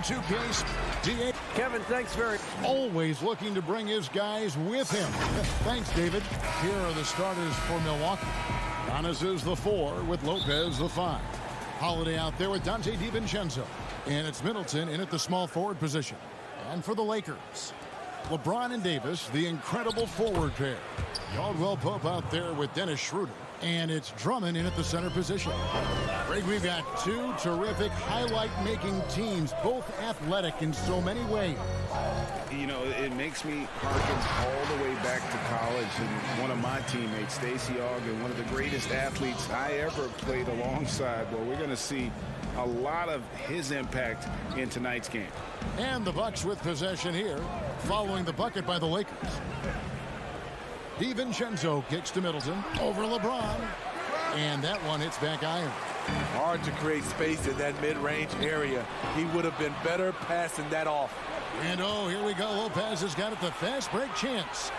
2K's DA. Kevin, thanks very much. Always looking to bring his guys with him. Thanks, David. Here are the starters for Milwaukee. Giannis is the 4 with Lopez the 5. Holiday out there with Dante DiVincenzo. And it's Middleton in at the small forward position. And for the Lakers, LeBron and Davis, the incredible forward pair. Caldwell Pope out there with Dennis Schroeder. And it's Drummond in at the center position. Greg, we've got two terrific highlight-making teams, both athletic in so many ways. You know, it makes me harken all the way back to college, and one of my teammates, Stacey Ogden, one of the greatest athletes I ever played alongside. Well, we're going to see a lot of his impact in tonight's game. And the Bucks with possession here, following the bucket by the Lakers. DiVincenzo kicks to Middleton over LeBron, and that one hits back iron. Hard to create space in that mid-range area. He would have been better passing that off. And oh, here we go. Lopez has got it, the fast break chance.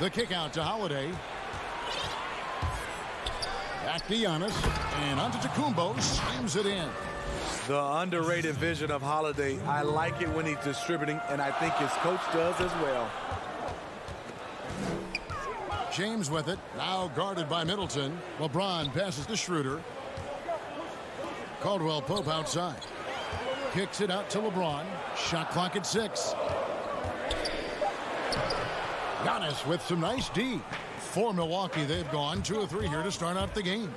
The kick out to Holiday. Back to Giannis, and Antetokounmpo slams it in. The underrated vision of Holiday. I like it when he's distributing, and I think his coach does as well. James with it, now guarded by Middleton. LeBron passes to Schroeder. Caldwell Pope outside. Kicks it out to LeBron. Shot clock at 6. Giannis with some nice D. For Milwaukee, they've gone 2 of 3 here to start out the game.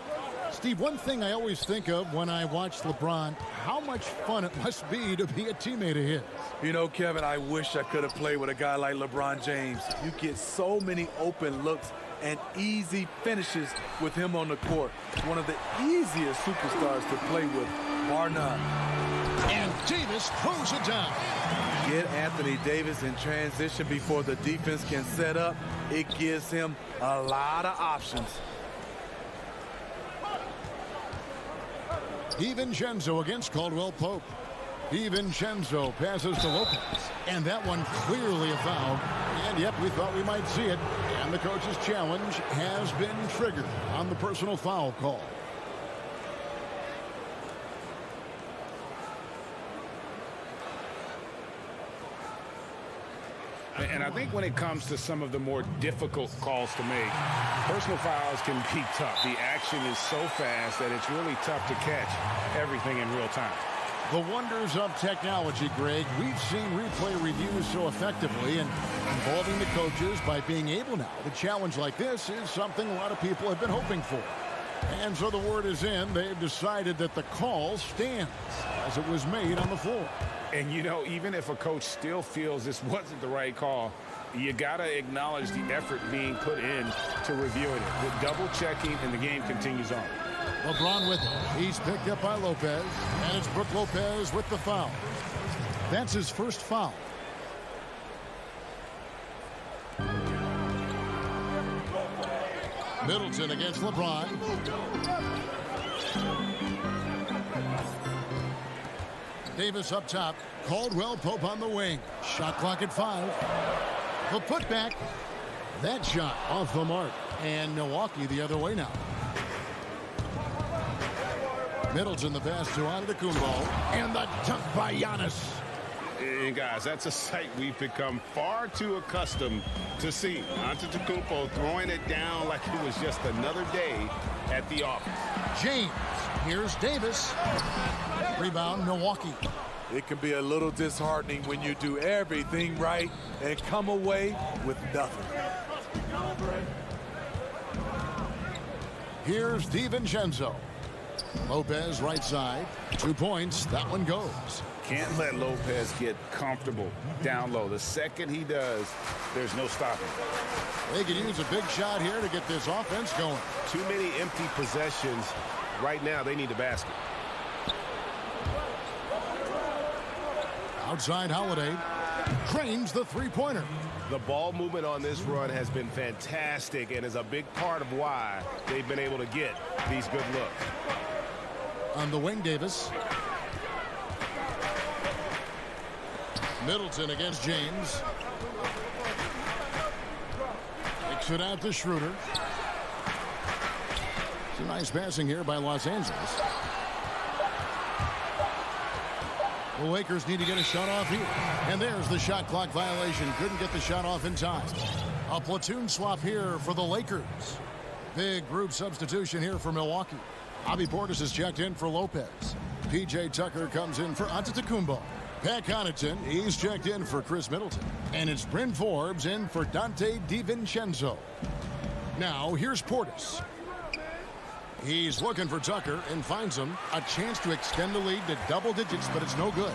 Steve, one thing I always think of when I watch LeBron, how much fun it must be to be a teammate of his. You know, Kevin, I wish I could have played with a guy like LeBron James. You get so many open looks and easy finishes with him on the court. One of the easiest superstars to play with, bar none. And Davis throws it down. Get Anthony Davis in transition before the defense can set up. It gives him a lot of options. DiVincenzo against Caldwell Pope. DiVincenzo passes to Lopez. And that one clearly a foul. And yep, we thought we might see it. And the coach's challenge has been triggered on the personal foul call. And I think when it comes to some of the more difficult calls to make, personal fouls can be tough. The action is so fast that it's really tough to catch everything in real time. The wonders of technology, Greg. We've seen replay reviews so effectively, and involving the coaches by being able now to challenge like this is something a lot of people have been hoping for. And so the word is in. They've decided that the call stands as it was made on the floor. And, you know, even if a coach still feels this wasn't the right call, you got to acknowledge the effort being put in to reviewing it. With double-checking, and the game continues on. LeBron with it. He's picked up by Lopez, and it's Brook Lopez with the foul. That's his first foul. Middleton against LeBron. Davis up top. Caldwell Pope on the wing. Shot clock at 5. The putback. That shot off the mark. And Milwaukee the other way now. Middleton the pass to Antetokounmpo. And the dunk by Giannis. And guys, that's a sight we've become far too accustomed to seeing. Antetokounmpo throwing it down like it was just another day at the office. James. Here's Davis. Rebound, Milwaukee. It can be a little disheartening when you do everything right and come away with nothing. Here's DiVincenzo. Lopez right side. 2 points. That one goes. Can't let Lopez get comfortable down low. The second he does, there's no stopping. They could use a big shot here to get this offense going. Too many empty possessions. Right now, they need a basket. Outside Holiday. Trains the three-pointer. The ball movement on this run has been fantastic and is a big part of why they've been able to get these good looks. On the wing, Davis. Middleton against James. Kicks it out to Schroeder. Some nice passing here by Los Angeles. The Lakers need to get a shot off here. And there's the shot clock violation. Couldn't get the shot off in time. A platoon swap here for the Lakers. Big group substitution here for Milwaukee. Bobby Portis is checked in for Lopez. P.J. Tucker comes in for Antetokounmpo. Pat Connaughton, he's checked in for Chris Middleton. And it's Bryn Forbes in for Dante DiVincenzo. Now, here's Portis. He's looking for Tucker and finds him. A chance to extend the lead to double digits, but it's no good.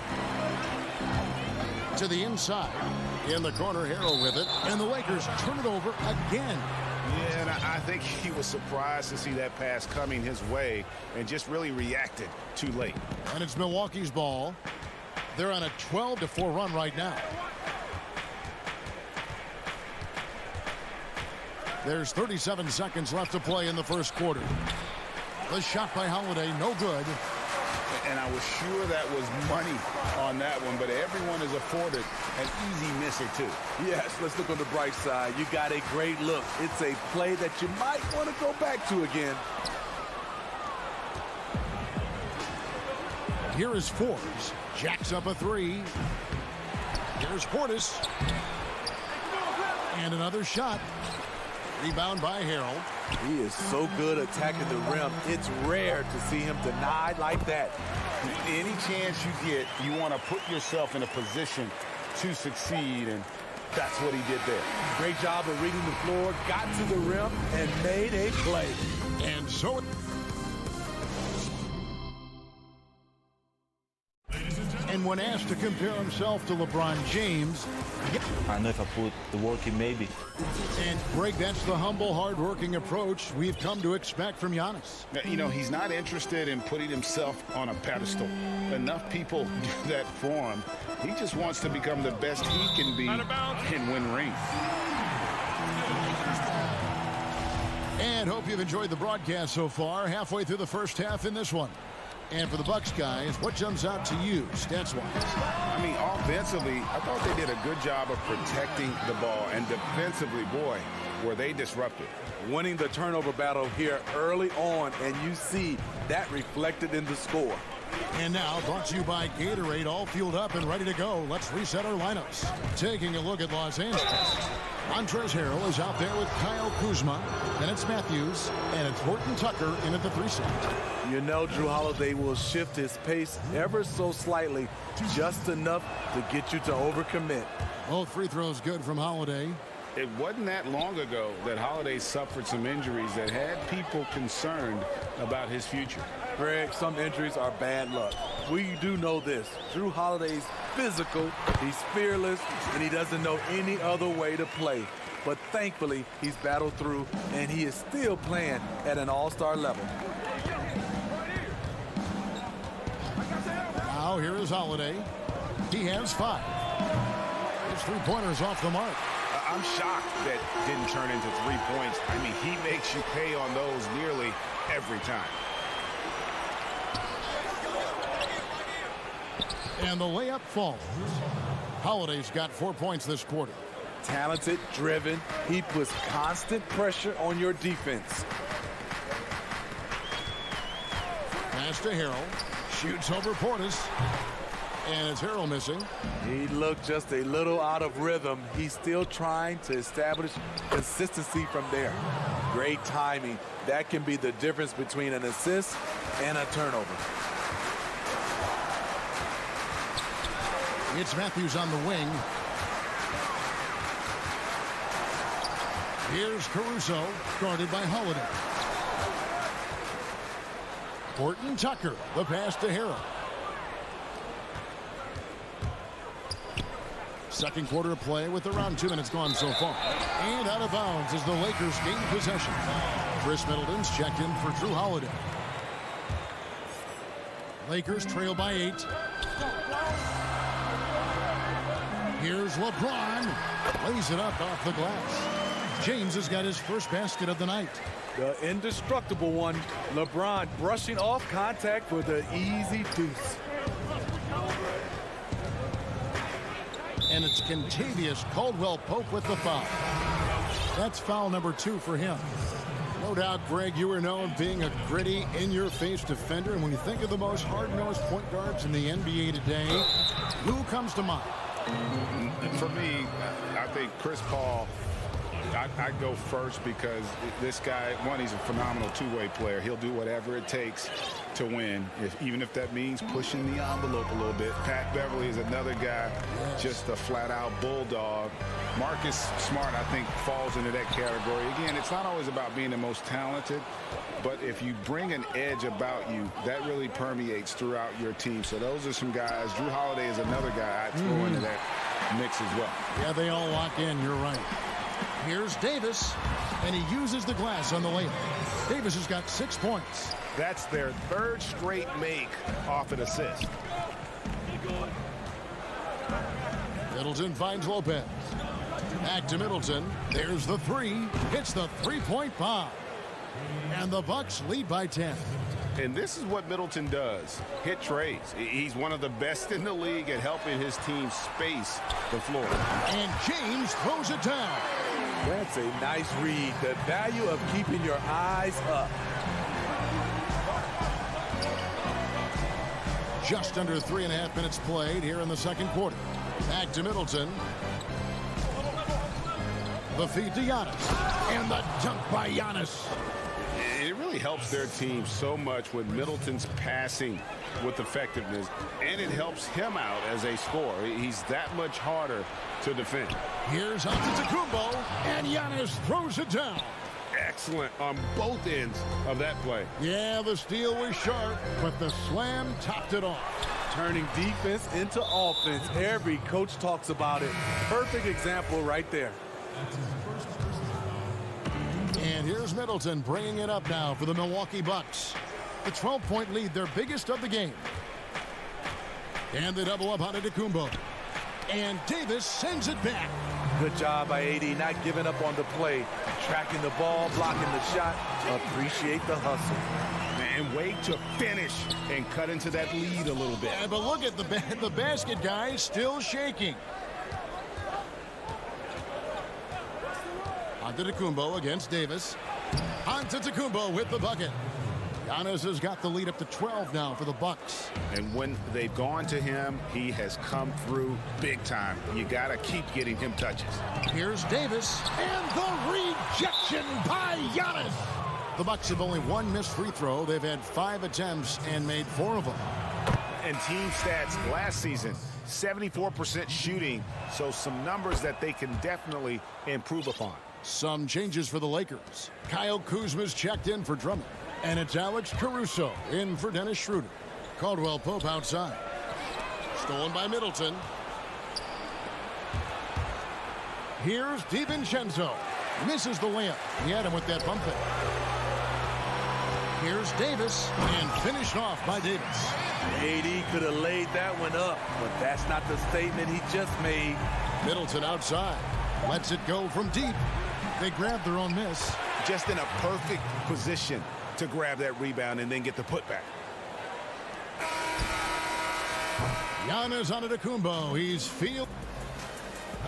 To the inside. In the corner, Harrell with it. And the Lakers turn it over again. Yeah, and I think he was surprised to see that pass coming his way and just really reacted too late. And it's Milwaukee's ball. They're on a 12-4 run right now. There's 37 seconds left to play in the first quarter. The shot by Holiday, no good. And I was sure that was money on that one, but everyone is afforded an easy miss or two. Yes, let's look on the bright side. You got a great look. It's a play that you might want to go back to again. Here is Forbes. Jacks up a three. Here's Portis. And another shot. Rebound by Harrell. He is so good attacking the rim. It's rare to see him denied like that. Any chance you get, you want to put yourself in a position to succeed, and that's what he did there. Great job of reading the floor, got to the rim, and made a play. And so... And when asked to compare himself to LeBron James... I know if I put the work in, maybe. And, Greg, that's the humble, hard-working approach we've come to expect from Giannis. You know, he's not interested in putting himself on a pedestal. Enough people do that for him. He just wants to become the best he can be and win rings. And hope you've enjoyed the broadcast so far. Halfway through the first half in this one. And for the Bucks guys, what jumps out to you, stats-wise? I mean, offensively, I thought they did a good job of protecting the ball. And defensively, boy, were they disruptive. Winning the turnover battle here early on, and you see that reflected in the score. And now, brought to you by Gatorade, all fueled up and ready to go. Let's reset our lineups. Taking a look at Los Angeles. Montrezl Harrell is out there with Kyle Kuzma. Then it's Matthews, and it's Horton Tucker in at the 3 slot. You know Drew Holiday will shift his pace ever so slightly, just enough to get you to overcommit. Both free throws good from Holiday. It wasn't that long ago that Holiday suffered some injuries that had people concerned about his future. Greg, some injuries are bad luck. We do know this. Drew Holiday's physical, he's fearless, and he doesn't know any other way to play. But thankfully, he's battled through, and he is still playing at an all-star level. Now here is Holiday. He has 5. His three-pointers off the mark. I'm shocked that didn't turn into 3 points. I mean, he makes you pay on those nearly every time. And the layup falls. Holiday's got 4 points this quarter. Talented, driven, he puts constant pressure on your defense. Pass to Harrell. Shoots over Portis. And it's Harrell missing. He looked just a little out of rhythm. He's still trying to establish consistency from there. Great timing. That can be the difference between an assist and a turnover. It's Matthews on the wing. Here's Caruso, guarded by Holiday. Horton Tucker, the pass to Harrell. Second quarter of play with around 2 minutes gone so far. And out of bounds as the Lakers gain possession. Chris Middleton's checked in for Drew Holiday. Lakers trail by 8. Here's LeBron. Lays it up off the glass. James has got his first basket of the night. The indestructible one. LeBron brushing off contact for the easy deuce. And it's Kentavious Caldwell-Pope with the foul. That's foul number 2 for him. No doubt, Greg, you are known being a gritty, in-your-face defender. And when you think of the most hard-nosed point guards in the NBA today, who comes to mind? For me, I think Chris Paul, I go first because this guy, one, he's a phenomenal two-way player. He'll do whatever it takes to win, even if that means pushing the envelope a little bit. Pat Beverly is another guy, just a flat-out bulldog. Marcus Smart, I think, falls into that category. Again, it's not always about being the most talented, but if you bring an edge about you, that really permeates throughout your team. So those are some guys. Drew Holiday is another guy I'd throw into that mix as well. Yeah, they all lock in. You're right. Here's Davis, and he uses the glass on the layup. Davis has got 6 points. That's their third straight make off an assist. Middleton finds Lopez. Back to Middleton. There's the three. Hits the three-point bomb. And the Bucks lead by 10. And this is what Middleton does. Hit trades. He's one of the best in the league at helping his team space the floor. And James throws it down. That's a nice read. The value of keeping your eyes up. Just under 3.5 minutes played here in the second quarter. Back to Middleton. The feed to Giannis. And the dunk by Giannis. It really helps their team so much with Middleton's passing with effectiveness, and it helps him out as a scorer. He's that much harder to defend. Here's Antetokounmpo, and Giannis throws it down. Excellent on both ends of that play. Yeah, the steal was sharp, but the slam topped it off. Turning defense into offense. Every coach talks about it. Perfect example right there. And here's Middleton bringing it up now for the Milwaukee Bucks. The 12-point lead, their biggest of the game. And they double up on Antetokounmpo. And Davis sends it back. Good job by AD, not giving up on the play. Tracking the ball, blocking the shot. Appreciate the hustle. And wait to finish and cut into that lead a little bit. Yeah, but look at the basket, guys, still shaking. Antetokounmpo against Davis. Antetokounmpo with the bucket. Giannis has got the lead up to 12 now for the Bucks. And when they've gone to him, he has come through big time. You got to keep getting him touches. Here's Davis, and the rejection by Giannis. The Bucks have only one missed free throw. They've had 5 attempts and made 4 of them. And team stats last season, 74% shooting, so some numbers that they can definitely improve upon. Some changes for the Lakers. Kyle Kuzma's checked in for Drummond. And it's Alex Caruso in for Dennis Schroeder. Caldwell Pope outside. Stolen by Middleton. Here's DiVincenzo. Misses the layup. He had him with that bump fake. Here's Davis, and finished off by Davis. AD could have laid that one up, but that's not the statement he just made. Middleton outside. Lets it go from deep. They grab their own miss. Just in a perfect position to grab that rebound and then get the putback. Giannis Antetokounmpo. He's field.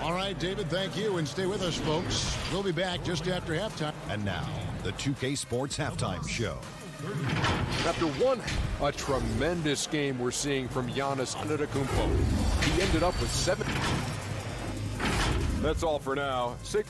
All right, David, thank you, and stay with us, folks. We'll be back just after halftime. And now, the 2K Sports Halftime Show. After a tremendous game we're seeing from Giannis Antetokounmpo. He ended up with 7. That's all for now. 6.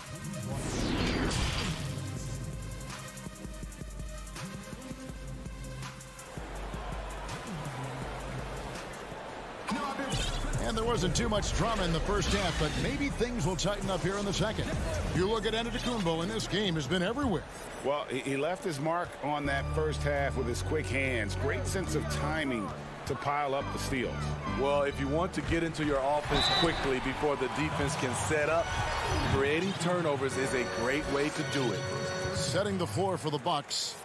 And there wasn't too much drama in the first half, but maybe things will tighten up here in the second. You look at Antetokounmpo, and this game has been everywhere. Well, he left his mark on that first half with his quick hands. Great sense of timing to pile up the steals. Well, if you want to get into your offense quickly before the defense can set up, creating turnovers is a great way to do it. Setting the floor for the Bucks.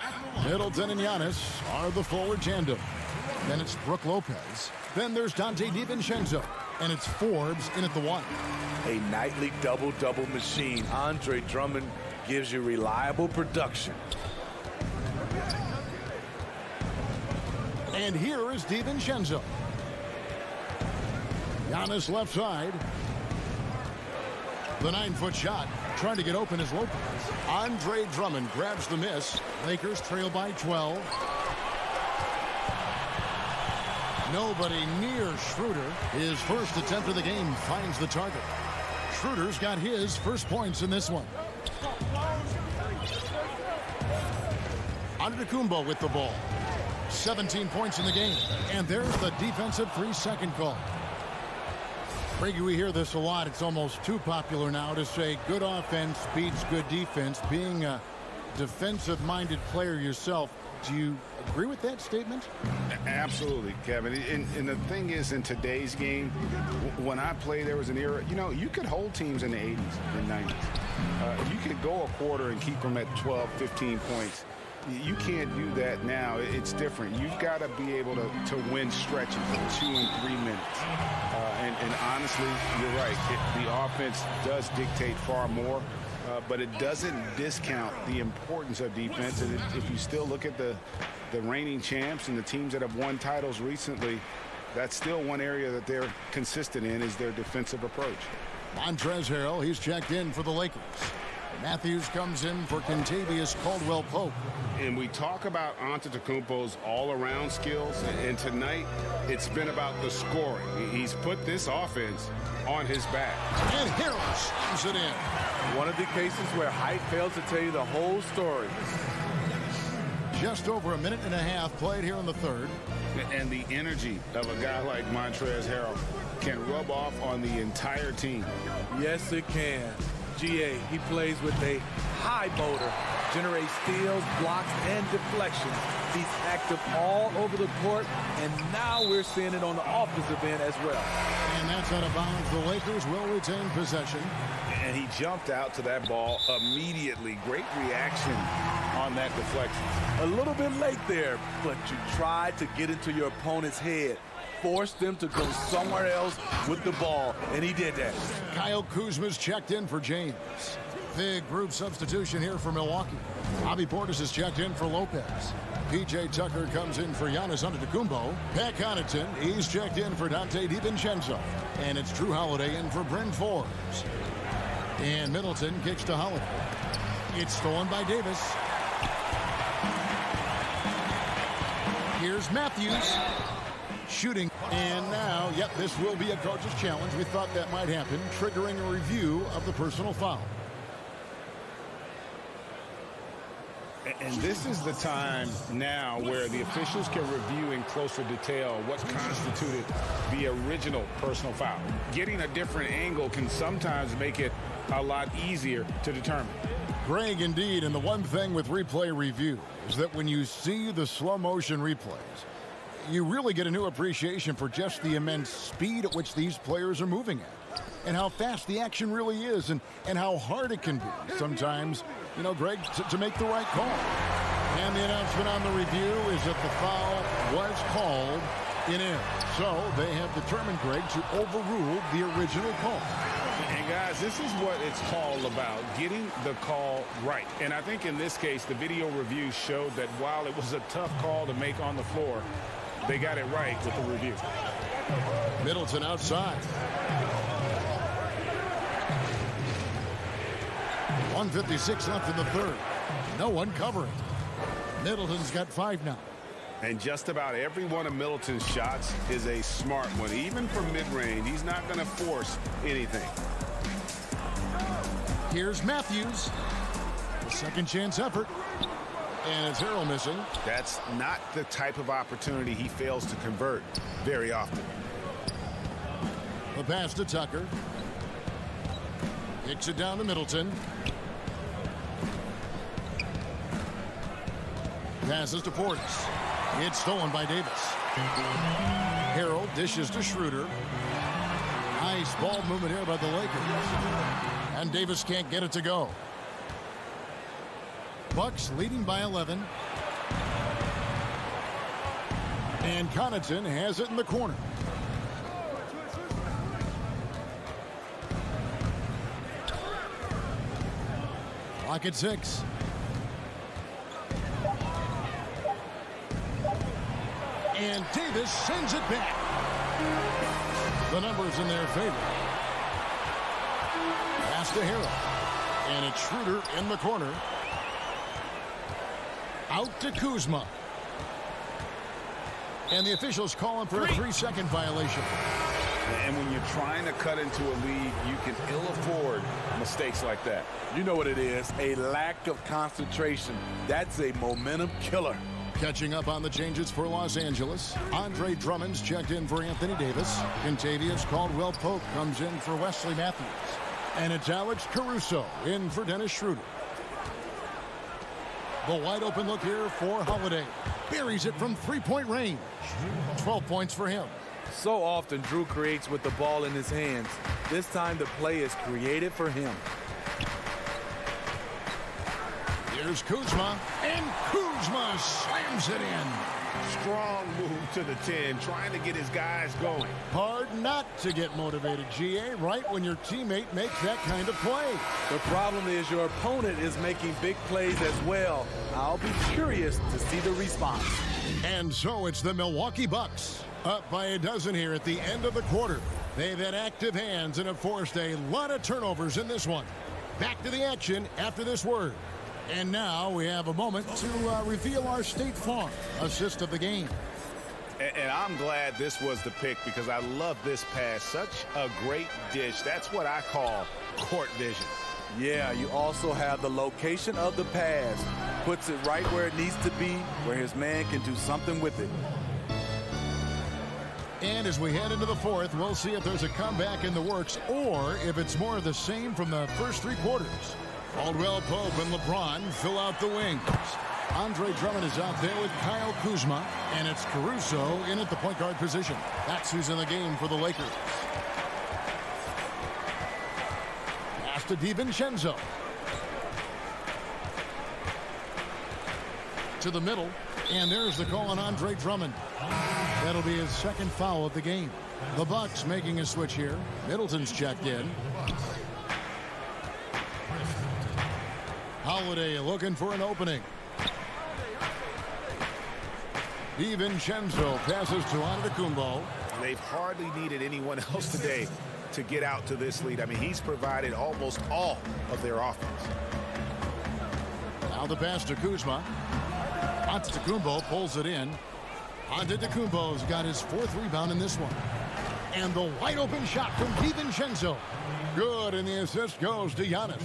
Middleton and Giannis are the forward tandem. Then it's Brook Lopez. Then there's Dante DiVincenzo. And it's Forbes in at the 1. A nightly double-double machine. Andre Drummond gives you reliable production. And here is DiVincenzo. Giannis left side. The 9-foot shot. Trying to get open is Lopez. Andre Drummond grabs the miss. Lakers trail by 12. Nobody near Schroeder. His first attempt of the game finds the target. Schroeder's got his first points in this one. Antetokounmpo with the ball. 17 points in the game. And there's the defensive 3-second call. Brady, we hear this a lot. It's almost too popular now to say good offense beats good defense. Being a defensive-minded player yourself, do you agree with that statement? Absolutely, Kevin. And the thing is, in today's game, when I played, there was an era, you could hold teams in the 80s and 90s. You could go a quarter and keep them at 12, 15 points. You can't do that now. It's different. You've got to be able to win stretches of 2 and 3 minutes. And honestly, you're right. The offense does dictate far more, but it doesn't discount the importance of defense. And if you still look at the reigning champs and the teams that have won titles recently, that's still one area that they're consistent in, is their defensive approach. Montrezl Harrell, he's checked in for the Lakers. Matthews comes in for Kentavious Caldwell-Pope. And we talk about Antetokounmpo's all-around skills, and tonight it's been about the scoring. He's put this offense on his back. And Harrell slams it in. One of the cases where height fails to tell you the whole story. Just over a minute and a half played here in the third. And the energy of a guy like Montrezl Harrell can rub off on the entire team. Yes, it can. GA, he plays with a high motor, generates steals, blocks, and deflections. He's active all over the court, and now we're seeing it on the offensive end as well. And that's out of bounds. The Lakers will retain possession. And he jumped out to that ball immediately. Great reaction on that deflection. A little bit late there, but you tried to get into your opponent's head. Force them to go somewhere else with the ball, and he did that. Kyle Kuzma's checked in for James. Big group substitution here for Milwaukee. Bobby Portis is checked in for Lopez. P.J. Tucker comes in for Giannis Antetokounmpo. Pat Connaughton, he's checked in for Dante DiVincenzo. And it's Drew Holiday in for Bryn Forbes. And Middleton kicks to Holiday. It's stolen by Davis. Here's Matthews. Shooting. And now, this will be a coach's challenge. We thought that might happen, triggering a review of the personal foul. And this is the time now where the officials can review in closer detail what constituted the original personal foul. Getting a different angle can sometimes make it a lot easier to determine. Greg, indeed, and the one thing with replay review is that when you see the slow motion replays, you really get a new appreciation for just the immense speed at which these players are moving at, and how fast the action really is, and how hard it can be sometimes, Greg, to make the right call. And the announcement on the review is that the foul was called in error. So they have determined, Greg, to overrule the original call. And guys, this is what it's all about, getting the call right. And I think in this case, the video review showed that while it was a tough call to make on the floor, they got it right with the review. Middleton outside. 1:56 left in the third. No one covering. Middleton's got 5 now. And just about every one of Middleton's shots is a smart one. Even from mid-range, he's not going to force anything. Here's Matthews. A second chance effort. And it's Harrell missing. That's not the type of opportunity he fails to convert very often. The pass to Tucker. Kicks it down to Middleton. Passes to Portis. It's stolen by Davis. Harrell dishes to Schroeder. Nice ball movement here by the Lakers. And Davis can't get it to go. Bucks leading by 11. And Connaughton has it in the corner. Clock at 6. And Davis sends it back. The numbers in their favor. Pass to Harrell. And it's Schroeder in the corner. Out to Kuzma. And the officials calling for a 3-second violation. And when you're trying to cut into a lead, you can ill afford mistakes like that. You know what it is, a lack of concentration. That's a momentum killer. Catching up on the changes for Los Angeles. Andre Drummond's checked in for Anthony Davis. Contavious Caldwell-Pope comes in for Wesley Matthews. And it's Alex Caruso in for Dennis Schroeder. The wide open look here for Holiday. Buries it from three-point range. 12 points for him. So often Drew creates with the ball in his hands. This time the play is created for him. Here's Kuzma, and Kuzma slams it in. Strong move to the 10, trying to get his guys going. Hard not to get motivated, GA, right when your teammate makes that kind of play. The problem is your opponent is making big plays as well. I'll be curious to see the response. And so it's the Milwaukee Bucks, up by a dozen here at the end of the quarter. They've had active hands and have forced a lot of turnovers in this one. Back to the action after this word. And now we have a moment to reveal our State Farm assist of the game. And I'm glad this was the pick because I love this pass. Such a great dish. That's what I call court vision. Yeah, you also have the location of the pass. Puts it right where it needs to be, where his man can do something with it. And as we head into the fourth, we'll see if there's a comeback in the works or if it's more of the same from the first three quarters. Caldwell-Pope and LeBron fill out the wings. Andre Drummond is out there with Kyle Kuzma, and it's Caruso in at the point guard position. That's who's in the game for the Lakers. Pass to DiVincenzo. To the middle, and there's the call on Andre Drummond. That'll be his second foul of the game. The Bucks making a switch here. Middleton's checked in. Holiday looking for an opening. DiVincenzo passes to Antetokounmpo. They've hardly needed anyone else today to get out to this lead. I mean, he's provided almost all of their offense. Now the pass to Kuzma. Antetokounmpo pulls it in. Antetokounmpo's got his fourth rebound in this one. And the wide open shot from DiVincenzo. Good, and the assist goes to Giannis.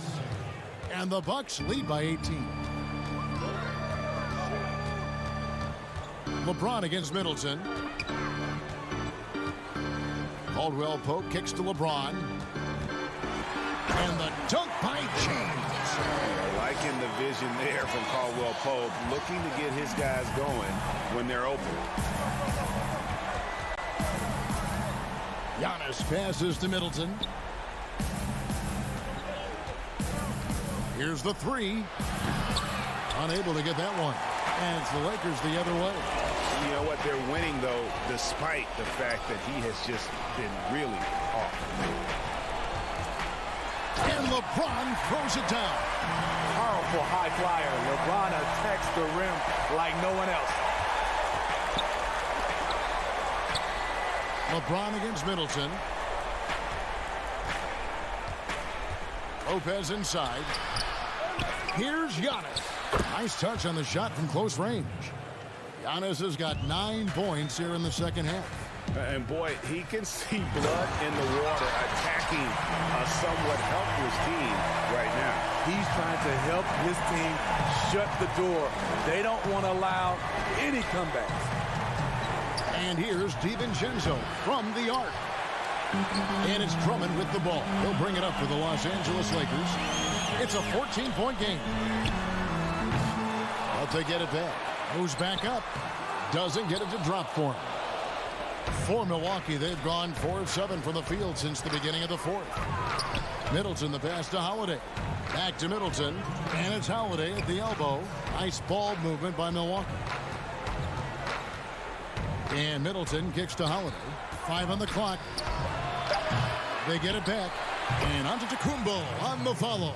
And the Bucks lead by 18. LeBron against Middleton. Caldwell-Pope kicks to LeBron. And the dunk by James. Liking the vision there from Caldwell-Pope, looking to get his guys going when they're open. Giannis passes to Middleton. Here's the three. Unable to get that one. And it's the Lakers the other way. You know what? They're winning, though, despite the fact that he has just been really off. And LeBron throws it down. Powerful high flyer. LeBron attacks the rim like no one else. LeBron against Middleton. Lopez inside. Here's Giannis. Nice touch on the shot from close range. Giannis has got 9 points here in the second half. And boy, he can see blood in the water attacking a somewhat helpless team right now. He's trying to help his team shut the door. They don't want to allow any comebacks. And here's DiVincenzo from the arc. And it's Drummond with the ball. He'll bring it up for the Los Angeles Lakers. It's a 14-point game. But they get it back. Moves back up. Doesn't get it to drop for him. For Milwaukee, they've gone 4 of 7 from the field since the beginning of the fourth. Middleton, the pass to Holiday. Back to Middleton. And it's Holiday at the elbow. Nice ball movement by Milwaukee. And Middleton kicks to Holiday. 5 on the clock. They get it back. And Antetokounmpo on the follow.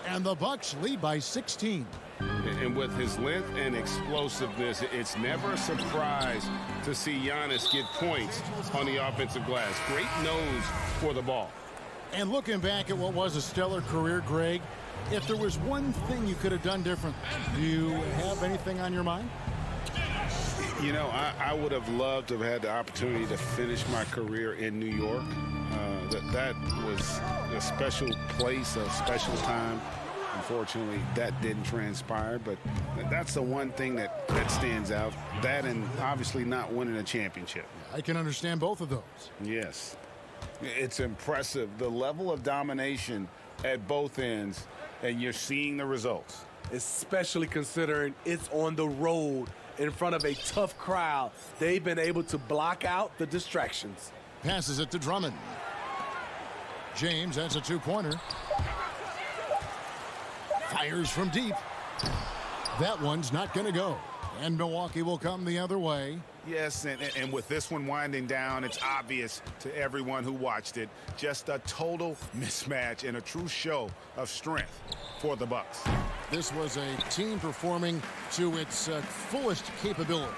And the Bucks lead by 16. And with his length and explosiveness, it's never a surprise to see Giannis get points on the offensive glass. Great nose for the ball. And looking back at what was a stellar career, Greg, if there was one thing you could have done different, do you have anything on your mind? You know, I would have loved to have had the opportunity to finish my career in New York. That was a special place, a special time. Unfortunately, that didn't transpire, but that's the one thing that stands out. That and obviously not winning a championship. I can understand both of those. Yes. It's impressive, the level of domination at both ends, and you're seeing the results. Especially considering it's on the road in front of a tough crowd. They've been able to block out the distractions. Passes it to Drummond. James, that's a two-pointer. Fires from deep. That one's not going to go. And Milwaukee will come the other way. Yes, and with this one winding down, it's obvious to everyone who watched it. Just a total mismatch and a true show of strength for the Bucks. This was a team performing to its fullest capability.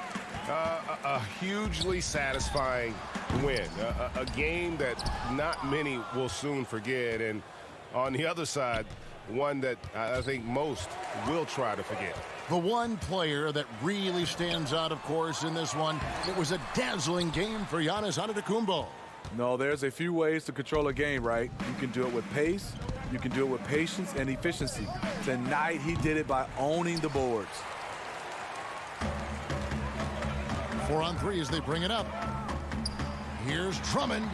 A hugely satisfying win. A game that not many will soon forget. And on the other side, one that I think most will try to forget. The one player that really stands out, of course, in this one, it was a dazzling game for Giannis Antetokounmpo. No, there's a few ways to control a game, right? You can do it with pace, you can do it with patience and efficiency. Tonight, he did it by owning the boards. 4-on-3 as they bring it up. Here's Drummond,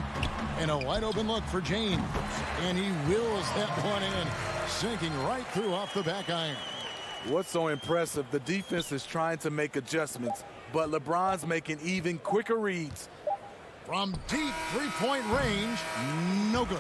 and a wide open look for James. And he wills that one in, sinking right through off the back iron. What's so impressive, the defense is trying to make adjustments, but LeBron's making even quicker reads. From deep three-point range, no good.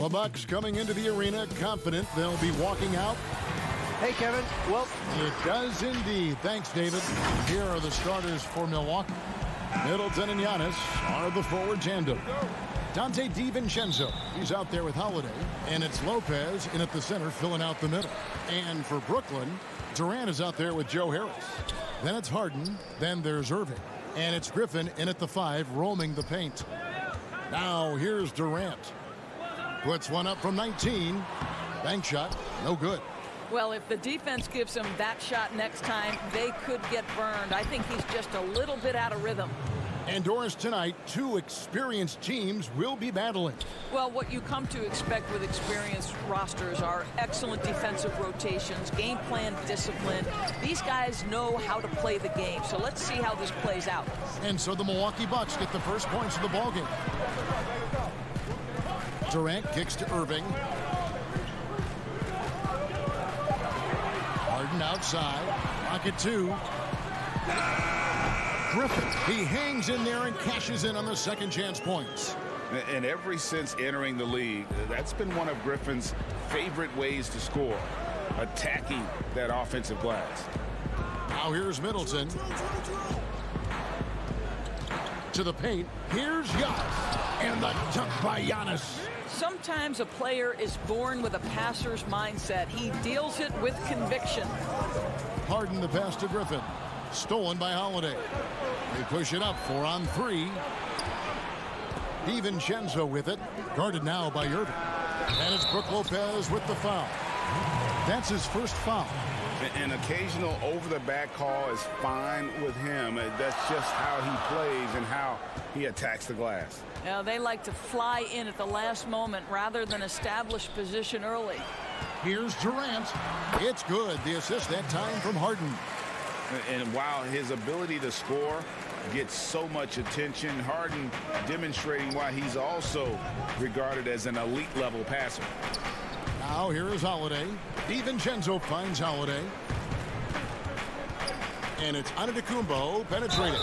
The Bucks coming into the arena confident they'll be walking out. Hey, Kevin. Well, It does indeed. Thanks, David. Here are the starters for Milwaukee. Middleton and Giannis are the forward tandem. Dante DiVincenzo, he's out there with Holiday. And it's Lopez in at the center filling out the middle. And for Brooklyn, Durant is out there with Joe Harris. Then it's Harden. Then there's Irving. And it's Griffin in at the 5 roaming the paint. Now here's Durant. Puts one up from 19. Bank shot. No good. Well, if the defense gives him that shot next time, they could get burned. I think he's just a little bit out of rhythm. And Doris, tonight, 2 experienced teams will be battling. Well, what you come to expect with experienced rosters are excellent defensive rotations, game plan discipline. These guys know how to play the game, so let's see how this plays out. And so the Milwaukee Bucks get the first points of the ballgame. Durant kicks to Irving. Harden outside. Pocket 2. Griffin, he hangs in there and cashes in on the second chance points. And ever since entering the league, that's been one of Griffin's favorite ways to score, attacking that offensive glass. Now here's Middleton. To the paint. Here's Giannis. And the dunk by Giannis. Sometimes a player is born with a passer's mindset. He deals it with conviction. Harden the pass to Griffin. Stolen by Holiday. They push it up 4 on 3. DiVincenzo with it. Guarded now by Irving. And it's Brook Lopez with the foul. That's his first foul. An occasional over-the-back call is fine with him. That's just how he plays and how he attacks the glass. Now, they like to fly in at the last moment rather than establish position early. Here's Durant. It's good. The assist that time from Harden. And while his ability to score gets so much attention, Harden demonstrating why he's also regarded as an elite-level passer. Now here is Holiday. DiVincenzo finds Holiday. And it's Antetokounmpo penetrating.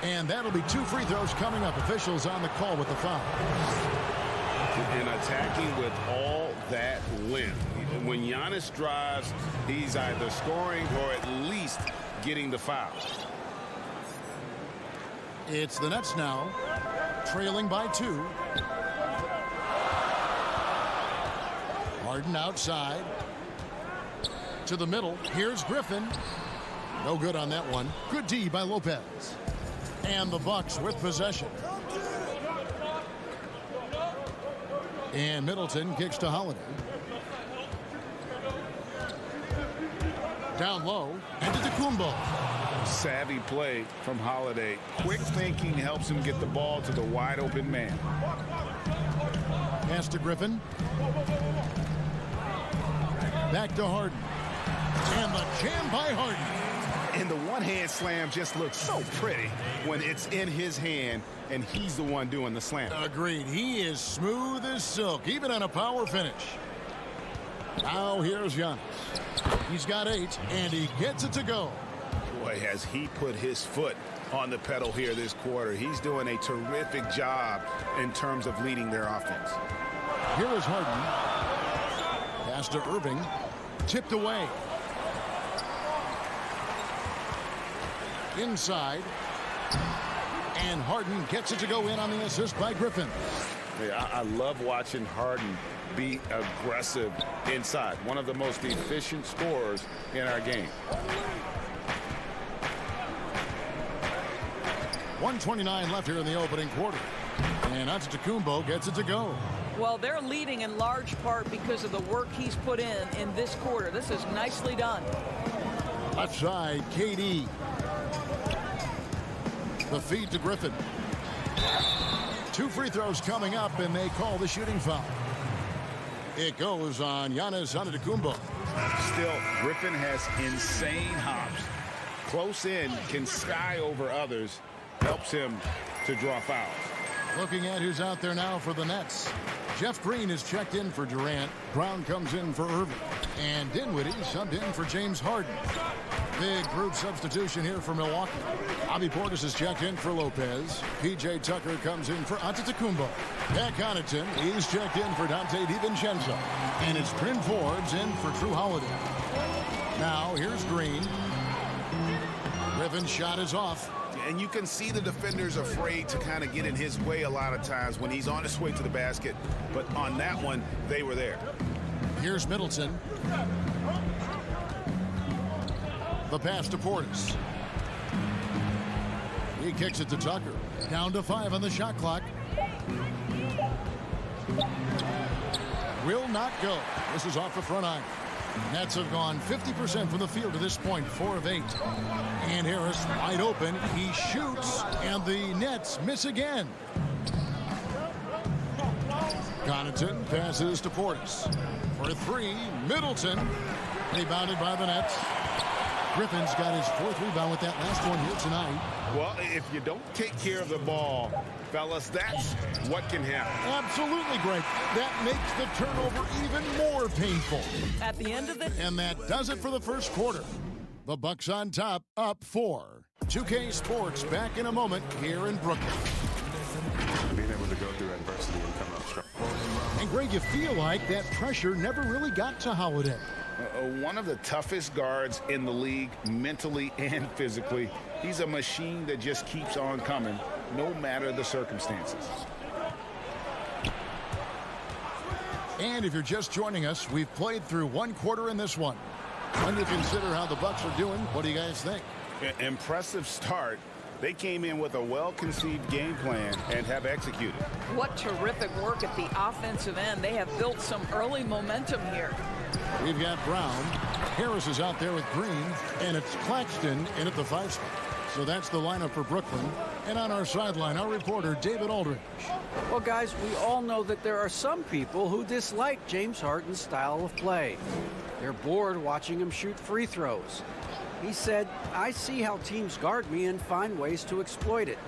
And that'll be 2 free throws coming up. Officials on the call with the foul. And attacking with all that length. When Giannis drives, he's either scoring or at least getting the foul. It's the Nets now, trailing by 2. Harden outside. To the middle. Here's Griffin. No good on that one. Good D by Lopez. And the Bucks with possession. And Middleton kicks to Holiday. Down low. And to Antetokounmpo. Savvy play from Holiday. Quick thinking helps him get the ball to the wide open man. Pass to Griffin. Back to Harden. And the jam by Harden. And the one-hand slam just looks so pretty when it's in his hand and he's the one doing the slam. Agreed. He is smooth as silk, even on a power finish. Now here's Giannis. He's got 8, and he gets it to go. Boy, has he put his foot on the pedal here this quarter. He's doing a terrific job in terms of leading their offense. Here is Harden. Pass to Irving. Tipped away. Inside. And Harden gets it to go in on the assist by Griffin. Yeah, I love watching Harden be aggressive inside. One of the most efficient scorers in our game. 1:29 left here in the opening quarter. And Antetokounmpo gets it to go. Well, they're leading in large part because of the work he's put in this quarter. This is nicely done. Left side, KD. The feed to Griffin. 2 free throws coming up, and they call the shooting foul. It goes on Giannis Antetokounmpo. Still, Griffin has insane hops. Close in, can sky over others, helps him to draw fouls. Looking at who's out there now for the Nets. Jeff Green is checked in for Durant. Brown comes in for Irving. And Dinwiddie subbed in for James Harden. Big group substitution here for Milwaukee. Bobby Portis is checked in for Lopez. P.J. Tucker comes in for Antetokounmpo. Pat Connaughton, he's checked in for Dante DiVincenzo. And it's Bryn Forbes in for Drew Holiday. Now, here's Green. Griffin's shot is off. And you can see the defenders afraid to kind of get in his way a lot of times when he's on his way to the basket. But on that one, they were there. Here's Middleton. The pass to Portis. He kicks it to Tucker. Down to 5 on the shot clock. Will not go. This is off the front iron. Nets have gone 50% from the field to this point, 4 of 8. And Harris wide open. He shoots, and the Nets miss again. Connaughton passes to Portis. For 3, Middleton. Rebounded by the Nets. Griffin's got his 4th rebound with that last one here tonight. Well, if you don't take care of the ball, fellas, that's what can happen. Absolutely, Greg. That makes the turnover even more painful. At the end of the... And that does it for the first quarter. The Bucks on top, up 4. 2K Sports back in a moment here in Brooklyn. Being able to go through adversity and come out strong. And Greg, you feel like that pressure never really got to Holiday. One of the toughest guards in the league, mentally and physically. He's a machine that just keeps on coming, no matter the circumstances. And if you're just joining us, we've played through 1 quarter in this one. When you consider how the Bucks are doing, what do you guys think? Impressive start. They came in with a well-conceived game plan and have executed. What terrific work at the offensive end. They have built some early momentum here. We've got Brown. Harris is out there with Green. And it's Claxton in at the 5 spot. So that's the lineup for Brooklyn. And on our sideline, our reporter, David Aldridge. Well, guys, we all know that there are some people who dislike James Harden's style of play. They're bored watching him shoot free throws. He said, I see how teams guard me and find ways to exploit it.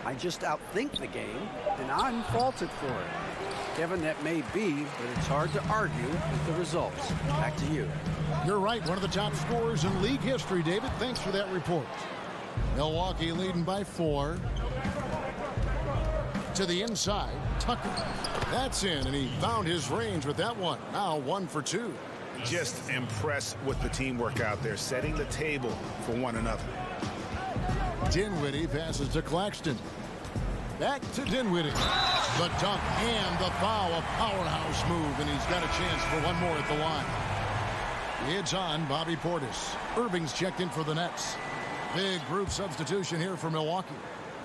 I just outthink the game, and I'm faulted for it. Kevin, that may be, but it's hard to argue with the results. Back to you. You're right. One of the top scorers in league history, David. Thanks for that report. Milwaukee leading by 4. To the inside, Tucker. That's in, and he found his range with that one. Now 1 for 2. Just impressed with the teamwork out there, setting the table for one another. Dinwiddie passes to Claxton. Back to Dinwiddie. The dunk and the foul, a powerhouse move, and he's got a chance for one more at the line. It's on Bobby Portis. Irving's checked in for the Nets. Big group substitution here for Milwaukee.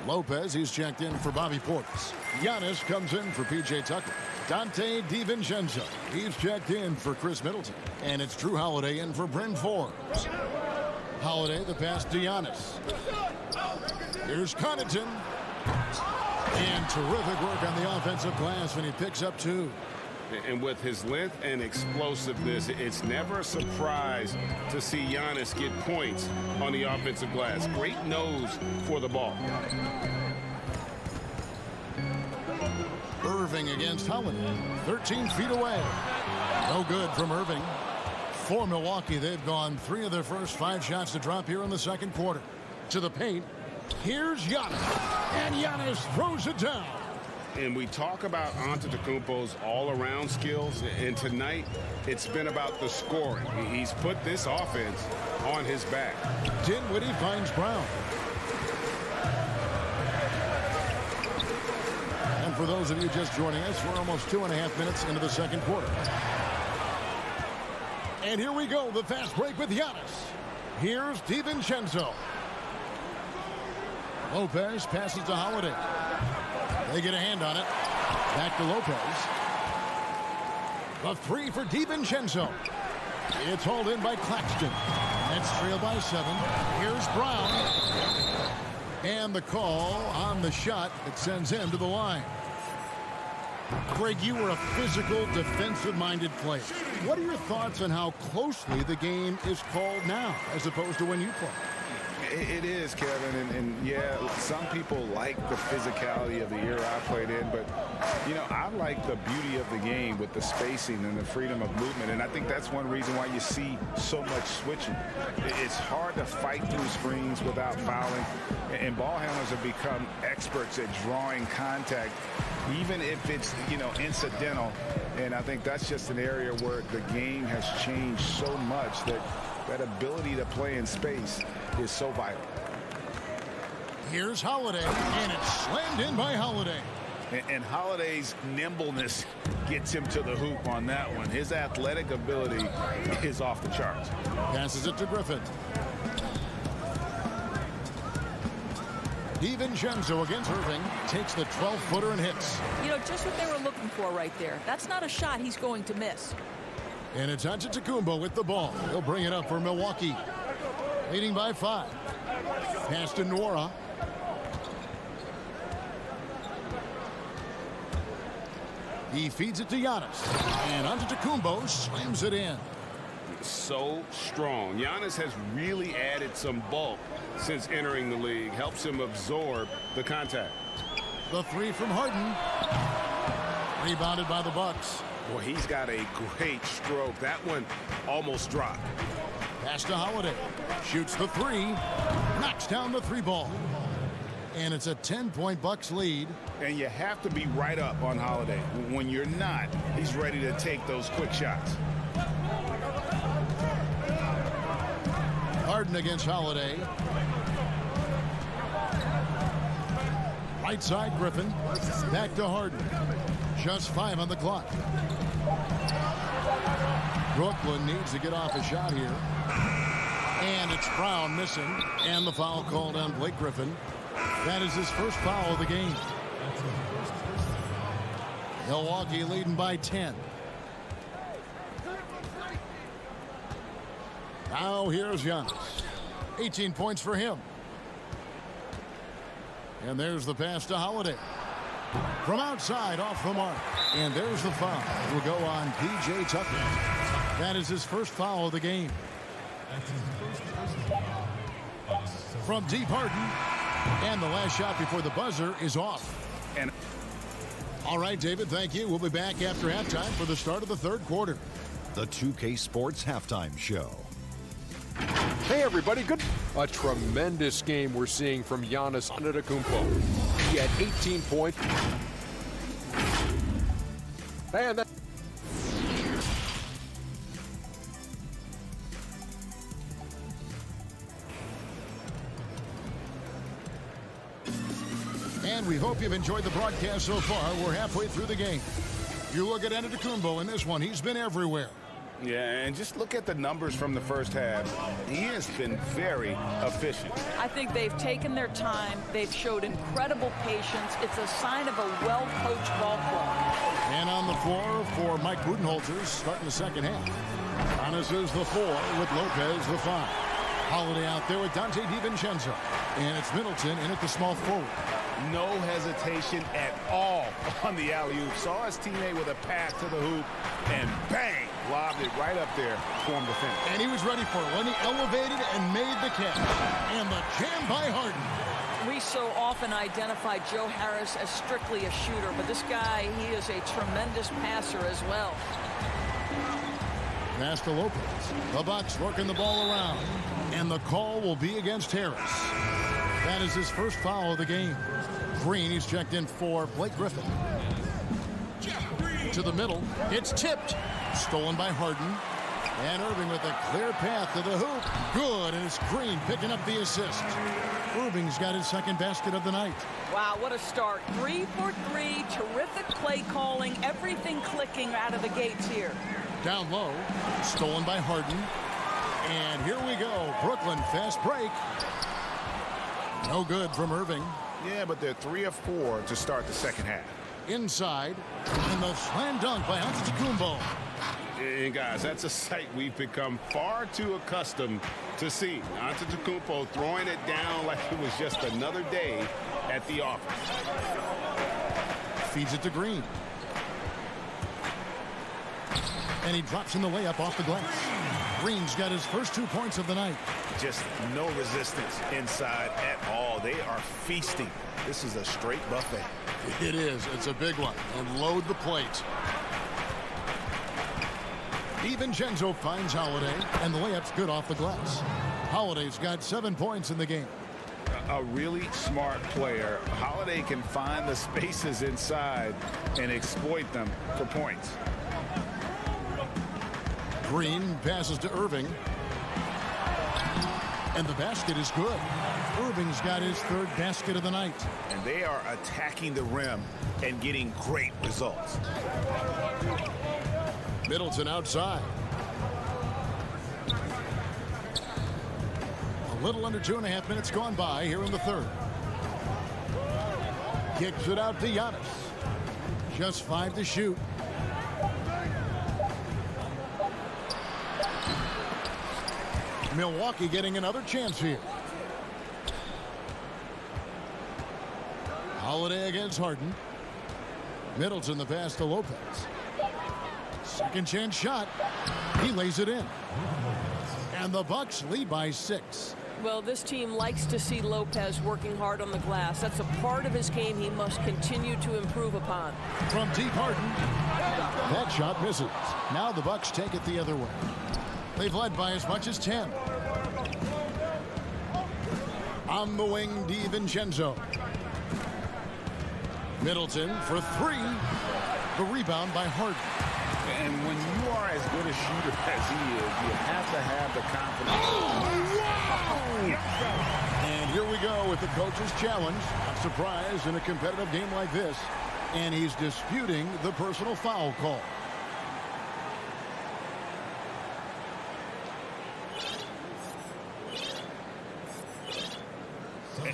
Lopez, he's checked in for Bobby Portis. Giannis comes in for P.J. Tucker. Dante DiVincenzo, he's checked in for Chris Middleton. And it's Drew Holiday in for Bryn Forbes. Holiday, the pass to Giannis. Here's Connaughton. And terrific work on the offensive glass, and he picks up 2. And with his length and explosiveness, it's never a surprise to see Giannis get points on the offensive glass. Great nose for the ball. Irving against Holiday. 13 feet away. No good from Irving. For Milwaukee, they've gone 3 of their first 5 shots to drop here in the second quarter. To the paint. Here's Giannis. And Giannis throws it down. And we talk about Antetokounmpo's all-around skills, and tonight it's been about the scoring. He's put this offense on his back. Dinwiddie finds Brown. And for those of you just joining us, we're almost 2.5 minutes into the second quarter. And here we go, the fast break with Giannis. Here's DiVincenzo. Lopez passes to Holiday. They get a hand on it. Back to Lopez. The 3 for DiVincenzo. It's hauled in by Claxton. Nets trail by 7. Here's Brown. And the call on the shot that sends him to the line. Greg, you were a physical, defensive-minded player. What are your thoughts on how closely the game is called now, as opposed to when you played? It is, Kevin, and yeah, some people like the physicality of the era I played in, but, you know, I like the beauty of the game with the spacing and the freedom of movement, and I think that's one reason why you see so much switching. It's hard to fight through screens without fouling, and ball handlers have become experts at drawing contact, even if it's, you know, incidental, and I think that's just an area where the game has changed so much that that ability to play in space is so vital. Here's Holiday, and it's slammed in by Holiday. And Holiday's nimbleness gets him to the hoop on that one. His athletic ability is off the charts. Passes it to Griffin. DiVincenzo against Irving. Takes the 12-footer and hits. You know, just what they were looking for right there. That's not a shot he's going to miss. And it's Antetokounmpo with the ball. He'll bring it up for Milwaukee. Leading by 5. Pass to Nwora. He feeds it to Giannis. And Antetokounmpo slams it in. So strong. Giannis has really added some bulk since entering the league. Helps him absorb the contact. The 3 from Harden. Rebounded by the Bucks. Boy, he's got a great stroke. That one almost dropped. Pass to Holiday. Shoots the 3. Knocks down the 3 ball. And it's a 10-point Bucks lead. And you have to be right up on Holiday. When you're not, he's ready to take those quick shots. Harden against Holiday. Right side, Griffin. Back to Harden. Just 5 on the clock. Brooklyn needs to get off a shot here. And it's Brown missing. And the foul called on Blake Griffin. That is his first foul of the game. Milwaukee leading by 10. Now here's Giannis. 18 points for him. And there's the pass to Holiday. From outside, off the mark. And there's the foul. It will go on P.J. Tucker. That is his first foul of the game. From deep, Harden. And the last shot before the buzzer is off. And all right, David, thank you. We'll be back after halftime for the start of the third quarter. The 2K Sports Halftime Show. Hey, everybody. Good. A tremendous game we're seeing from Giannis Antetokounmpo. He had 18 points. And that. And we hope you've enjoyed the broadcast so far. We're halfway through the game. You look at Antetokounmpo in this one. He's been everywhere. Yeah, and just look at the numbers from the first half. He has been very efficient. I think they've taken their time. They've showed incredible patience. It's a sign of a well-coached ball club. And on the floor for Mike Budenholzer starting the second half. Giannis is the 4 with Lopez the 5. Holiday out there with Dante DiVincenzo. And it's Middleton in at the small forward. No hesitation at all on the alley-oop. Saw his teammate with a pass to the hoop, and bang, lobbed it right up there for him to finish. And he was ready for it when he elevated and made the catch. And the jam by Harden. We so often identify Joe Harris as strictly a shooter, but this guy, he is a tremendous passer as well. Pass to Lopez. The Bucks working the ball around. And the call will be against Harris. That is his first foul of the game. Green, he's checked in for Blake Griffin. To the middle. It's tipped. Stolen by Harden. And Irving with a clear path to the hoop. Good, and it's Green picking up the assist. Irving's got his second basket of the night. Wow, what a start. 3 for 3. Terrific play calling. Everything clicking out of the gates here. Down low. Stolen by Harden. And here we go. Brooklyn fast break. No good from Irving. Yeah, but they're 3 of 4 to start the second half. Inside. And the slam dunk by Antetokounmpo. And guys, that's a sight we've become far too accustomed to seeing. Antetokounmpo throwing it down like it was just another day at the office. Feeds it to Green. And he drops in the layup off the glass. Green's got his first 2 points of the night. Just no resistance inside at all. They are feasting. This is a straight buffet. It is. It's a big one. And load the plate. DiVincenzo finds Holiday, and the layup's good off the glass. Holiday's got 7 points in the game. A really smart player. Holiday can find the spaces inside and exploit them for points. Green passes to Irving. And the basket is good. Irving's got his 3rd basket of the night. And they are attacking the rim and getting great results. Middleton outside. A little under 2.5 minutes gone by here in the 3rd. Kicks it out to Giannis. Just 5 to shoot. Milwaukee getting another chance here. Holiday against Harden. Middleton the pass to Lopez. Second chance shot. He lays it in. And the Bucks lead by 6. Well, this team likes to see Lopez working hard on the glass. That's a part of his game he must continue to improve upon. From deep, Harden. That shot misses. Now the Bucks take it the other way. They've led by as much as 10. On the wing, DiVincenzo. Middleton for 3. The rebound by Harden. And when you are as good a shooter as he is, you have to have the confidence. And here we go with the coach's challenge. Not surprised in a competitive game like this. And he's disputing the personal foul call.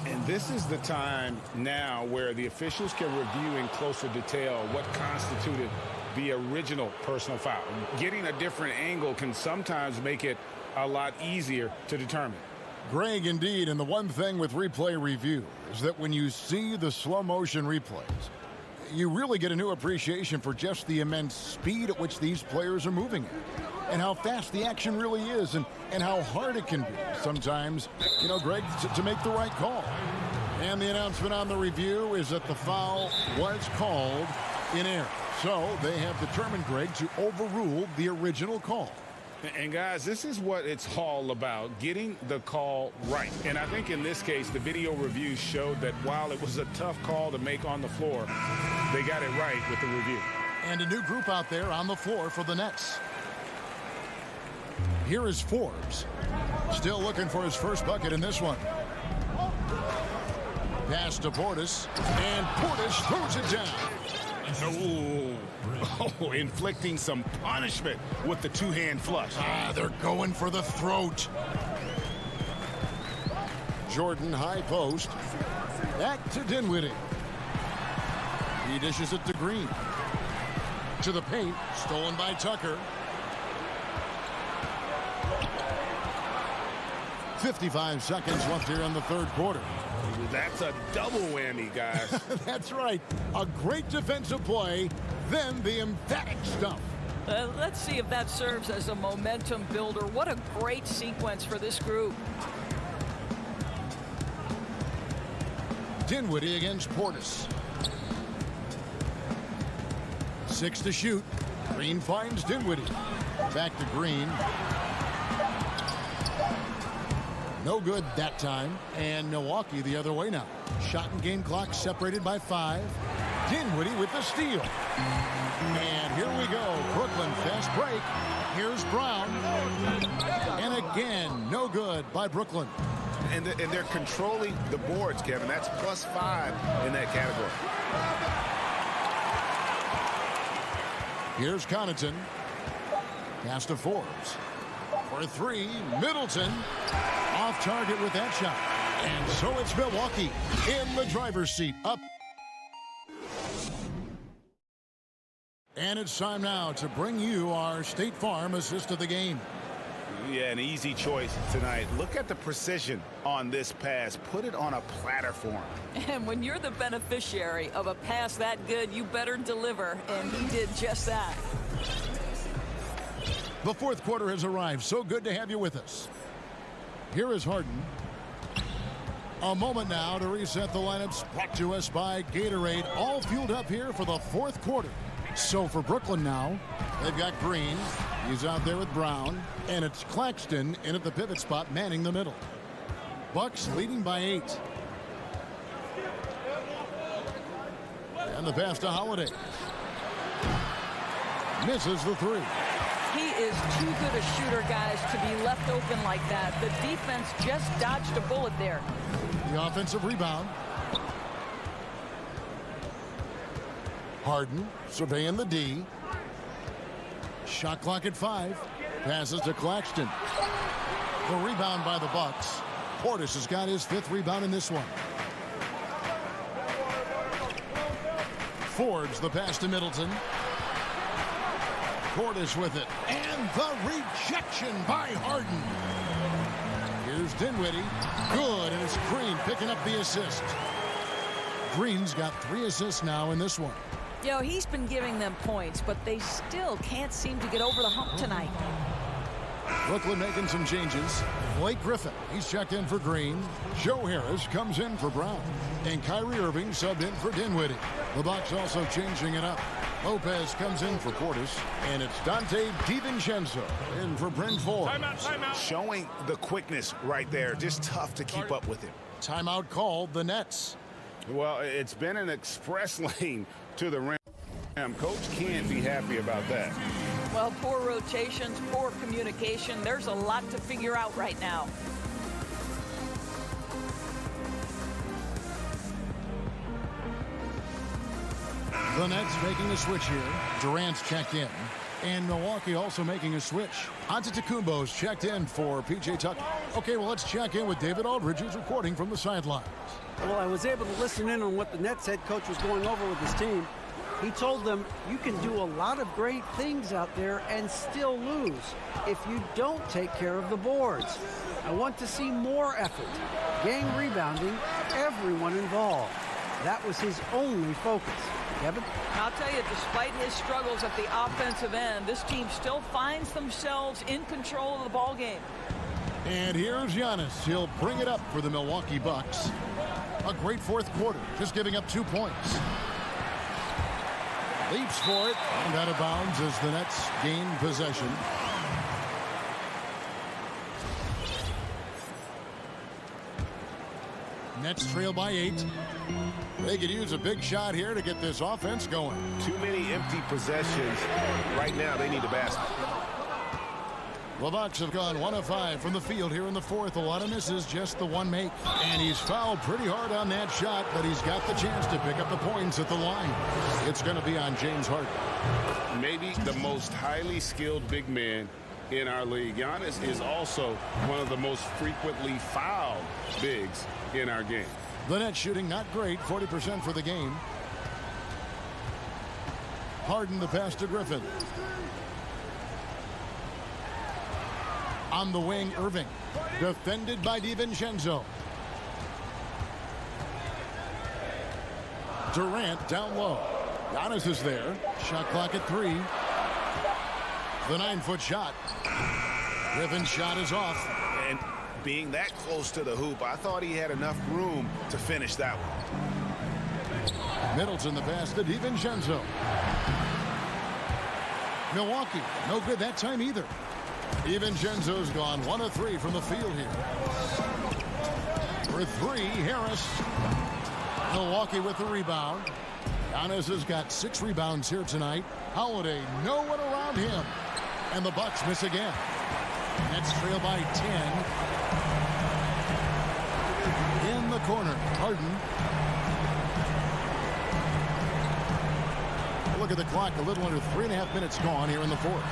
And this is the time now where the officials can review in closer detail what constituted the original personal foul. Getting a different angle can sometimes make it a lot easier to determine. Greg, indeed, and the one thing with replay review is that when you see the slow motion replays, you really get a new appreciation for just the immense speed at which these players are moving at, and how fast the action really is, and how hard it can be sometimes, you know, Greg, to make the right call. And the announcement on the review is that the foul was called in error. So they have determined, Greg, to overrule the original call. And guys, this is what it's all about, getting the call right. And I think in this case, the video review showed that while it was a tough call to make on the floor, they got it right with the review. And a new group out there on the floor for the Nets. Here is Forbes, still looking for his first bucket in this one. Pass to Portis, and Portis throws it down. Oh, inflicting some punishment with the two-hand flush. They're going for the throat. Jordan high post. Back to Dinwiddie. He dishes it to Green. To the paint, stolen by Tucker. 55 seconds left here in the 3rd quarter. That's a double whammy, guys. That's right. A great defensive play, then the emphatic stuff. Let's see if that serves as a momentum builder. What a great sequence for this group. Dinwiddie against Portis. 6 to shoot. Green finds Dinwiddie. Back to Green. No good that time. And Milwaukee the other way now. Shot and game clock separated by 5. Dinwiddie with the steal. And here we go. Brooklyn fast break. Here's Brown. And again, no good by Brooklyn. And they're controlling the boards, Kevin. That's +5 in that category. Here's Connaughton. Pass to Forbes. For 3, Middleton. Off target with that shot. And so it's Milwaukee in the driver's seat. Up. And it's time now to bring you our State Farm assist of the game. Yeah, an easy choice tonight. Look at the precision on this pass. Put it on a platter for him. And when you're the beneficiary of a pass that good, you better deliver. And he did just that. The fourth quarter has arrived. So good to have you with us. Here is Harden. A moment now to reset the lineups. Brought to us by Gatorade. All fueled up here for the fourth quarter. So for Brooklyn now, they've got Green. He's out there with Brown. And it's Claxton in at the pivot spot, manning the middle. Bucks leading by 8. And the pass to Holiday. Misses the 3. He is too good a shooter, guys, to be left open like that. The defense just dodged a bullet there. The offensive rebound. Harden surveying the D. Shot clock at 5. Passes to Claxton. The rebound by the Bucks. Portis has got his 5th rebound in this one. Fords the pass to Middleton. Portis with it. And the rejection by Harden. Here's Dinwiddie. Good, and it's Green picking up the assist. Green's got 3 assists now in this one. You know, he's been giving them points, but they still can't seem to get over the hump tonight. Brooklyn making some changes. Blake Griffin, he's checked in for Green. Joe Harris comes in for Brown. And Kyrie Irving subbed in for Dinwiddie. The Bucks also changing it up. Lopez comes in for Portis. And it's Dante DiVincenzo in for Bryn Ford. Timeout. Showing the quickness right there. Just tough to keep up with him. Timeout called the Nets. Well, it's been an express lane to the rim. Coach can't be happy about that. Well, poor rotations, poor communication. There's a lot to figure out right now. The Nets making a switch here. Durant's checked in. And Milwaukee also making a switch. Antetokounmpo's checked in for P.J. Tucker. Okay, well, let's check in with David Aldridge, who's reporting from the sidelines. Well, I was able to listen in on what the Nets head coach was going over with his team. He told them, you can do a lot of great things out there and still lose if you don't take care of the boards. I want to see more effort, game rebounding, everyone involved. That was his only focus. Kevin? I'll tell you, despite his struggles at the offensive end, this team still finds themselves in control of the ball game. And here's Giannis. He'll bring it up for the Milwaukee Bucks. A great fourth quarter, just giving up 2 points. Leaps for it, and out of bounds as the Nets gain possession. Nets trail by 8. They could use a big shot here to get this offense going. Too many empty possessions. Right now, they need a basket. The Bucks have gone 1 of 5 from the field here in the fourth. A lot of misses, just the one make. And he's fouled pretty hard on that shot, but he's got the chance to pick up the points at the line. It's going to be on James Harden. Maybe the most highly skilled big man in our league. Giannis is also one of the most frequently fouled bigs in our game. The Nets shooting not great, 40% for the game. Harden the pass to Griffin. On the wing, Irving. Defended by DiVincenzo. Durant down low. Giannis is there. Shot clock at 3. The 9-foot shot. Griffin's shot is off. And being that close to the hoop, I thought he had enough room to finish that one. Middleton the pass to DiVincenzo. Milwaukee, no good that time either. DiVincenzo's gone 1 of 3 from the field here. For 3, Harris. Milwaukee with the rebound. Giannis has got 6 rebounds here tonight. Holiday, no one around him. And the Bucks miss again. Nets trail by 10. In the corner, Harden. Look at the clock, a little under 3.5 minutes gone here in the fourth.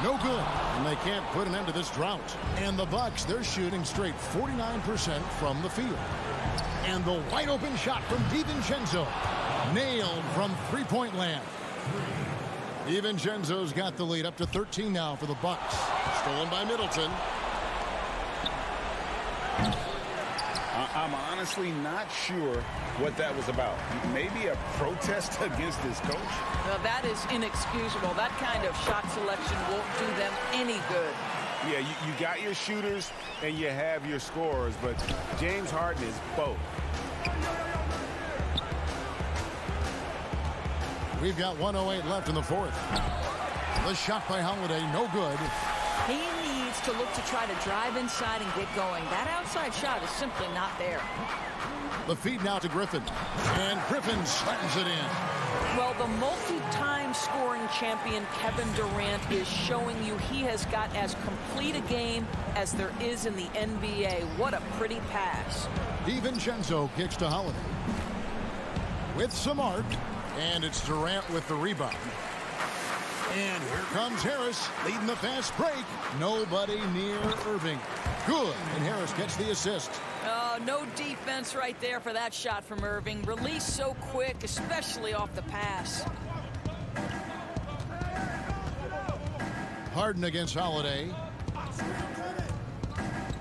No good, and they can't put an end to this drought. And the Bucks, they're shooting straight 49% from the field. And the wide open shot from DiVincenzo. Nailed from three-point land. DiVincenzo's got the lead up to 13 now for the Bucks. Stolen by Middleton. I'm honestly not sure what that was about. Maybe a protest against his coach? Well, that is inexcusable. That kind of shot selection won't do them any good. Yeah, you got your shooters and you have your scorers, but James Harden is both. We've got 1:08 left in the fourth. The shot by Holiday, no good. He needs to look to try to drive inside and get going. That outside shot is simply not there. The feed now to Griffin. And Griffin slams it in. Well, the multi-time scoring champion Kevin Durant is showing you he has got as complete a game as there is in the NBA. What a pretty pass. DiVincenzo kicks to Holiday. With some arc. And it's Durant with the rebound. And here comes Harris, leading the fast break. Nobody near Irving. Good, and Harris gets the assist. Oh, no defense right there for that shot from Irving. Released so quick, especially off the pass. Harden against Holiday.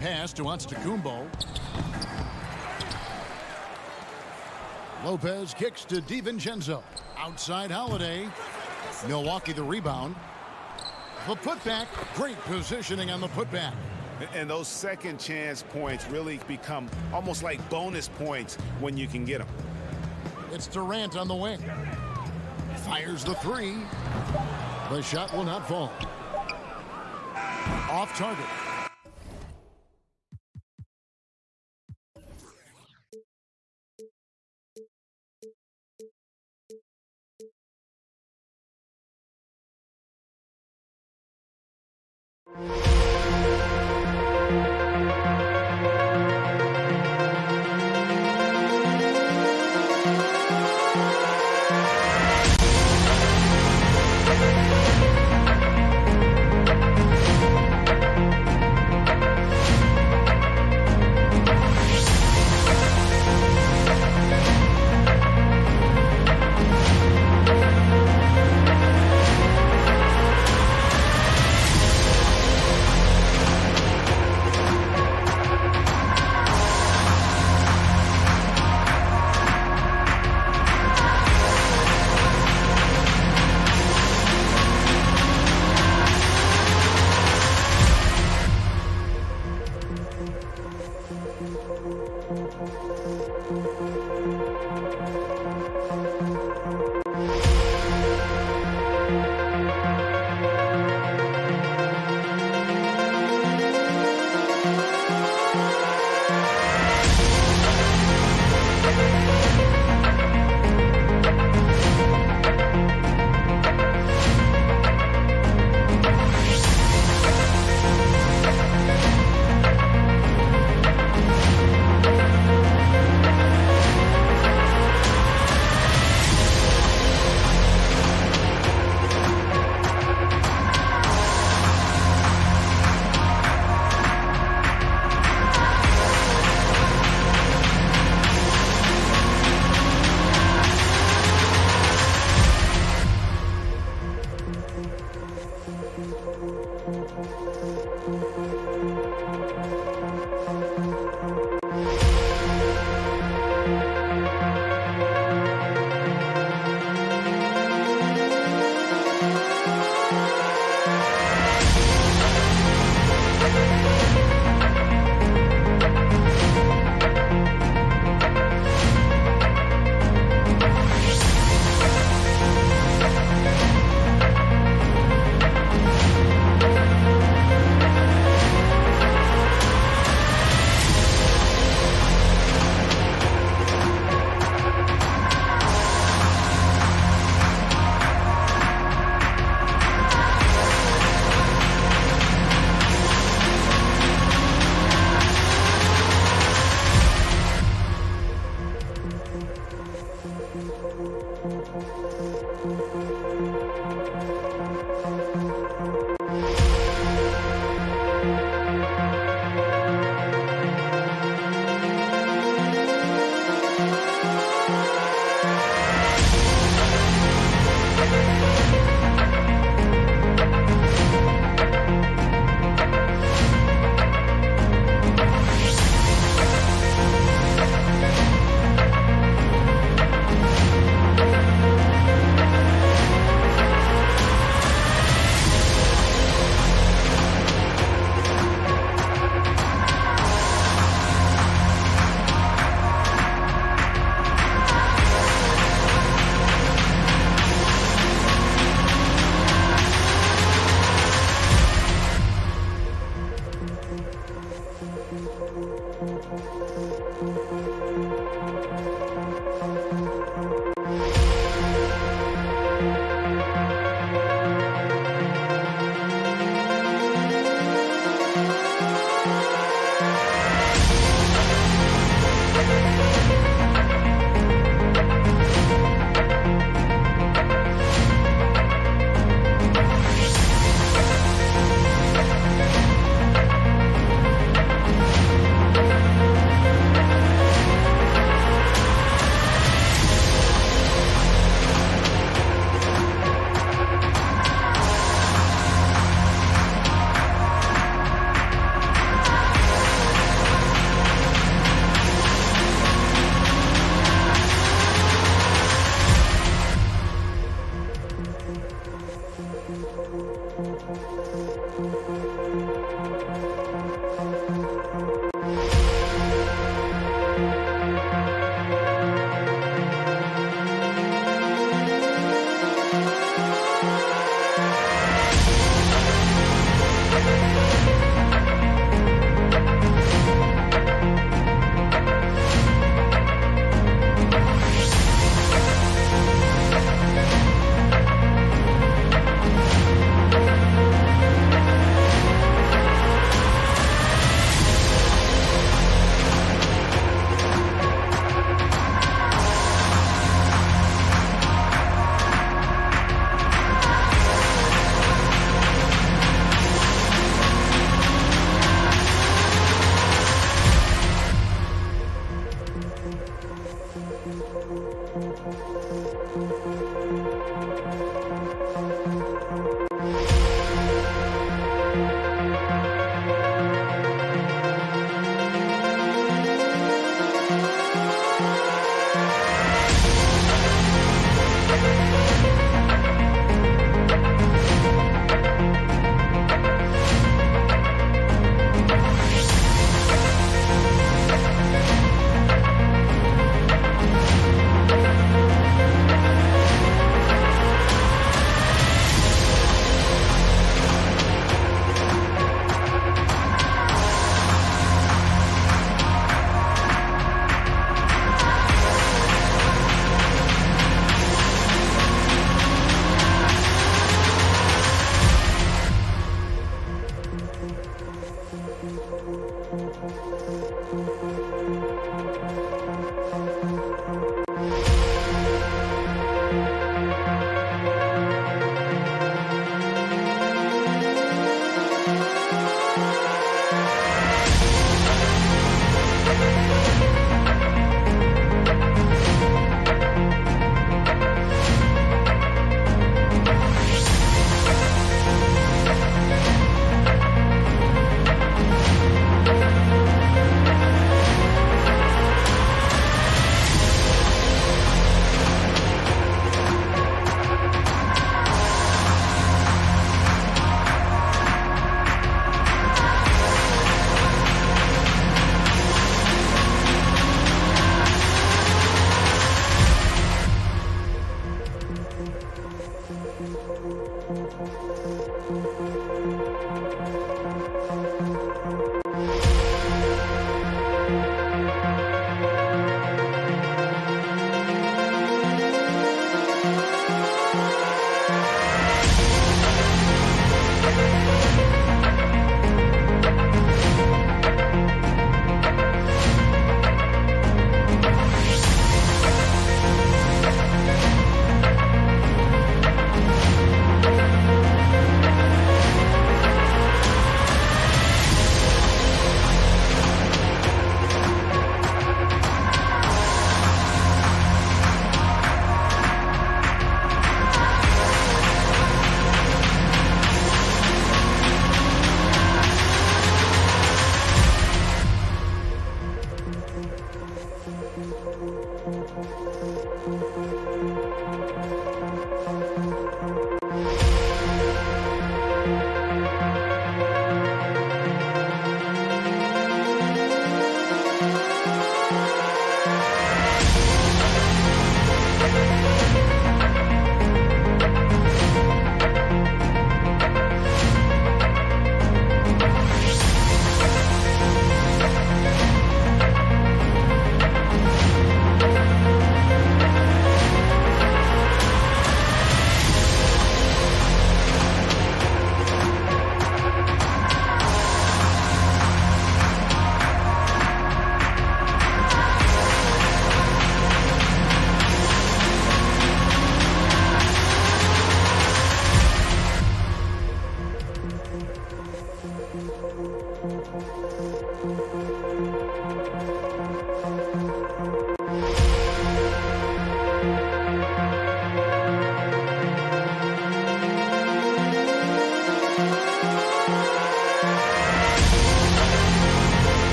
Pass to Antetokounmpo. Lopez kicks to DiVincenzo. Outside Holiday. Milwaukee the rebound. The putback. Great positioning on the putback. And those second chance points really become almost like bonus points when you can get them. It's Durant on the wing. Fires the three. The shot will not fall. Off target.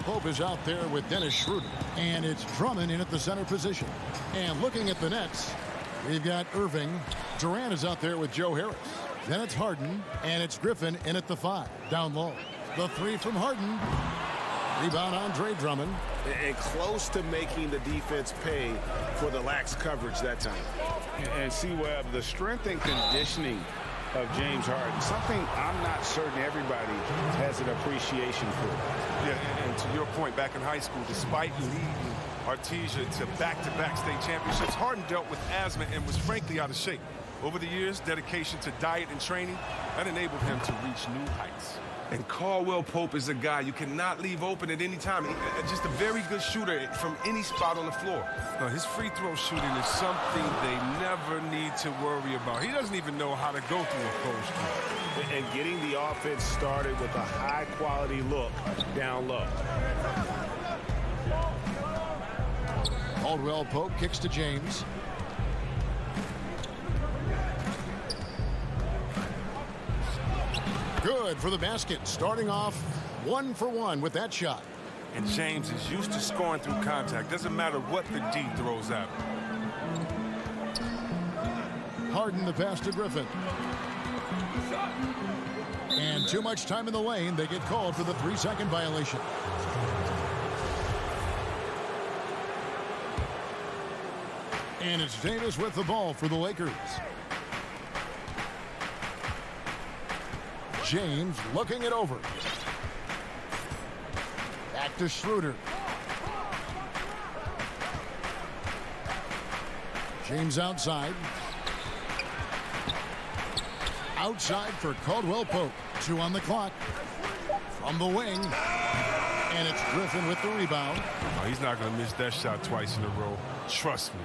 Pope is out there with Dennis Schroeder, and it's Drummond in at the center position. And looking at the Nets, we've got Irving. Durant is out there with Joe Harris. Then it's Harden, and it's Griffin in at the 5, down low. The 3 from Harden. Rebound Andre Drummond. And close to making the defense pay for the lax coverage that time. And see, Webb, the strength and conditioning of James Harden, something I'm not certain everybody has an appreciation for. Yeah, and to your point, back in high school, despite leading Artesia to back-to-back state championships, Harden dealt with asthma and was frankly out of shape. Over the years, dedication to diet and training, that enabled him to reach new heights. And Caldwell Pope is a guy you cannot leave open at any time. Just a very good shooter from any spot on the floor. Now, his free throw shooting is something they never need to worry about. He doesn't even know how to go through a cold streak. And getting the offense started with a high-quality look down low. Caldwell Pope kicks to James. Good for the basket, starting off 1 for 1 with that shot. And James is used to scoring through contact. Doesn't matter what the D throws at him. Harden the pass to Griffin. And too much time in the lane. They get called for the 3-second violation. And it's Davis with the ball for the Lakers. James looking it over. Back to Schroeder. James outside. Outside for Caldwell Pope. 2 on the clock. From the wing. And it's Griffin with the rebound. Oh, he's not going to miss that shot twice in a row. Trust me.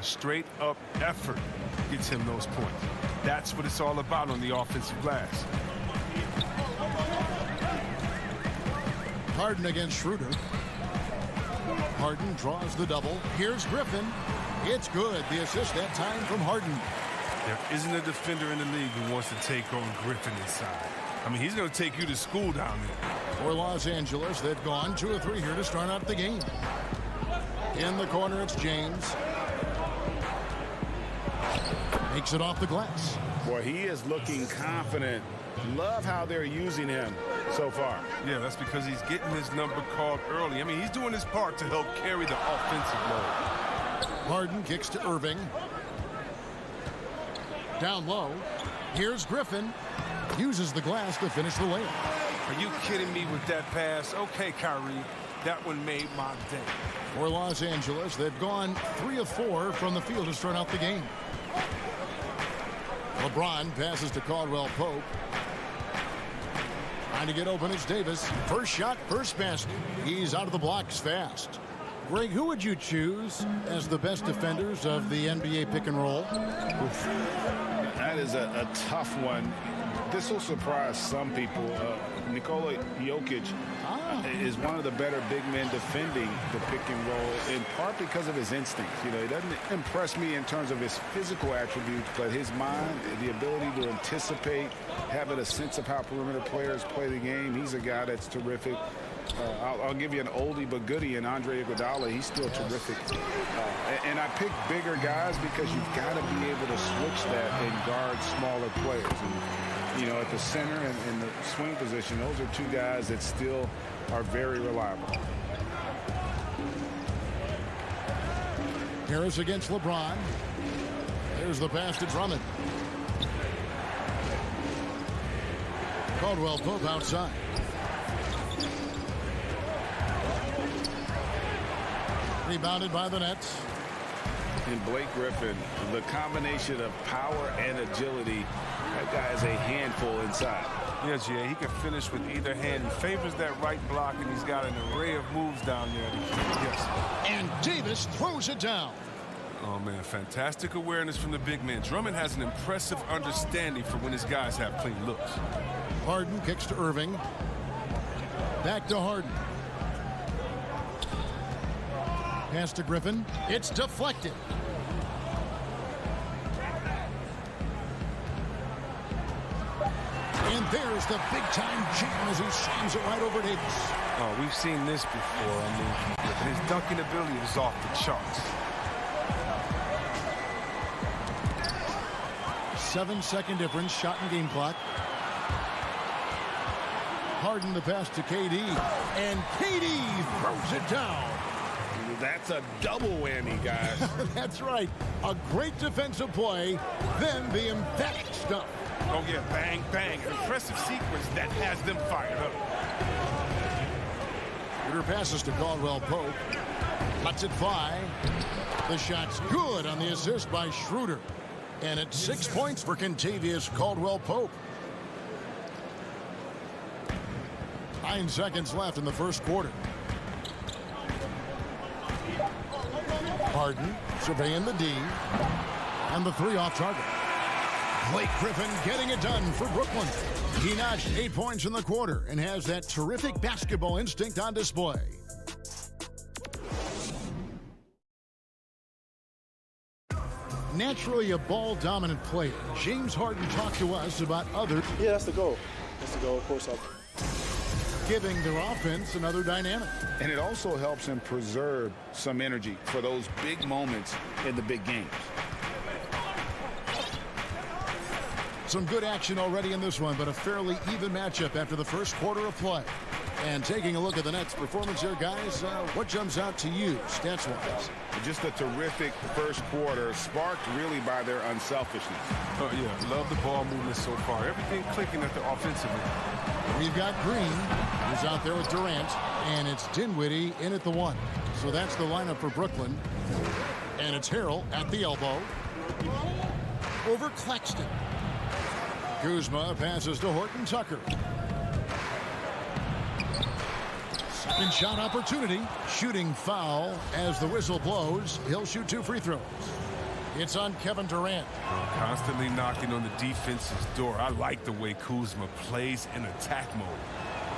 Straight up effort gets him those points. That's what it's all about on the offensive glass. Harden against Schroeder. Harden draws the double. Here's Griffin. It's good. The assist that time from Harden. There isn't a defender in the league who wants to take on Griffin inside. I mean, he's going to take you to school down there. For Los Angeles, they've gone 2 of 3 here to start out the game. In the corner, it's James. Makes it off the glass. Boy, he is looking confident. Love how they're using him so far. Yeah, that's because he's getting his number called early. I mean, he's doing his part to help carry the offensive load. Harden kicks to Irving. Down low. Here's Griffin. Uses the glass to finish the layup. Are you kidding me with that pass? Okay, Kyrie. That one made my day. For Los Angeles, they've gone 3 of 4 from the field to start out the game. LeBron passes to Caldwell Pope. Trying to get open, it's Davis. First shot, first basket. He's out of the blocks fast. Greg, who would you choose as the best defenders of the NBA pick and roll? That is a tough one. This will surprise some people. Nikola Jokic is one of the better big men defending the pick and roll, in part because of his instincts. You know, he doesn't impress me in terms of his physical attributes, but his mind, the ability to anticipate, having a sense of how perimeter players play the game. He's a guy that's terrific. I'll give you an oldie but goodie in Andre Iguodala. He's still terrific. And I pick bigger guys because you've got to be able to switch that and guard smaller players. And, you know, at the center and in the swing position, those are 2 guys that still are very reliable. Harris against LeBron. There's the pass to Drummond. Caldwell Pope outside. Rebounded by the Nets. And Blake Griffin, the combination of power and agility, that guy is a handful inside. Yeah, Jay, he can finish with either hand. He favors that right block, and he's got an array of moves down there to keep guessing. And Davis throws it down. Oh, man, fantastic awareness from the big man. Drummond has an impressive understanding for when his guys have clean looks. Harden kicks to Irving. Back to Harden. Pass to Griffin. It's deflected. And there's the big-time jam as he slams it right over Davis. Oh, we've seen this before. I mean, his dunking ability is off the charts. 7-second difference, shot and game clock. Harden the pass to KD. And KD throws it down. That's a double whammy, guys. That's right. A great defensive play, then the emphatic stuff. Oh, yeah, bang, bang. An impressive sequence that has them fired up. Schroeder passes to Caldwell Pope. Lets it fly. The shot's good on the assist by Schroeder. And it's 6 points for Kentavious Caldwell-Pope. 9 seconds left in the first quarter. Harden surveying the D. And the 3 off target. Blake Griffin getting it done for Brooklyn. He notched 8 points in the quarter and has that terrific basketball instinct on display. Naturally a ball-dominant player, James Harden talked to us about other... Yeah, that's the goal. That's the goal, of course. Giving their offense another dynamic. And it also helps him preserve some energy for those big moments in the big games. Some good action already in this one, but a fairly even matchup after the first quarter of play. And taking a look at the Nets' performance here, guys, what jumps out to you, stats-wise? Just a terrific first quarter, sparked really by their unselfishness. Oh, yeah, love the ball movement so far. Everything clicking at the offensive end. We've got Green, who's out there with Durant, and it's Dinwiddie in at the 1. So that's the lineup for Brooklyn. And it's Harrell at the elbow. Over Claxton. Kuzma passes to Horton Tucker. Second shot opportunity. Shooting foul as the whistle blows. He'll shoot 2 free throws. It's on Kevin Durant. Constantly knocking on the defense's door. I like the way Kuzma plays in attack mode.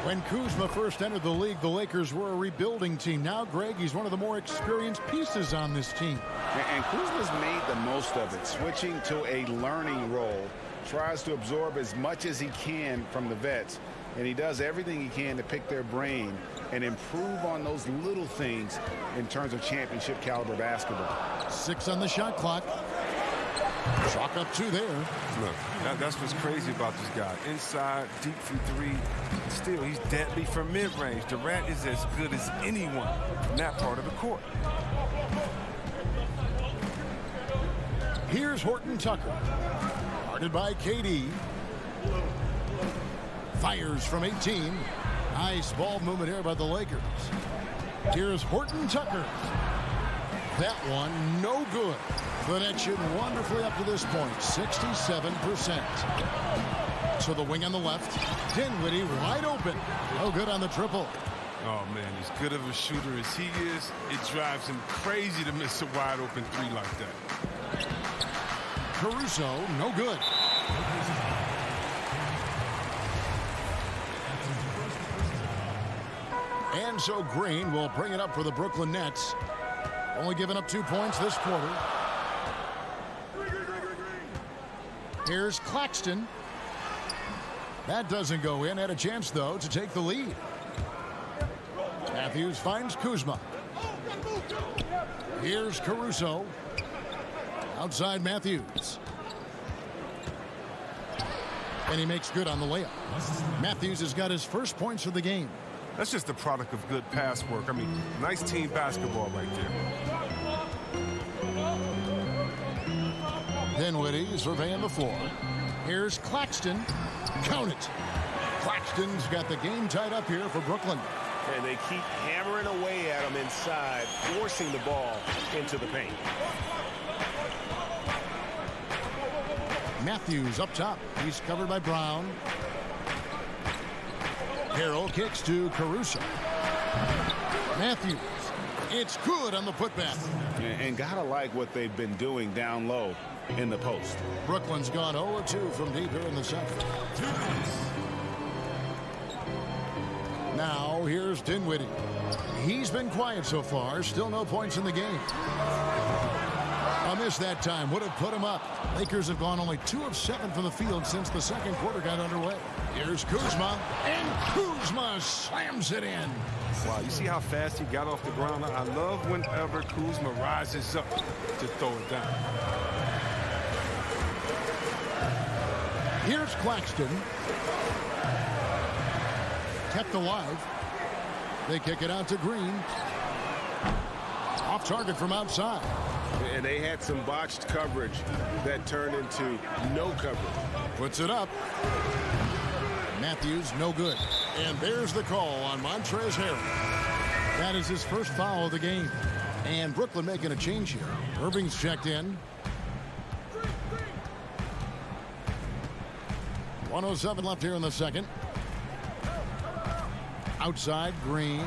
When Kuzma first entered the league, the Lakers were a rebuilding team. Now, Greg, he's one of the more experienced pieces on this team. And Kuzma's made the most of it, switching to a learning role. Tries to absorb as much as he can from the vets, and he does everything he can to pick their brain and improve on those little things in terms of championship caliber basketball. 6 on the shot clock. Chalk up 2 there. Look, that's what's crazy about this guy. Inside, deep from 3. Still, he's deadly from mid-range. Durant is as good as anyone from that part of the court. Here's Horton Tucker. Guarded by KD. Fires from 18. Nice ball movement here by the Lakers. Here's Horton Tucker. That one no good. But it should wonderfully up to this point. 67%. So the wing on the left. Dinwiddie wide open. No good on the triple. Oh, man, as good of a shooter as he is, it drives him crazy to miss a wide open 3 like that. Caruso, no good. And so Green will bring it up for the Brooklyn Nets. Only giving up 2 points this quarter. Here's Claxton. That doesn't go in. Had a chance, though, to take the lead. Matthews finds Kuzma. Here's Caruso. Outside Matthews. And he makes good on the layup. Matthews has got his first points of the game. That's just the product of good pass work. I mean, nice team basketball right there. Dinwiddie surveying the floor. Here's Claxton. Count it. Claxton's got the game tied up here for Brooklyn. And they keep hammering away at him inside, forcing the ball into the paint. Matthews up top. He's covered by Brown. Harrell kicks to Caruso. Matthews. It's good on the putback. And gotta like what they've been doing down low in the post. Brooklyn's gone 0-2 from deep here in the second. Now here's Dinwiddie. He's been quiet so far. Still no points in the game. A miss that time would have put him up. Lakers have gone only 2 of 7 from the field since the second quarter got underway. Here's Kuzma, and Kuzma slams it in. Wow, you see how fast he got off the ground? I love whenever Kuzma rises up to throw it down. Here's Claxton. Kept alive. They kick it out to Green. Off target from outside. And they had some botched coverage that turned into no coverage. Puts it up. Matthews, no good. And there's the call on Montrezl Harrell. That is his first foul of the game. And Brooklyn making a change here. Irving's checked in. 1:07 left here in the second. Outside, Green.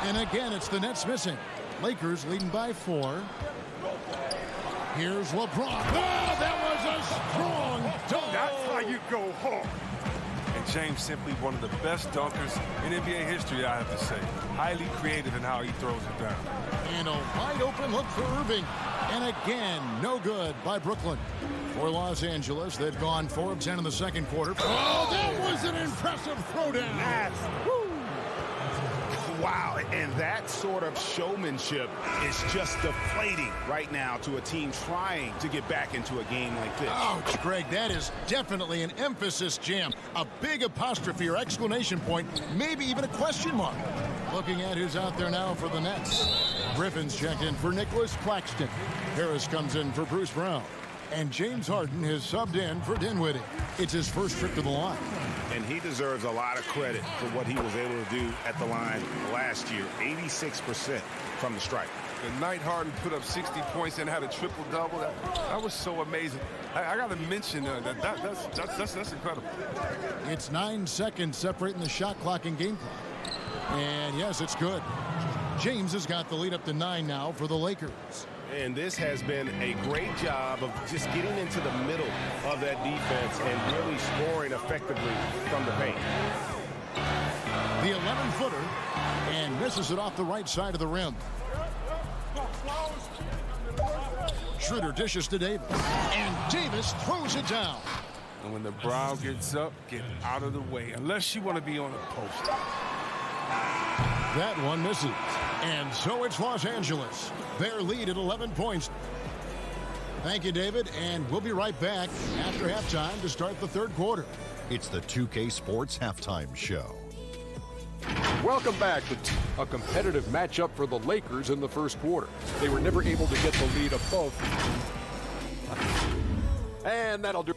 And again, it's the Nets missing. Lakers leading by 4. Here's LeBron. Oh, that was a strong dunk. That's how you go home. And James simply one of the best dunkers in NBA history, I have to say. Highly creative in how he throws it down. And a wide open look for Irving. And again, no good by Brooklyn. For Los Angeles, they've gone 4 of 10 in the second quarter. Oh, that was an impressive throwdown. Wow, and that sort of showmanship is just deflating right now to a team trying to get back into a game like this. Ouch, Greg, that is definitely an emphasis jam. A big apostrophe or exclamation point, maybe even a question mark. Looking at who's out there now for the Nets. Griffin's checked in for Nicholas Claxton. Harris comes in for Bruce Brown. And James Harden has subbed in for Dinwiddie. It's his first trip to the line. And he deserves a lot of credit for what he was able to do at the line last year. 86% from the stripe. The night Harden put up 60 points and had a triple-double, that was so amazing. I got to mention that's incredible. It's 9 seconds separating the shot clock and game clock. And yes, it's good. James has got the lead up to 9 now for the Lakers. And this has been a great job of just getting into the middle of that defense and really scoring effectively from the paint. The 11-footer and misses it off the right side of the rim. Schroeder dishes to Davis. And Davis throws it down. And when the brow gets up, get out of the way, unless you want to be on a post. That one misses. And so it's Los Angeles. Their lead at 11 points. Thank you, David. And we'll be right back after halftime to start the third quarter. It's the 2K Sports Halftime Show. Welcome back to a competitive matchup for the Lakers in the first quarter. They were never able to get the lead above. And that'll do.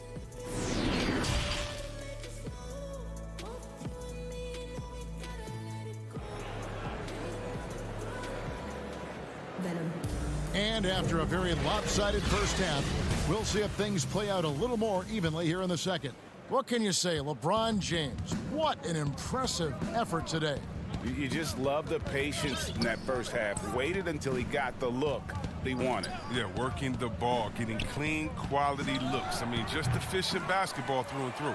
And after a very lopsided first half, we'll see if things play out a little more evenly here in the second. What can you say, LeBron James? What an impressive effort today. You just love the patience in that first half. Waited until he got the look he wanted. Yeah, working the ball, getting clean, quality looks. I mean, just efficient basketball through and through.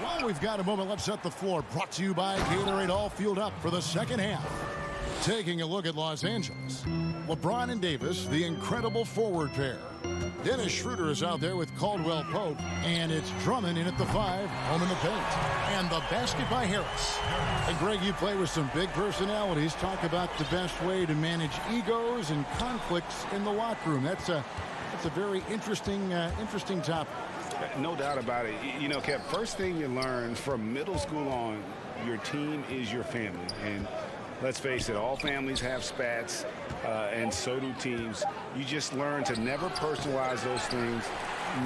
While we've got a moment, let's set the floor. Brought to you by Gatorade, all fueled up for the second half. Taking a look at Los Angeles. LeBron and Davis, the incredible forward pair. Dennis Schroeder is out there with Caldwell Pope, and it's Drummond in at the 5, home in the paint. And the basket by Harris. And Greg, you play with some big personalities. Talk about the best way to manage egos and conflicts in the locker room. That's a very interesting topic. No doubt about it. You know, Kev, first thing you learn from middle school on, your team is your family. And let's face it, all families have spats, and so do teams. You just learn to never personalize those things.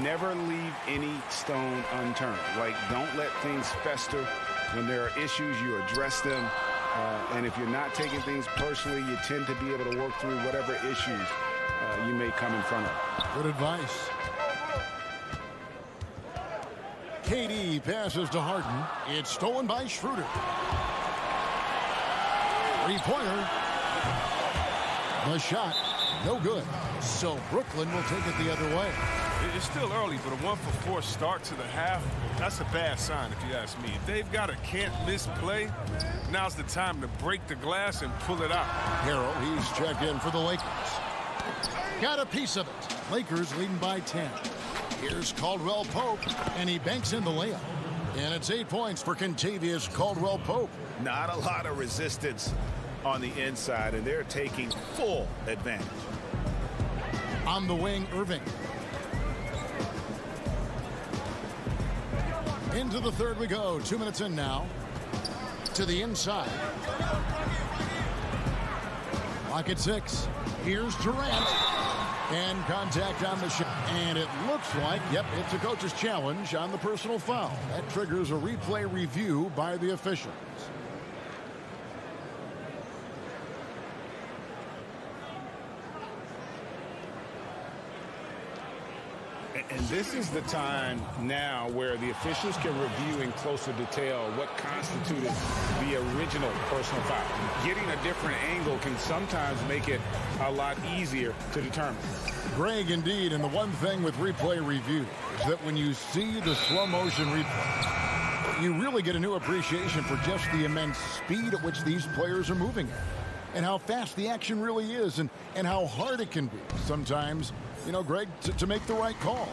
Never leave any stone unturned. Like, don't let things fester. When there are issues, you address them. And if you're not taking things personally, you tend to be able to work through whatever issues you may come in front of. Good advice. KD passes to Harden. It's stolen by Schroeder. Three-pointer. The shot, no good. So Brooklyn will take it the other way. It's still early, but a 1-for-4 start to the half, that's a bad sign if you ask me. If they've got a can't-miss play, now's the time to break the glass and pull it out. Harrell, he's checked in for the Lakers. Got a piece of it. Lakers leading by 10. Here's Caldwell Pope, and he banks in the layup. And it's 8 points for Kentavious Caldwell Pope. Not a lot of resistance on the inside, and they're taking full advantage. On the wing, Irving. Into the third we go. 2 minutes in now. To the inside. Clock at 6. Here's Durant. And contact on the shot. And it looks like, yep, it's a coach's challenge on the personal foul. That triggers a replay review by the officials. And this is the time now where the officials can review in closer detail what constituted the original personal foul. Getting a different angle can sometimes make it a lot easier to determine. Greg, indeed, and the one thing with replay review is that when you see the slow motion replay, you really get a new appreciation for just the immense speed at which these players are moving at, and how fast the action really is, and how hard it can be sometimes, you know, Greg, to make the right call.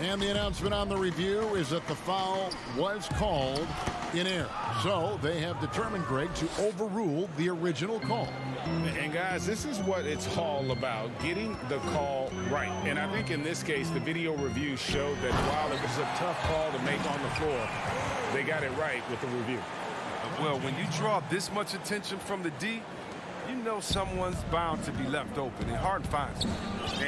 And the announcement on the review is that the foul was called in error. So they have determined, Greg, to overrule the original call. And guys, this is what it's all about, getting the call right. And I think in this case, the video review showed that while it was a tough call to make on the floor, they got it right with the review. Well, when you draw this much attention from the D, you know someone's bound to be left open, and Harden finds it.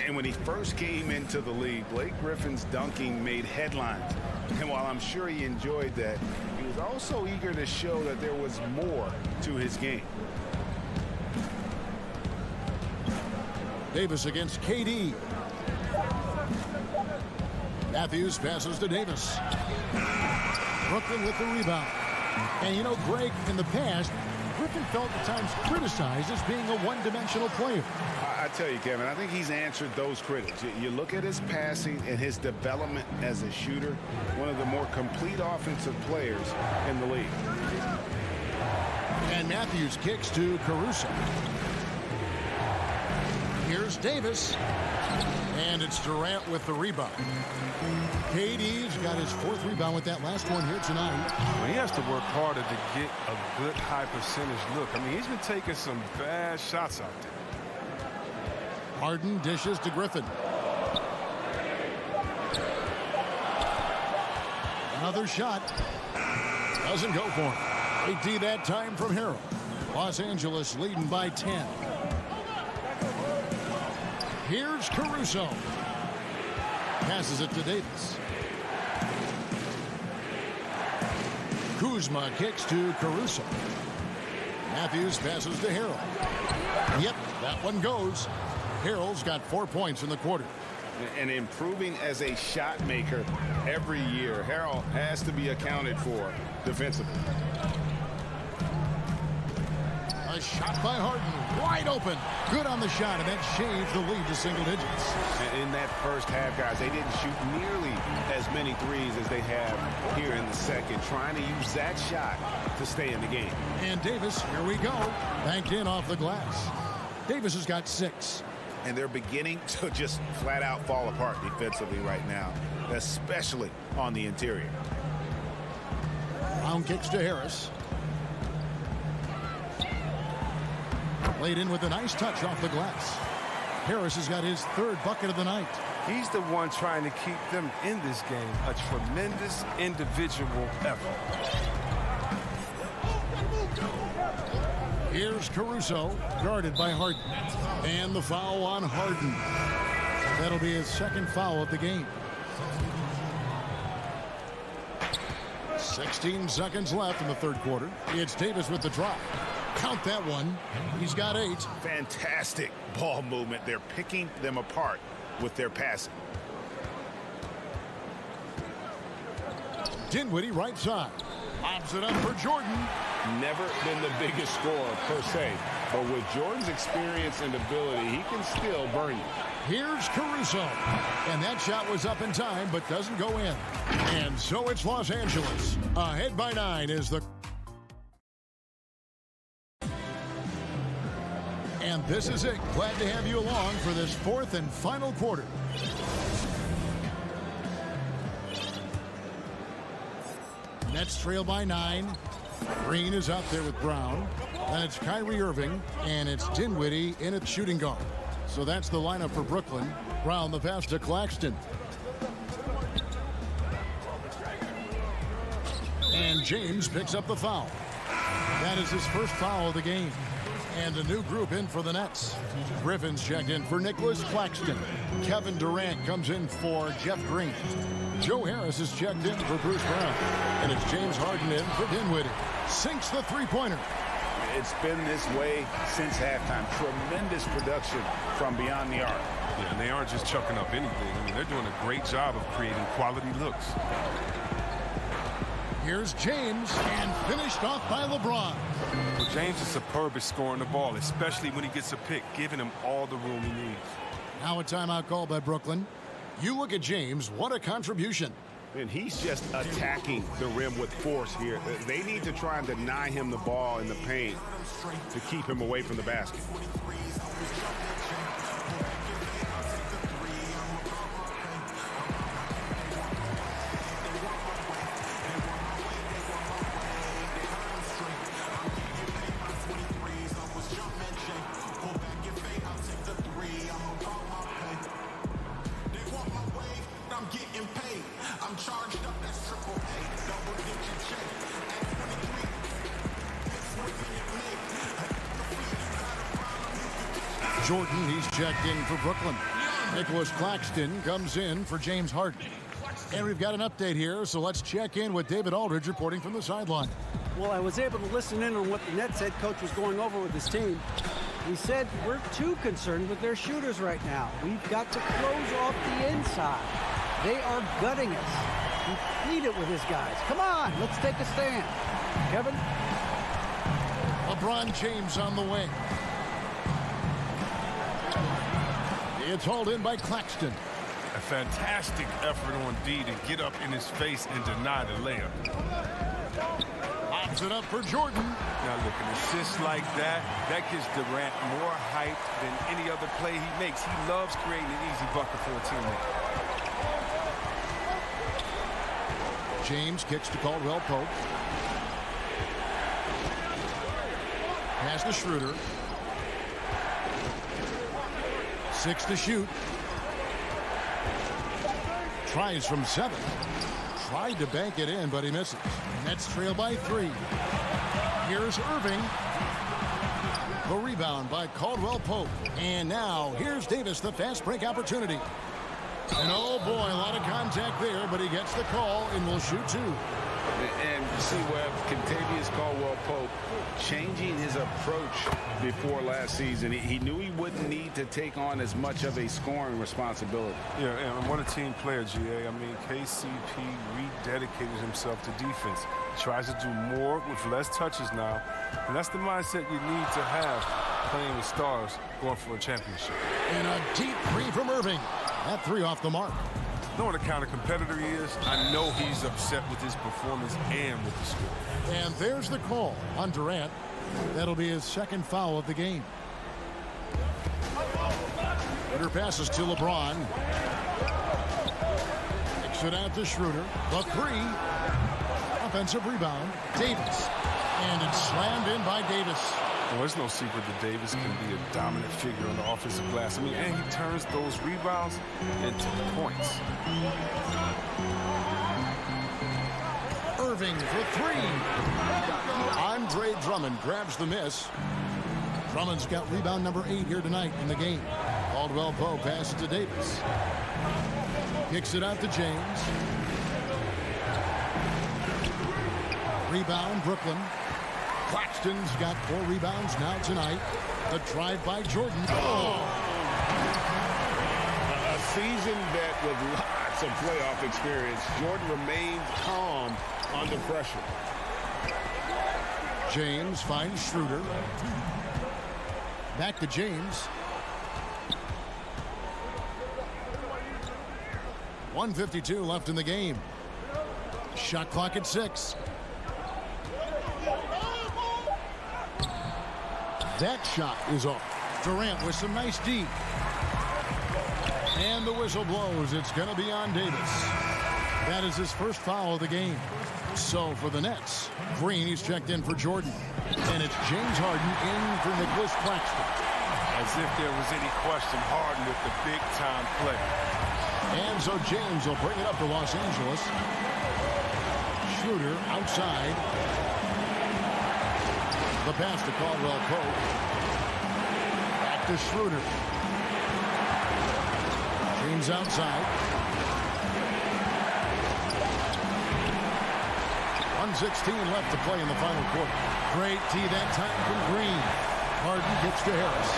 And when he first came into the league, Blake Griffin's dunking made headlines. And while I'm sure he enjoyed that, he was also eager to show that there was more to his game. Davis against KD. Matthews passes to Davis. Brooklyn with the rebound. And you know, Greg, in the past, Griffin felt at times criticized as being a one-dimensional player. I tell you, Kevin, I think he's answered those critics. You look at his passing and his development as a shooter, one of the more complete offensive players in the league. And Matthews kicks to Caruso. Here's Davis. And it's Durant with the rebound. KD's got his fourth rebound with that last one here tonight. Well, he has to work harder to get a good high percentage look. I mean, he's been taking some bad shots out there. Harden dishes to Griffin. Another shot. Doesn't go for him. 8D that time from Harrell. Los Angeles leading by 10. Here's Caruso. Passes it to Davis. Kuzma kicks to Caruso. Matthews passes to Harrell. Yep, that one goes. Harrell's got 4 points in the quarter. And improving as a shot maker every year. Harrell has to be accounted for defensively. A shot by Harden, wide open. Good on the shot, and that shaves the lead to single digits. In that first half, guys, they didn't shoot nearly as many threes as they have here in the second, trying to use that shot to stay in the game. And Davis, here we go, banked in off the glass. Davis has got 6. And they're beginning to just flat out fall apart defensively right now, especially on the interior. Brown kicks to Harris. Laid in with a nice touch off the glass. Harris has got his 3rd bucket of the night. He's the one trying to keep them in this game. A tremendous individual effort. Here's Caruso, guarded by Harden. And the foul on Harden. That'll be his 2nd foul of the game. 16 seconds left in the 3rd quarter. It's Davis with the drop. Count that one. He's got 8. Fantastic ball movement. They're picking them apart with their passing. Dinwiddie right side. Lobs it up for Jordan. Never been the biggest scorer per se, but with Jordan's experience and ability, he can still burn you. Here's Caruso. And that shot was up in time, but doesn't go in. And so it's Los Angeles. Ahead by 9 is the... And this is it. Glad to have you along for this 4th and final quarter. Nets trail by 9. Green is out there with Brown. Then it's Kyrie Irving, and it's Dinwiddie in at shooting guard. So that's the lineup for Brooklyn. Brown the pass to Claxton. And James picks up the foul. That is his 1st foul of the game. And a new group in for the Nets. Griffin's checked in for Nicholas Claxton. Kevin Durant comes in for Jeff Green. Joe Harris is checked in for Bruce Brown. And it's James Harden in for Dinwiddie. Sinks the 3-pointer. It's been this way since halftime. Tremendous production from beyond the arc. Yeah, and they aren't just chucking up anything. I mean, they're doing a great job of creating quality looks. Here's James, and finished off by LeBron. Well, James is superb at scoring the ball, especially when he gets a pick, giving him all the room he needs. Now a timeout call by Brooklyn. You look at James, what a contribution. And he's just attacking the rim with force here. They need to try and deny him the ball in the paint to keep him away from the basket. Jordan, he's checked in for Brooklyn. Nicholas Claxton comes in for James Harden. And we've got an update here, so let's check in with David Aldridge reporting from the sideline. Well, I was able to listen in on what the Nets head coach was going over with his team. He said, we're too concerned with their shooters right now. We've got to close off the inside. They are gutting us. He pleaded with his guys. Come on, let's take a stand. Kevin? LeBron James on the wing. It's hauled in by Claxton. A fantastic effort on D to get up in his face and deny the layup. Lobs it up for Jordan. Now look, an assist like that gives Durant more hype than any other play he makes. He loves creating an easy bucket for a teammate. James kicks to Caldwell Pope. Pass to Schroeder. 6 to shoot. Tries from 7. Tried to bank it in, but he misses. Nets trail by 3. Here's Irving. The rebound by Caldwell Pope. And now here's Davis, the fast break opportunity. And oh boy, a lot of contact there, but he gets the call and will shoot 2. And see Webb, Contavious Caldwell-Pope changing his approach before last season. He knew he wouldn't need to take on as much of a scoring responsibility. Yeah, and what a team player, GA. I mean, KCP rededicated himself to defense. He tries to do more with less touches now, and that's the mindset you need to have playing with stars going for a championship. And a deep 3 from Irving. That 3 off the mark. Knowing the kind of competitor he is, I know he's upset with his performance and with the score. And there's the call on Durant. That'll be his second foul of the game. Schroeder passes to LeBron. Kicks it out to Schroeder. The 3. Offensive rebound. Davis. And it's slammed in by Davis. Well, there's no secret that Davis can be a dominant figure on the offensive glass. I mean, and he turns those rebounds into points. Irving for 3. Andre Drummond grabs the miss. Drummond's got rebound number 8 here tonight in the game. Caldwell Pope passes to Davis. Kicks it out to James. Rebound, Brooklyn. Claxton's got 4 rebounds now tonight. The drive by Jordan. Oh! A seasoned vet with lots of playoff experience. Jordan remains calm under pressure. James finds Schroeder. Back to James. 1:52 left in the game. Shot clock at 6. That shot is off. Durant with some nice D. And the whistle blows. It's going to be on Davis. That is his first foul of the game. So for the Nets, Green, he's checked in for Jordan. And it's James Harden in for Nicholas Claxton. As if there was any question, Harden with the big-time play. And so James will bring it up to Los Angeles. Schroeder outside. The pass to Caldwell Pope. Back to Schroeder. James outside. 1:16 left to play in the final quarter. Great tee that time from Green. Harden gets to Harris.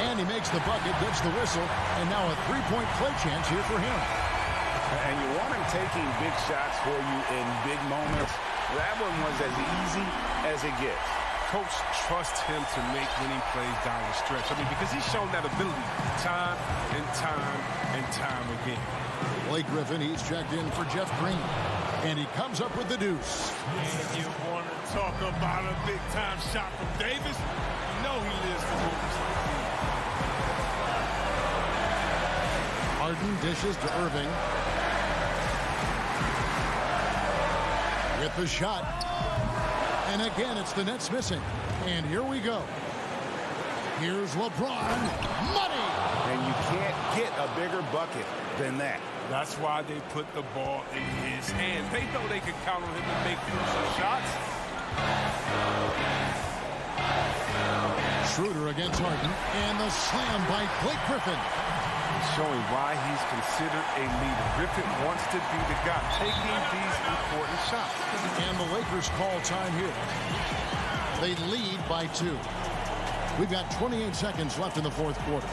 And he makes the bucket, gets the whistle, and now a three-point play chance here for him. And you want him taking big shots for you in big moments. That one was as easy as it gets. Coach trusts him to make winning plays down the stretch. I mean, because he's shown that ability time and time and time again. Blake Griffin, he's checked in for Jeff Green. And he comes up with the deuce. And you want to talk about a big-time shot from Davis? You know he lives for movers. Harden dishes to Irving. With the shot. And again, it's the Nets missing. And here we go. Here's LeBron. Money! And you can't get a bigger bucket than that. That's why they put the ball in his hands. They know they can count on him to make crucial shots. Schroeder against Harden. And the slam by Blake Griffin. Showing why he's considered a leader. Griffin wants to be the guy taking these important shots. And the Lakers call time here. They lead by 2. We've got 28 seconds left in the fourth quarter.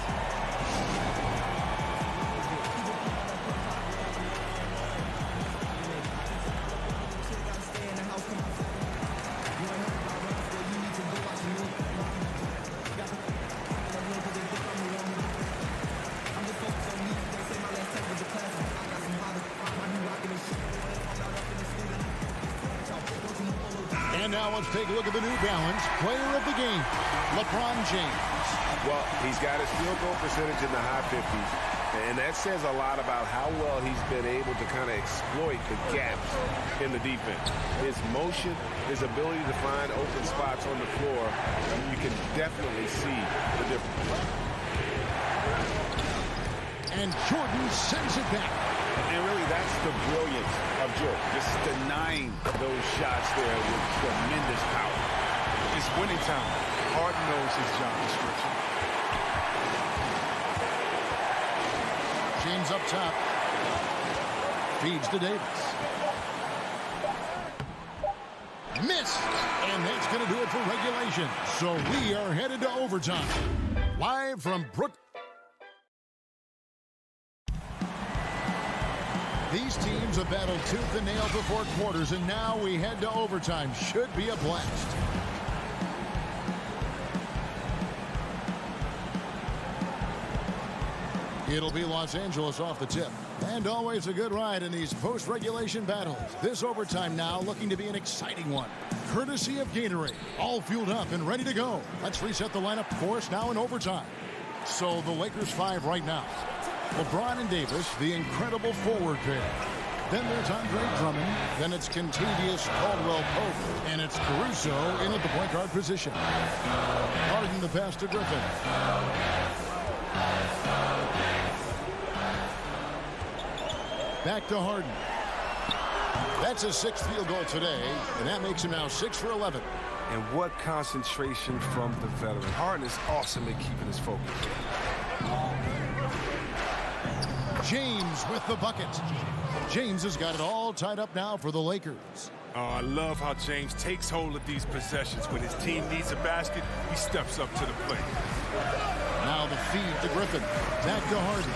And now let's take a look at the New Balance player of the game, LeBron James. Well, he's got his field goal percentage in the high 50s, and that says a lot about how well he's been able to kind of exploit the gaps in the defense. His motion, his ability to find open spots on the floor, you can definitely see the difference. And Jordan sends it back. And really, that's the brilliance of Jordan. Just denying those shots there with tremendous power. It's winning time. Harden knows his job description. James up top. Feeds to Davis. Missed. And that's going to do it for regulation. So we are headed to overtime. Live from Brooklyn. These teams have battled tooth and nail for 4 quarters, and now we head to overtime. Should be a blast. It'll be Los Angeles off the tip. And always a good ride in these post-regulation battles. This overtime now looking to be an exciting one. Courtesy of Gatorade. All fueled up and ready to go. Let's reset the lineup for us now in overtime. So the Lakers 5 right now. LeBron and Davis, the incredible forward pair. Then there's Andre Drummond. Then it's Contavious Caldwell-Pope. And it's Caruso in at the point guard position. Harden the pass to Griffin. Back to Harden. That's his 6th field goal today, and that makes him now 6 for 11. And what concentration from the veteran. Harden is awesome at keeping his focus. James with the bucket. James has got it all tied up now for the Lakers. Oh, I love how James takes hold of these possessions. When his team needs a basket, he steps up to the plate. Now the feed to Griffin. Back to Harden.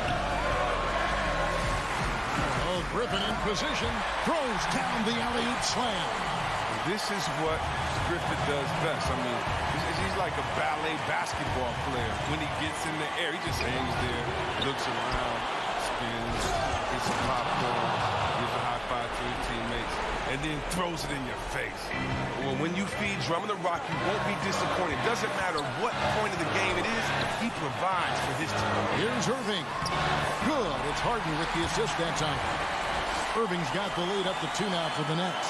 Oh, Griffin in position. Throws down the alley-oop slam. This is what Griffin does best. I mean, he's like a ballet basketball player. When he gets in the air, he just hangs there, looks around, spins, gets a popcorn, gives a high five to his teammates, and then throws it in your face. Well, when you feed Drummond the Rock, you won't be disappointed. Doesn't matter what point of the game it is, he provides for his team. Here's Irving. Good. It's Harden with the assist that time. Irving's got the lead up to 2 now for the Nets.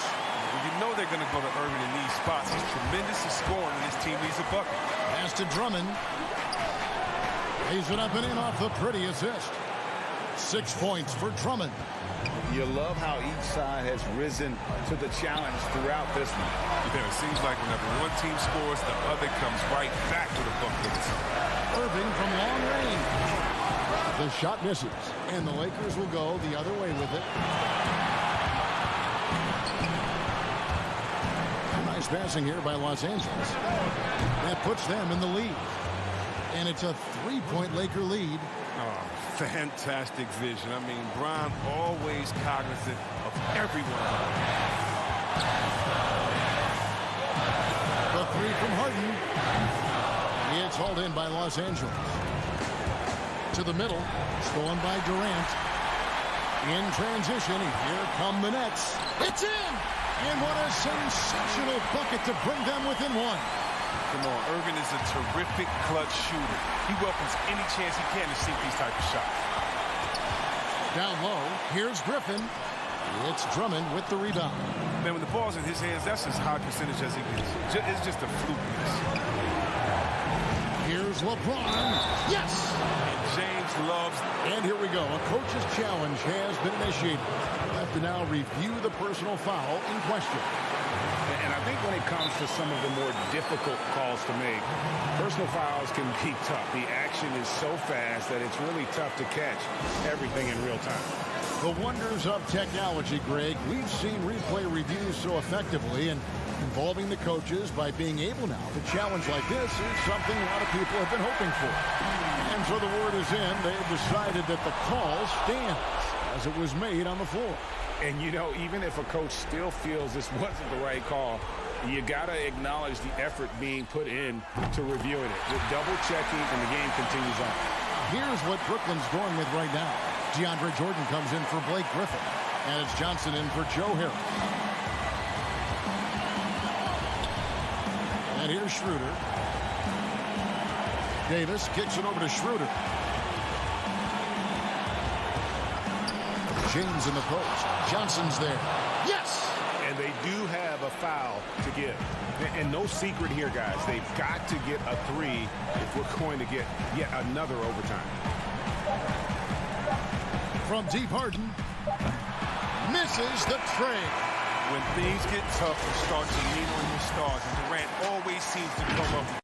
You know they're going to go to Irving in these spots. He's tremendous at scoring, and his team needs a bucket. Pass to Drummond. Lays it up and in off the pretty assist. 6 points for Drummond. You love how each side has risen to the challenge throughout this one. Yeah, it seems like whenever one team scores, the other comes right back with a bucket. Irving from long range. The shot misses, and the Lakers will go the other way with it. Nice passing here by Los Angeles. That puts them in the lead. And it's a 3-point Laker lead. Oh, fantastic vision. I mean, Bron always cognizant of everyone. The three from Harden. It's hauled in by Los Angeles. To the middle. Stolen by Durant. In transition. Here come the Nets. It's in! And what a sensational bucket to bring them within one. Come on, Irvin is a terrific clutch shooter. He welcomes any chance he can to sink these type of shots. Down low, here's Griffin. It's Drummond with the rebound. Man, when the ball's in his hands, that's as high percentage as he gets. It's just a fluke miss. Here's LeBron. Yes! And James loves. And here we go. A coach's challenge has been initiated. We'll have to now review the personal foul in question. And I think when it comes to some of the more difficult calls to make, personal fouls can be tough. The action is so fast that it's really tough to catch everything in real time. The wonders of technology, Greg. We've seen replay reviews so effectively, and involving the coaches by being able now to challenge like this is something a lot of people have been hoping for. And so the word is in. They have decided that the call stands as it was made on the floor. And, you know, even if a coach still feels this wasn't the right call, you got to acknowledge the effort being put in to reviewing it. With double-checking, and the game continues on. Here's what Brooklyn's going with right now. DeAndre Jordan comes in for Blake Griffin. And it's Johnson in for Joe Harris. And here's Schroeder. Davis kicks it over to Schroeder. James in the post. Johnson's there. Yes! And they do have a foul to give. And no secret here, guys. They've got to get a three if we're going to get yet another overtime. From deep, Harden misses the tray. When things get tough, you start to lean on your stars. And Durant always seems to come up.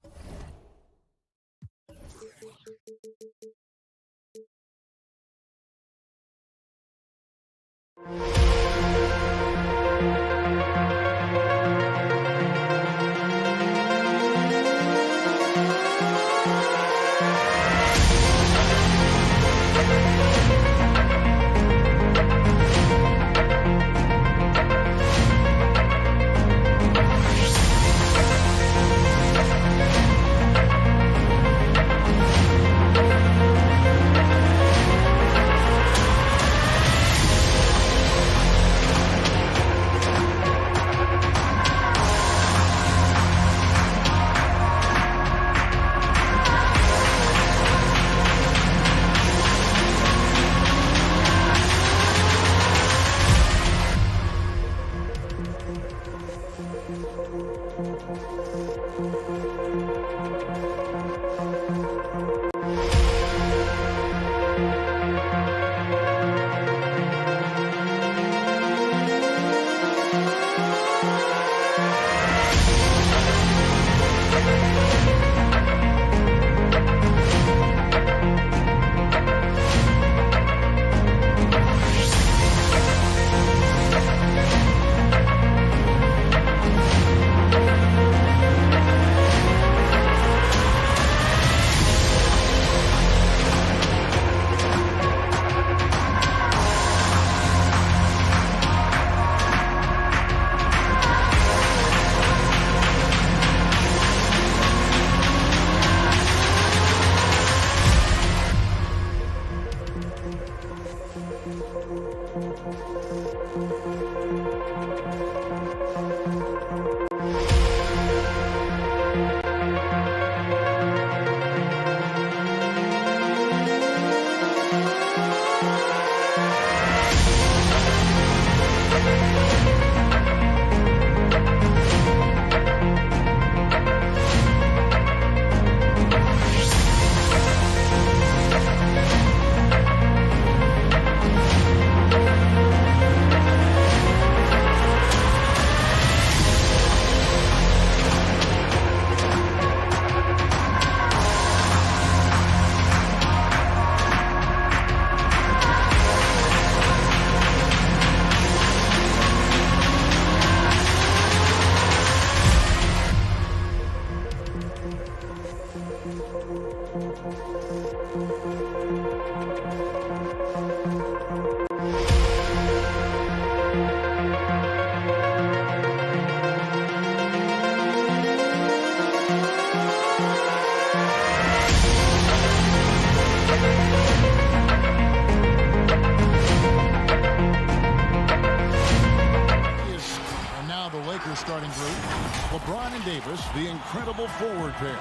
Zion Davis, the incredible forward pair.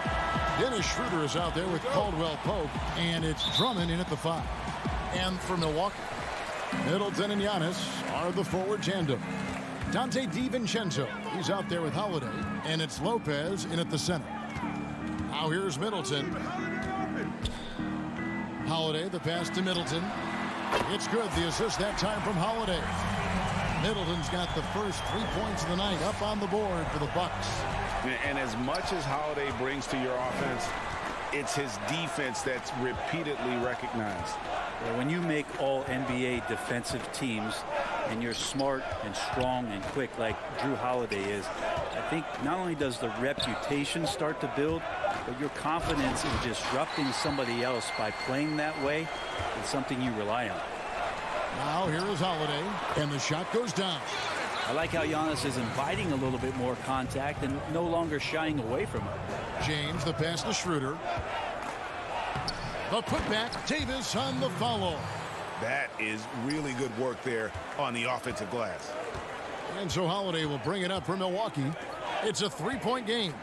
Dennis Schroeder is out there with Caldwell Pope, and it's Drummond in at the 5. And for Milwaukee, Middleton and Giannis are the forward tandem. Dante DiVincenzo, he's out there with Holiday, and it's Lopez in at the center. Now here's Middleton. Holiday, the pass to Middleton. It's good, the assist that time from Holiday. Middleton's got the first 3 points of the night up on the board for the Bucks. And as much as Holiday brings to your offense, it's his defense that's repeatedly recognized. Yeah, when you make all NBA defensive teams and you're smart and strong and quick like Drew Holiday is, I think not only does the reputation start to build, but your confidence in disrupting somebody else by playing that way is something you rely on. Now here is Holiday, and the shot goes down. I like how Giannis is inviting a little bit more contact and no longer shying away from it. James, the pass to Schroeder. The putback, Davis on the follow. That is really good work there on the offensive glass. And so Holiday will bring it up for Milwaukee. It's a 3-point game.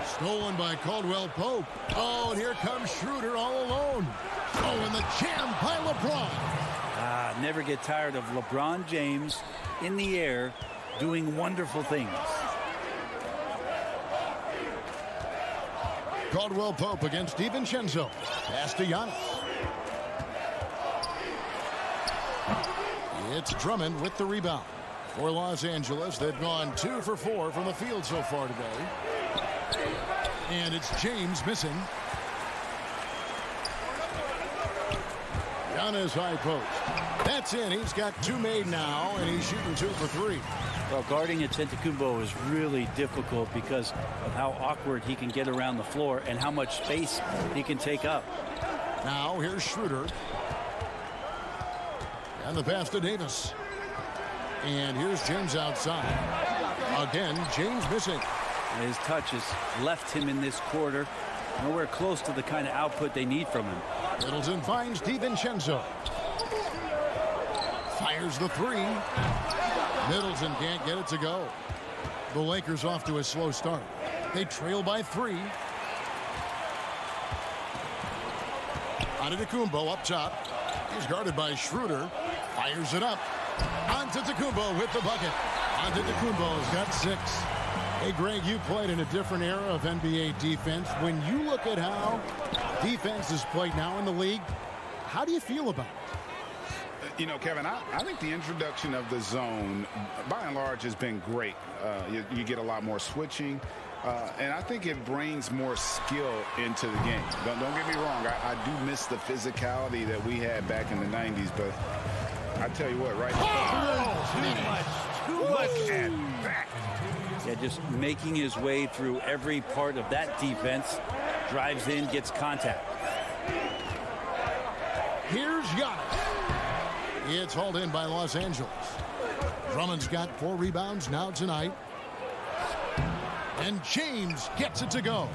Stolen by Caldwell Pope. Oh, and here comes Schroeder all alone. Oh, and the jam by LeBron. Never get tired of LeBron James in the air doing wonderful things. Caldwell Pope against DiVincenzo. Pass to Giannis. It's Drummond with the rebound. For Los Angeles, they've gone 2 for 4 from the field so far today. And it's James missing. Giannis high post. That's in. He's got 2 made now, and he's shooting 2 for 3. Well, guarding Antetokounmpo is really difficult because of how awkward he can get around the floor and how much space he can take up. Now here's Schroeder. And the pass to Davis. And here's James outside. Again, James missing. His touch has left him in this quarter. Nowhere close to the kind of output they need from him. Middleton finds DiVincenzo. Fires the 3. Middleton can't get it to go. The Lakers off to a slow start. They trail by 3. Antetokounmpo up top. He's guarded by Schroeder. Fires it up. Antetokounmpo with the bucket. Antetokounmpo's got 6. Hey, Greg, you played in a different era of NBA defense. When you look at how defense is played now in the league, how do you feel about it? You know, Kevin, I think the introduction of the zone, by and large, has been great. You get a lot more switching, and I think it brings more skill into the game. Don't get me wrong. I do miss the physicality that we had back in the 90s, but I tell you what, right now, Too much at that. Yeah, just making his way through every part of that defense. Drives in, gets contact. Here's Giannis. It's hauled in by Los Angeles. Drummond's got 4 rebounds now tonight. And James gets it to go.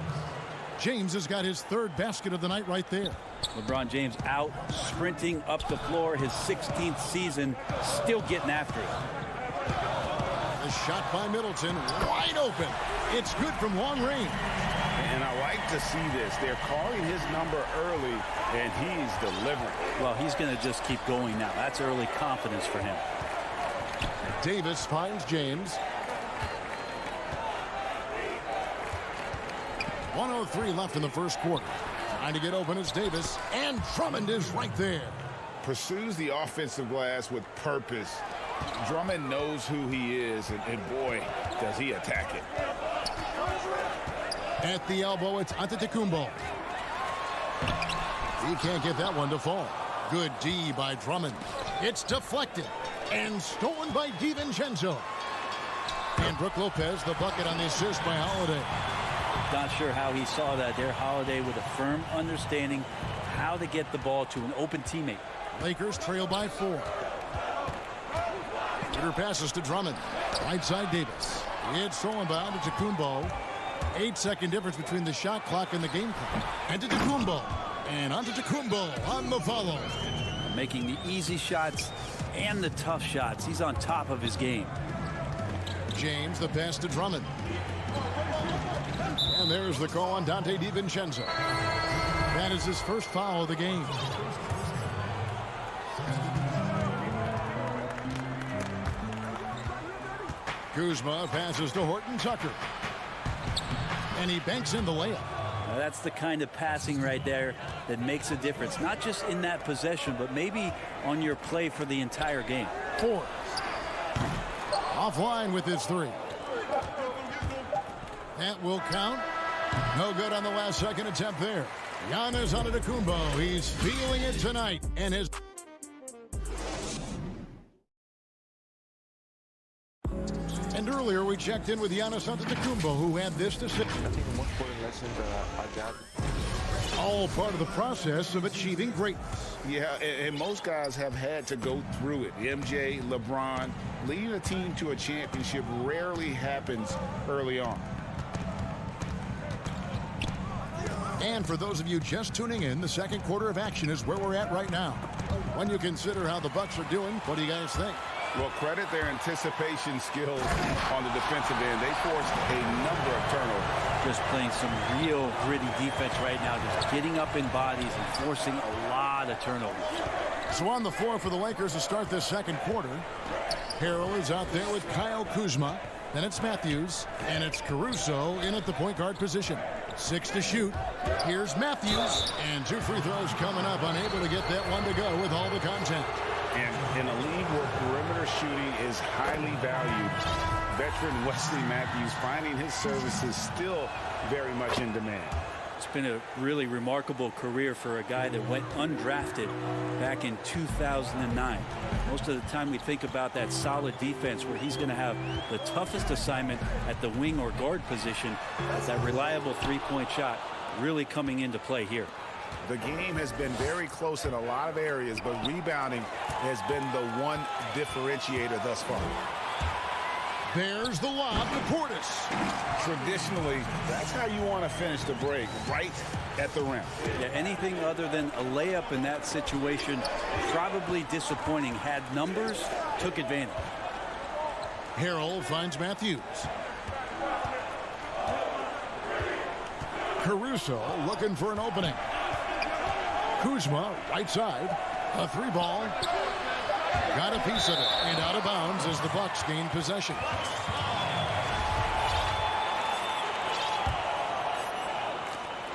James has got his 3rd basket of the night right there. LeBron James out sprinting up the floor, his 16th season, still getting after it. The shot by Middleton, wide open. It's good from long range. And I like to see this. They're calling his number early, and he's delivering. Well, he's going to just keep going now. That's early confidence for him. Davis finds James. 1:03 left in the first quarter. Trying to get open is Davis, and Drummond is right there. Pursues the offensive glass with purpose. Drummond knows who he is, and boy, does he attack it. At the elbow, it's Antetokounmpo. He can't get that one to fall. Good D by Drummond. It's deflected and stolen by DiVincenzo. And Brook Lopez, the bucket on the assist by Holiday. Not sure how he saw that there. Holiday with a firm understanding how to get the ball to an open teammate. Lakers trail by 4. Shooter passes to Drummond. Right side Davis. It's stolen by Antetokounmpo. 8-second difference between the shot clock and the game clock. Antetokounmpo. And Antetokounmpo on the follow. Making the easy shots and the tough shots. He's on top of his game. James, the pass to Drummond. And there's the call on Dante DiVincenzo. That is his first foul of the game. Kuzma passes to Horton Tucker. And he banks in the layup. Now that's the kind of passing right there that makes a difference, not just in that possession, but maybe on your play for the entire game. Forbes offline with his three. That will count. No good on the last second attempt there. Giannis Antetokounmpo, he's feeling it tonight, and his and earlier we checked in with Giannis Antetokounmpo, who had this to say. I think the most important lesson that I got. All part of the process of achieving greatness. Yeah, and most guys have had to go through it. MJ, LeBron, leading a team to a championship rarely happens early on. And for those of you just tuning in, the second quarter of action is where we're at right now. When you consider how the Bucks are doing, what do you guys think? Well, credit their anticipation skills on the defensive end. They forced a number of turnovers. Just playing some real gritty defense right now, just getting up in bodies and forcing a lot of turnovers. So on the floor for the Lakers to start this second quarter, Harrell is out there with Kyle Kuzma. Then it's Matthews, and it's Caruso in at the point guard position. 6 to shoot. Here's Matthews, and 2 free throws coming up, unable to get that one to go with all the content. And in a league where perimeter shooting is highly valued, veteran Wesley Matthews finding his services still very much in demand. It's been a really remarkable career for a guy that went undrafted back in 2009. Most of the time we think about that solid defense where he's going to have the toughest assignment at the wing or guard position. That reliable three-point shot really coming into play here. The game has been very close in a lot of areas, but rebounding has been the one differentiator thus far. There's the lob to Portis. Traditionally, that's how you want to finish the break, right at the rim. Yeah, anything other than a layup in that situation, probably disappointing. Had numbers, took advantage. Harrell finds Matthews. Caruso looking for an opening. Kuzma, right side. A 3-ball. Got a piece of it, and out of bounds as the Bucks gain possession.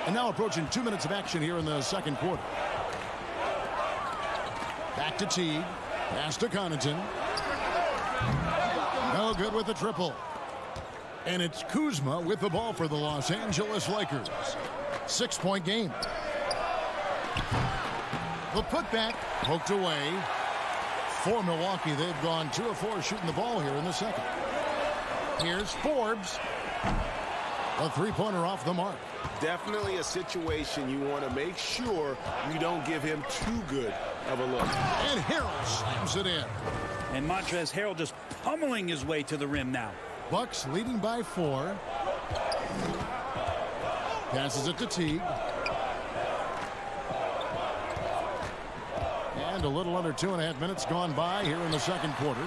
And now approaching 2 minutes of action here in the second quarter. Back to Teague. Pass to Connaughton. No good with the triple. And it's Kuzma with the ball for the Los Angeles Lakers. 6-point game. The putback poked away. For Milwaukee, they've gone 2 of 4 shooting the ball here in the second. Here's Forbes. A 3-pointer off the mark. Definitely a situation you want to make sure you don't give him too good of a look. And Harrell slams it in. And Montrezl Harrell just pummeling his way to the rim now. Bucks leading by 4. Passes it to Teague. And a little under 2.5 minutes gone by here in the second quarter.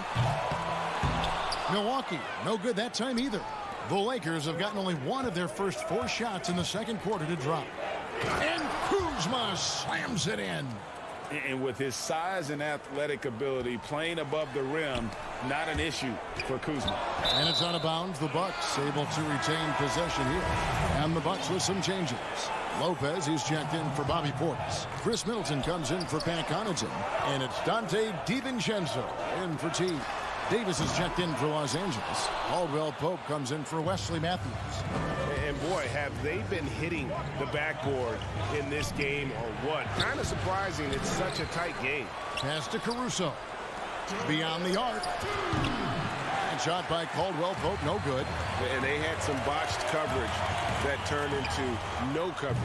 Milwaukee, no good that time either. The Lakers have gotten only 1 of their first 4 shots in the second quarter to drop. And Kuzma slams it in. And with his size and athletic ability, playing above the rim, not an issue for Kuzma. And it's out of bounds. The Bucks able to retain possession here. And the Bucks with some changes. Lopez, he's checked in for Bobby Portis. Chris Middleton comes in for Pat Connaughton. And it's Dante DiVincenzo in for Teague. Davis is checked in for Los Angeles. Caldwell Pope comes in for Wesley Matthews. And boy, have they been hitting the backboard in this game or what? Kind of surprising it's such a tight game. Pass to Caruso. Beyond the arc. And shot by Caldwell Pope, no good. And they had some botched coverage that turned into no coverage.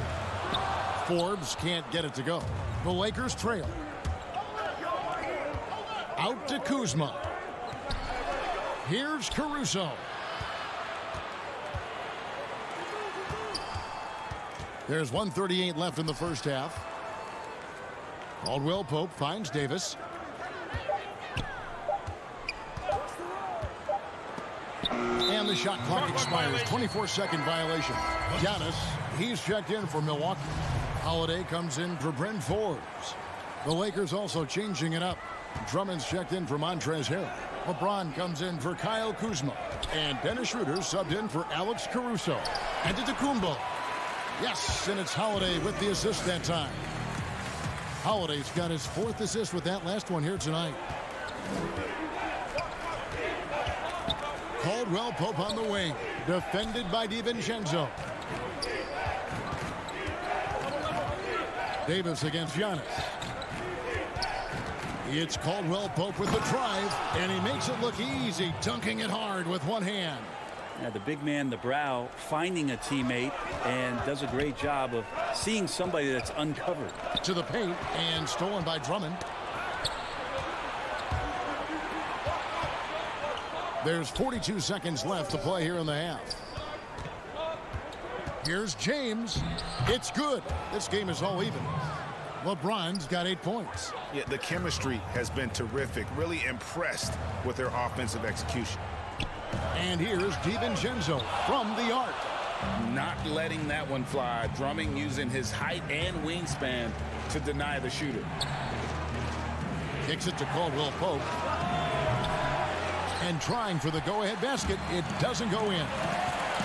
Forbes can't get it to go. The Lakers trail. Out to Kuzma. Here's Caruso. There's 1:38 left in the first half. Caldwell Pope finds Davis. And the shot clock expires. 24-second violation. Giannis, he's checked in for Milwaukee. Holiday comes in for Bryn Forbes. The Lakers also changing it up. Drummond's checked in for Montrezl Harrell. LeBron comes in for Kyle Kuzma. And Dennis Schroeder subbed in for Alex Caruso. And Antetokounmpo. Yes, and it's Holiday with the assist that time. Holiday's got his 4th assist with that last one here tonight. Caldwell Pope on the wing. Defended by DiVincenzo. Davis against Giannis. It's Caldwell Pope with the drive, and he makes it look easy, dunking it hard with one hand. Yeah, the big man, the brow, finding a teammate, and does a great job of seeing somebody that's uncovered. To the paint, and stolen by Drummond. There's 42 seconds left to play here in the half. Here's James. It's good. This game is all even. LeBron's got 8 points. Yeah, the chemistry has been terrific. Really impressed with their offensive execution. And here's DiVincenzo from the arc. Not letting that one fly. Drummond using his height and wingspan to deny the shooter. Kicks it to Caldwell Pope. And trying for the go-ahead basket. It doesn't go in.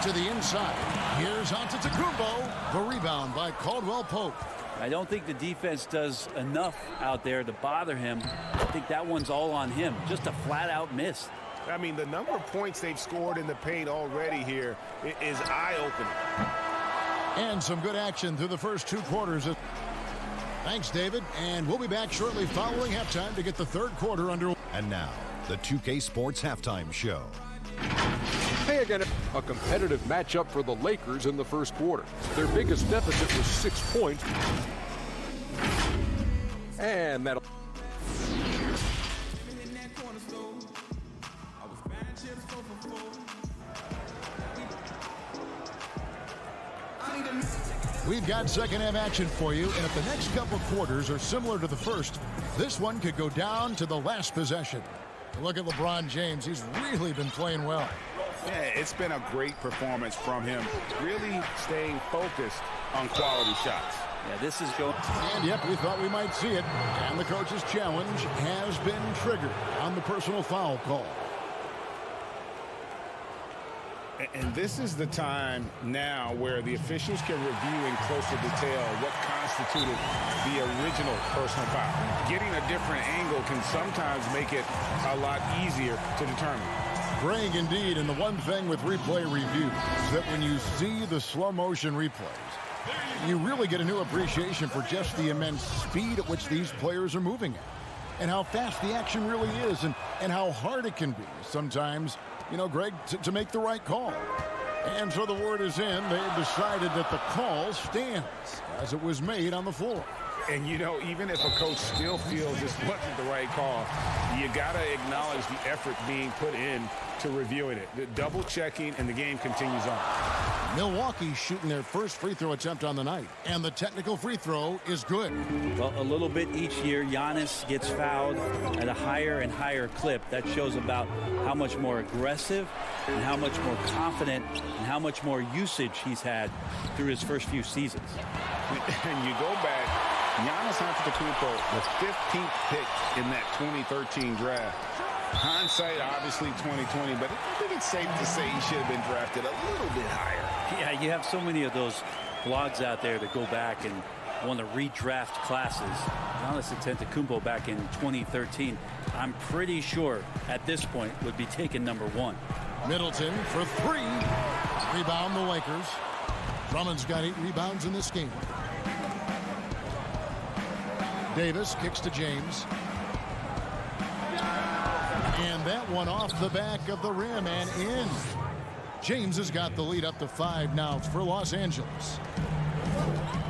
To the inside. Here's Antetokounmpo. The rebound by Caldwell Pope. I don't think the defense does enough out there to bother him. I think that one's all on him. Just a flat-out miss. I mean, the number of points they've scored in the paint already here is eye-opening. And some good action through the first 2 quarters. Thanks, David. And we'll be back shortly following halftime to get the 3rd quarter underway. And now, the 2K Sports Halftime Show. Hey again, a competitive matchup for the Lakers in the first quarter. Their biggest deficit was 6 points. And that'll... We've got second half action for you, and if the next couple quarters are similar to the first, this one could go down to the last possession. Look at LeBron James. He's really been playing well. Yeah, it's been a great performance from him. Really staying focused on quality shots. Yeah, this is going. And yep, we thought we might see it. And the coach's challenge has been triggered on the personal foul call. And this is the time now where the officials can review in closer detail what constituted the original personal foul. Getting a different angle can sometimes make it a lot easier to determine. Greg, indeed, and the one thing with replay review is that when you see the slow motion replays, you really get a new appreciation for just the immense speed at which these players are moving at, and how fast the action really is, and how hard it can be sometimes, you know, Greg, to make the right call. And so the word is in. They've decided that the call stands as it was made on the floor. And, you know, even if a coach still feels this wasn't the right call, you got to acknowledge the effort being put in to reviewing it. The double checking, and the game continues on. Milwaukee's shooting their first free throw attempt on the night, and the technical free throw is good. Well, a little bit each year, Giannis gets fouled at a higher and higher clip. That shows about how much more aggressive and how much more confident and how much more usage he's had through his first few seasons. And you go back, Giannis Antetokounmpo, the 15th pick in that 2013 draft. Hindsight, obviously 2020, but I think it's safe to say he should have been drafted a little bit higher. Yeah, you have so many of those blogs out there that go back and want to redraft classes. Giannis Antetokounmpo back in 2013, I'm pretty sure at this point would be taken #1. Middleton for 3. Rebound the Lakers. Drummond's got 8 rebounds in this game. Davis kicks to James. And that one off the back of the rim and in. James has got the lead up to 5 now for Los Angeles.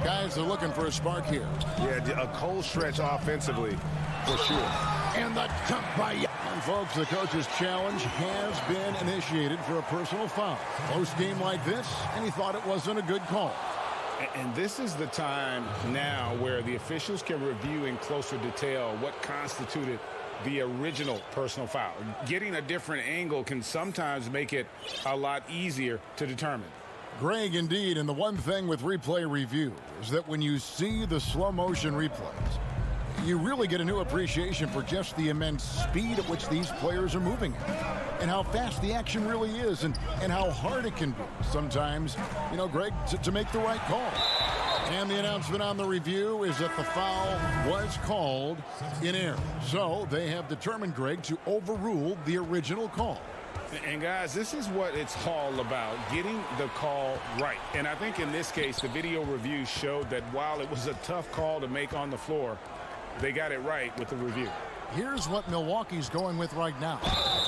Guys, they're looking for a spark here. Yeah, a cold stretch offensively, for sure. And the dunk by... And folks, the coach's challenge has been initiated for a personal foul. Close game like this, and he thought it wasn't a good call. And this is the time now where the officials can review in closer detail what constituted the original personal foul. Getting a different angle can sometimes make it a lot easier to determine. Greg, indeed, and the one thing with replay review is that when you see the slow motion replays, you really get a new appreciation for just the immense speed at which these players are moving and how fast the action really is and how hard it can be sometimes, you know, Greg, to make the right call. And the announcement on the review is that the foul was called in error. So they have determined, Greg, to overrule the original call. And guys, this is what it's all about, getting the call right. And I think in this case, the video review showed that while it was a tough call to make on the floor, they got it right with the review. Here's what Milwaukee's going with right now.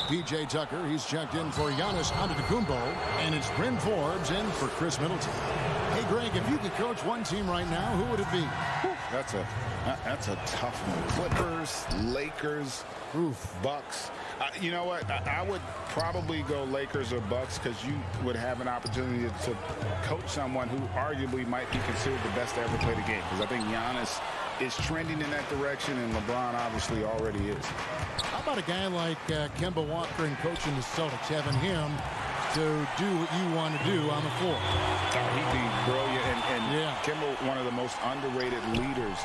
P.J. Tucker, he's checked in for Giannis Antetokounmpo, and it's Bryn Forbes in for Chris Middleton. Hey, Greg, if you could coach one team right now, who would it be? That's a tough one. Clippers, Lakers, Bucks. You know what? I would probably go Lakers or Bucks because you would have an opportunity to coach someone who arguably might be considered the best to ever play the game. Because I think Giannis is trending in that direction, and LeBron obviously already is. How about a guy like Kemba Walker and coaching the Celtics, having him to do what you want to do on the floor? Oh, he'd be brilliant, and Kemba, one of the most underrated leaders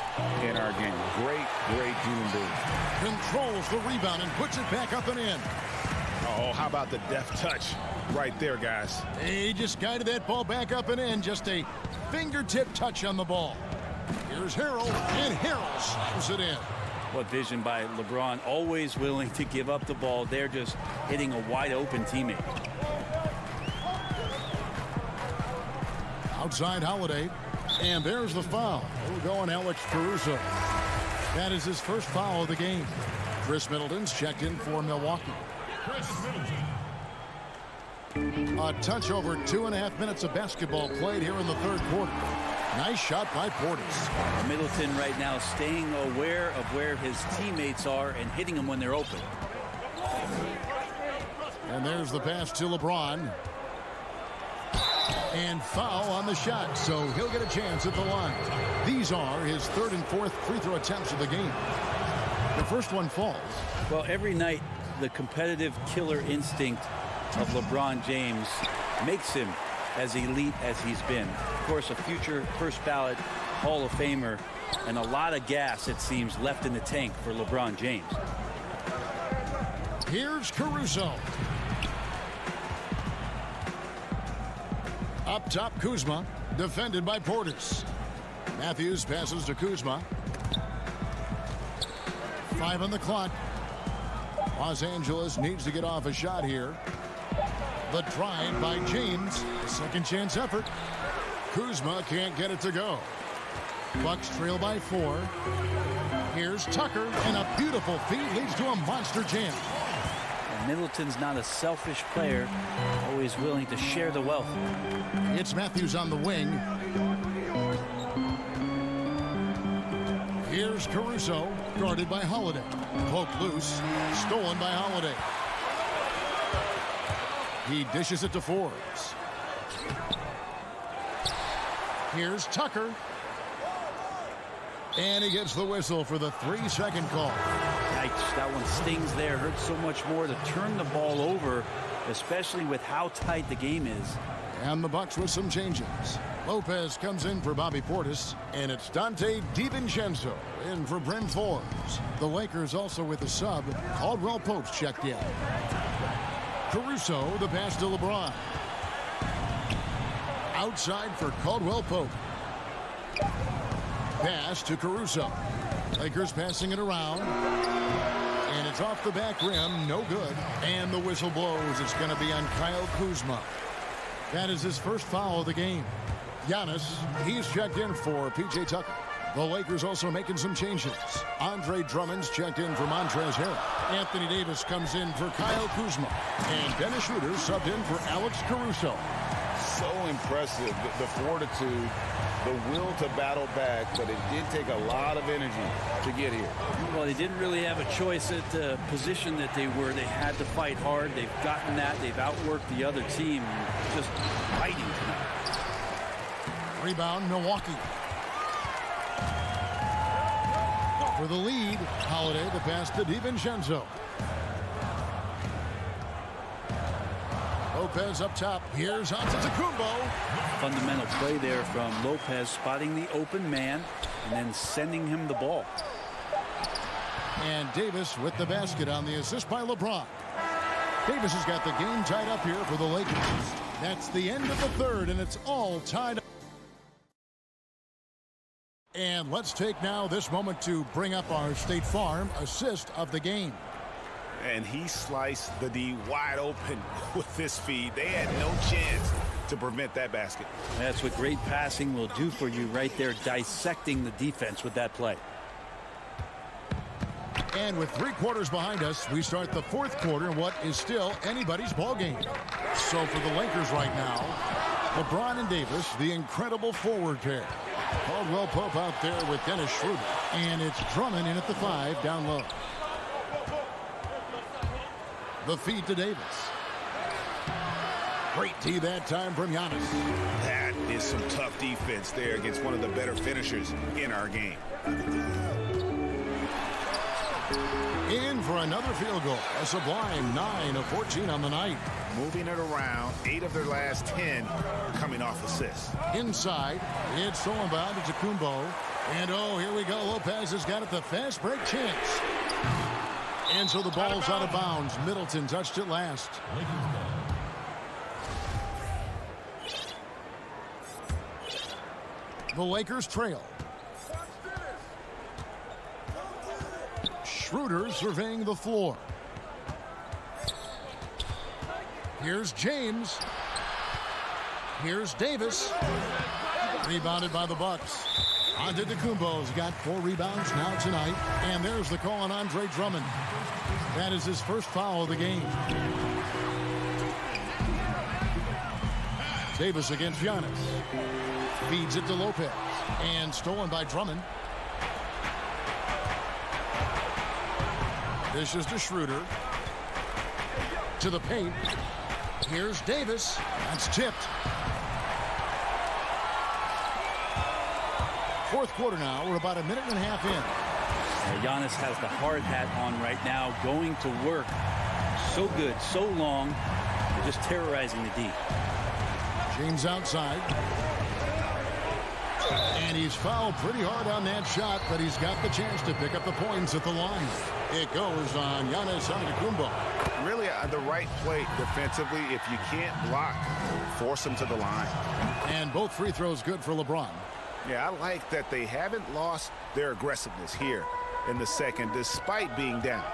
in our game. Great human being. Controls the rebound and puts it back up and in. Oh, how about the deft touch right there, guys? He just guided that ball back up and in. Just a fingertip touch on the ball. Here's Harrell, and Harrell slams it in. What vision by LeBron, always willing to give up the ball. They're just hitting a wide-open teammate. Outside Holiday, and there's the foul. We're going Alex Caruso. That is his first foul of the game. Chris Middleton's checked in for Milwaukee. A touch over 2.5 minutes of basketball played here in the third quarter. Nice shot by Portis. Middleton right now staying aware of where his teammates are and hitting them when they're open. And there's the pass to LeBron. And foul on the shot, so he'll get a chance at the line. These are his third and fourth free throw attempts of the game. The first one falls. Well, every night, the competitive killer instinct of LeBron James makes him as elite as he's been. Of course, a future first ballot Hall of Famer, and a lot of gas, it seems, left in the tank for LeBron James. Here's Caruso. Up top, Kuzma, defended by Portis. Matthews passes to Kuzma. 5 on the clock. Los Angeles needs to get off a shot here. The drive by James. Second chance effort. Kuzma can't get it to go. Bucks trail by 4. Here's Tucker, and a beautiful feed leads to a monster jam. And Middleton's not a selfish player, always willing to share the wealth. It's Matthews on the wing. Here's Caruso, guarded by Holiday. Poked loose, stolen by Holiday. He dishes it to Forbes. Here's Tucker. And he gets the whistle for the 3-second call. Yikes, that one stings there. Hurts so much more to turn the ball over, especially with how tight the game is. And the Bucks with some changes. Lopez comes in for Bobby Portis, and it's Dante DiVincenzo in for Bryn Forbes. The Lakers also with a sub. Caldwell Pope's checked in. Caruso, the pass to LeBron. Outside for Caldwell Pope. Pass to Caruso. Lakers passing it around. And it's off the back rim, no good. And the whistle blows. It's going to be on Kyle Kuzma. That is his first foul of the game. Giannis, he's checked in for P.J. Tucker. The Lakers also making some changes. Andre Drummond's checked in for Montrezl Harrell. Anthony Davis comes in for Kyle Kuzma. And Dennis Schroeder subbed in for Alex Caruso. So impressive, the fortitude, the will to battle back, but it did take a lot of energy to get here. Well, they didn't really have a choice at the position that they were. They had to fight hard. They've gotten that. They've outworked the other team. Just fighting tonight. Rebound, Milwaukee. For the lead, Holiday the pass to DiVincenzo. Lopez up top. Here's Antetokounmpo. Fundamental play there from Lopez, spotting the open man and then sending him the ball. And Davis with the basket on the assist by LeBron. Davis has got the game tied up here for the Lakers. That's the end of the third, and it's all tied up. And let's take now this moment to bring up our State Farm assist of the game. And he sliced the D wide open with this feed. They had no chance to prevent that basket. That's what great passing will do for you right there, dissecting the defense with that play. And with 3 quarters behind us, we start the fourth quarter in what is still anybody's ball game. So for the Lakers right now, LeBron and Davis, the incredible forward pair. Caldwell Pope out there with Dennis Schroeder. And it's Drummond in at the 5 down low. The feed to Davis. Great D that time from Giannis. That is some tough defense there against one of the better finishers in our game. In for another field goal. A sublime 9 of 14 on the night. Moving it around, 8 of their last 10 coming off assists. Inside, it's stolen by Antetokounmpo. And oh, here we go. Lopez has got it, the fast break chance. And so the ball's out of bounds. Middleton touched it last. The Lakers trail. Schroeder surveying the floor. Here's James. Here's Davis. Rebounded by the Bucks. Antetokounmpo's got 4 rebounds now tonight. And there's the call on Andre Drummond. That is his first foul of the game. Davis against Giannis. Feeds it to Lopez. And stolen by Drummond. This is to Schroeder. To the paint. Here's Davis. That's tipped. Fourth quarter now. We're about a minute and a half in. Giannis has the hard hat on right now, going to work. So good, so long, just terrorizing the D. James outside. And he's fouled pretty hard on that shot, but he's got the chance to pick up the points at the line. It goes on Giannis Antetokounmpo. Really the right play defensively. If you can't block, force him to the line. And both free throws good for LeBron. Yeah, I like that they haven't lost their aggressiveness here in the second, despite being down.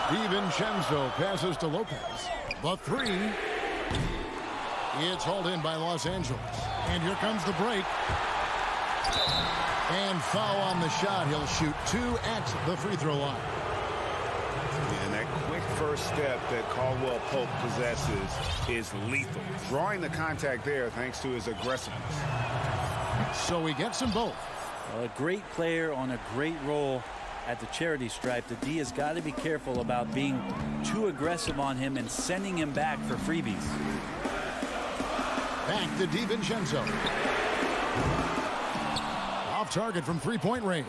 DiVincenzo passes to Lopez. The 3. It's hauled in by Los Angeles. And here comes the break. And foul on the shot. He'll shoot 2 at the free throw line. And that quick first step that Caldwell Pope possesses is lethal. Drawing the contact there thanks to his aggressiveness. So he gets them both. Well, a great player on a great role at the charity stripe. The D has got to be careful about being too aggressive on him and sending him back for freebies. Back to DiVincenzo. Off target from 3-point range.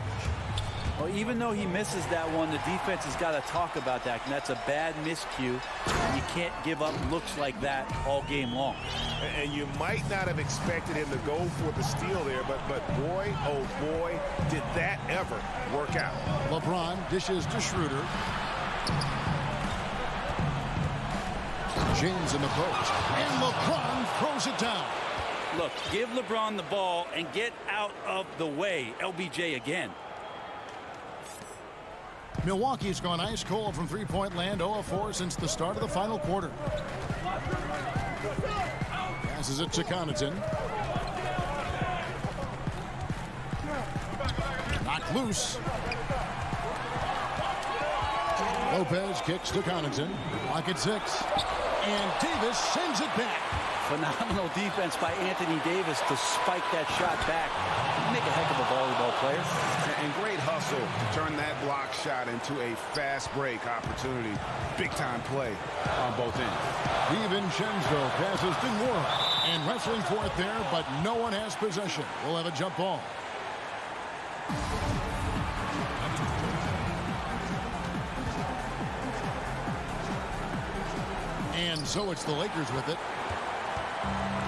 Well, even though he misses that one, the defense has got to talk about that. And that's a bad miscue. You can't give up looks like that all game long. And you might not have expected him to go for the steal there, but boy, oh boy, did that ever work out. LeBron dishes to Schroeder. James in the post. And LeBron throws it down. Look, give LeBron the ball and get out of the way. LBJ again. Milwaukee's gone ice cold from 3-point land, 0 of 4 since the start of the final quarter. Passes it to Connaughton. Knocked loose. Lopez kicks to Connaughton. Lock at 6. And Davis sends it back. Phenomenal defense by Anthony Davis to spike that shot back. Make a heck of a volleyball player. And great hustle to turn that block shot into a fast break opportunity. Big time play on both ends. DiVincenzo passes to Moore. And wrestling for it there, but no one has possession. We'll have a jump ball. And so it's the Lakers with it.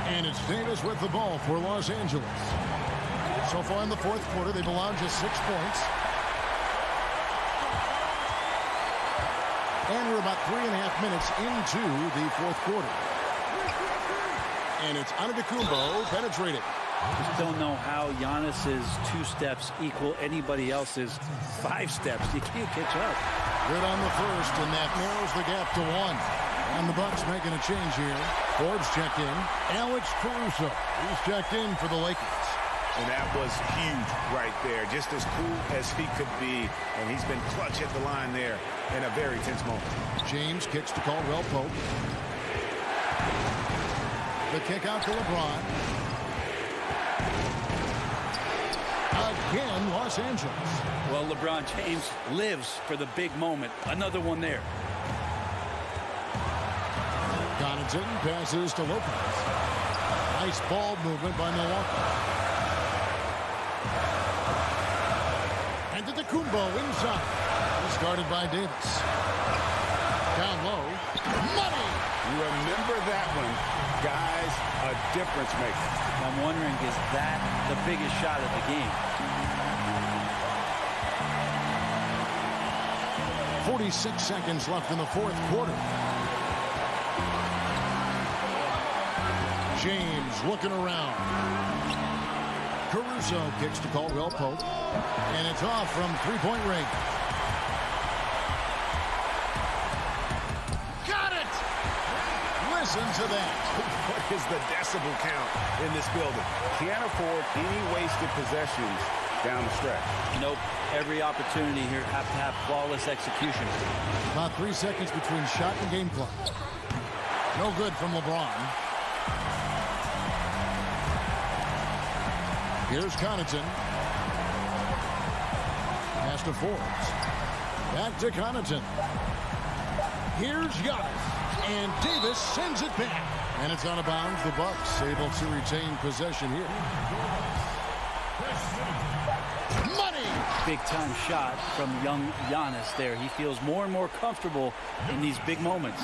And it's Davis with the ball for Los Angeles. So far in the fourth quarter, they've allowed just 6 points. And we're about 3.5 minutes into the fourth quarter. And it's Antetokounmpo penetrating. Just don't know how Giannis's 2 steps equal anybody else's 5 steps. You can't catch up. Good on the first, and that narrows the gap to 1. And the Bucks making a change here. Forbes checked in. Alex Caruso, he's checked in for the Lakers. And that was huge right there. Just as cool as he could be. And he's been clutch at the line there in a very tense moment. James kicks to Caldwell Pope. The kick out to LeBron. Again, Los Angeles. Well, LeBron James lives for the big moment. Another one there. Connaughton passes to Lopez. Nice ball movement by Milwaukee. And to Antetokounmpo inside. Started by Davis. Down low. Money! Remember that one. Guys, a difference maker. I'm wondering, is that the biggest shot of the game? 46 seconds left in the fourth quarter. James looking around. Caruso kicks to Caldwell Pope. And it's off from three-point range. Got it! Listen to that. What is the decibel count in this building? Can't afford any wasted possessions down the stretch. Nope. Every opportunity here have to have flawless execution. About 3 seconds between shot and game clock. No good from LeBron. Here's Connaughton. Pass to Forbes. Back to Connaughton. Here's Giannis. And Davis sends it back. And it's out of bounds. The Bucks able to retain possession here. Money! Big-time shot from young Giannis there. He feels more and more comfortable in these big moments.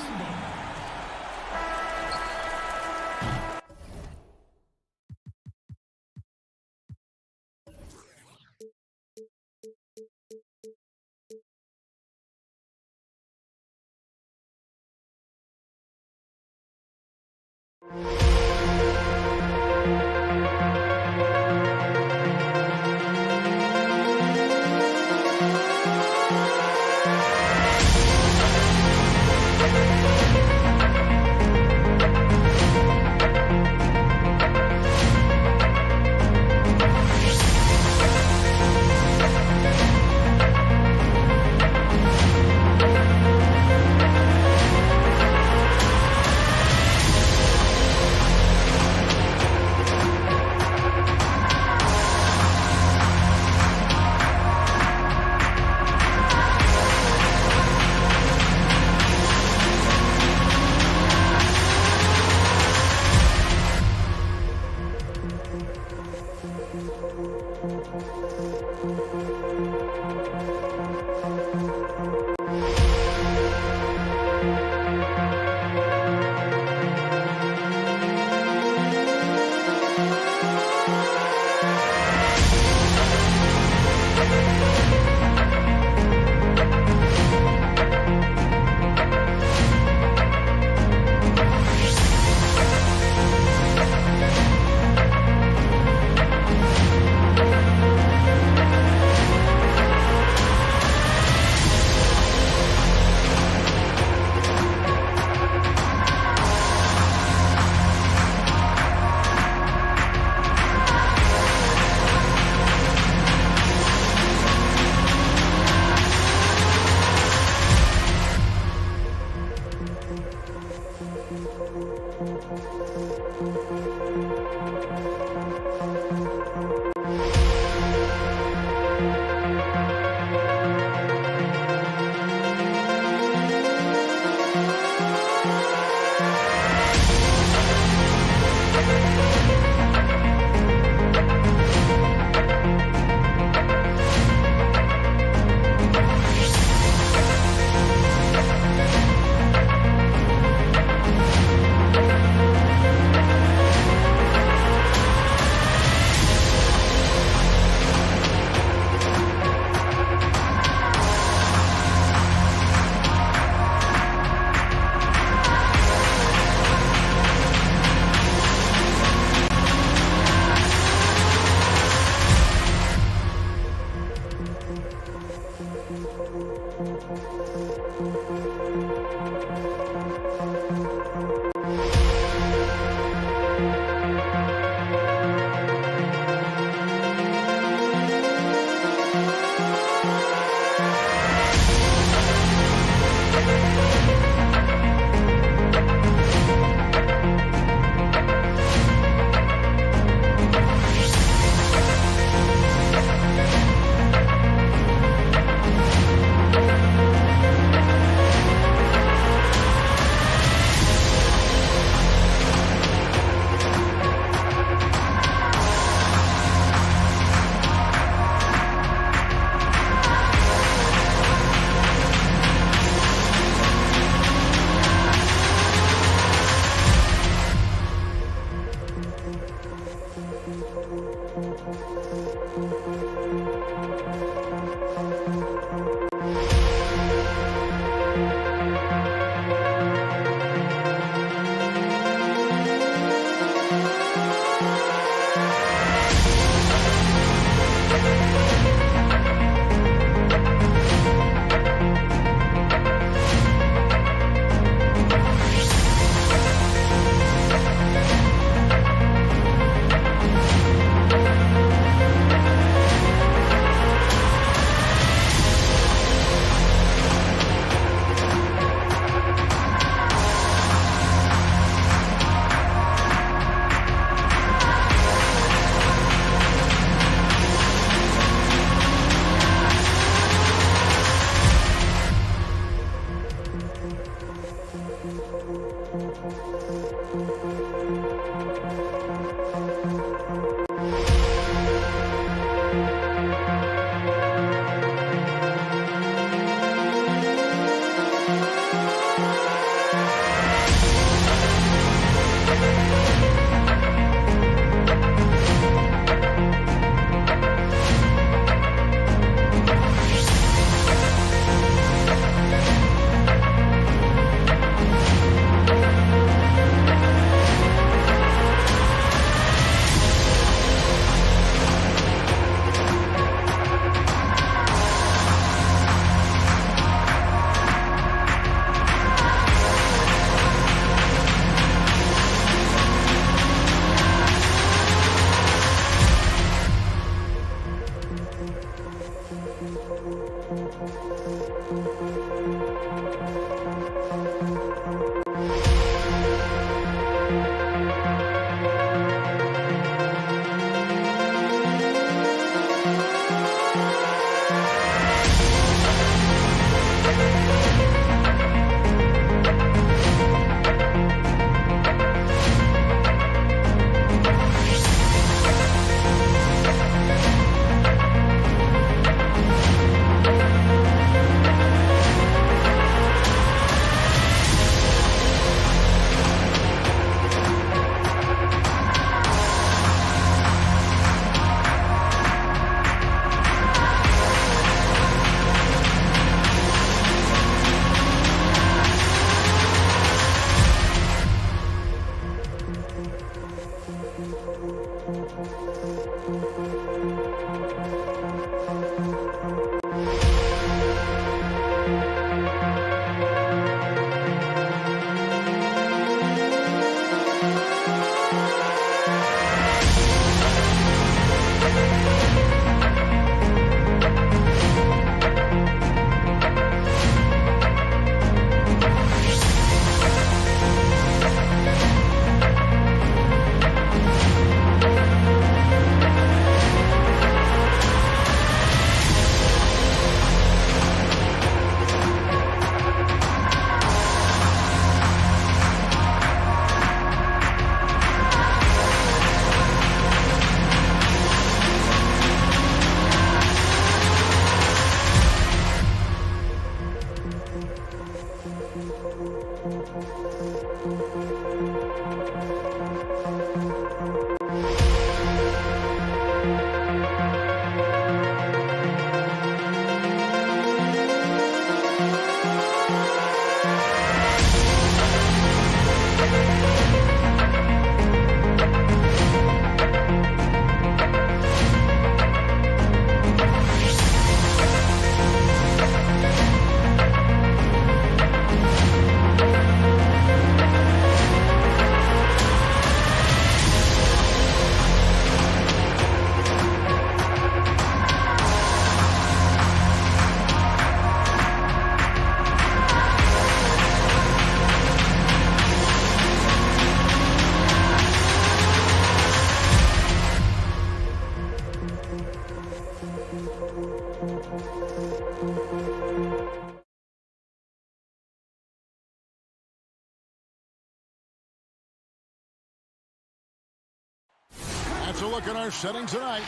That's a look at our setting tonight.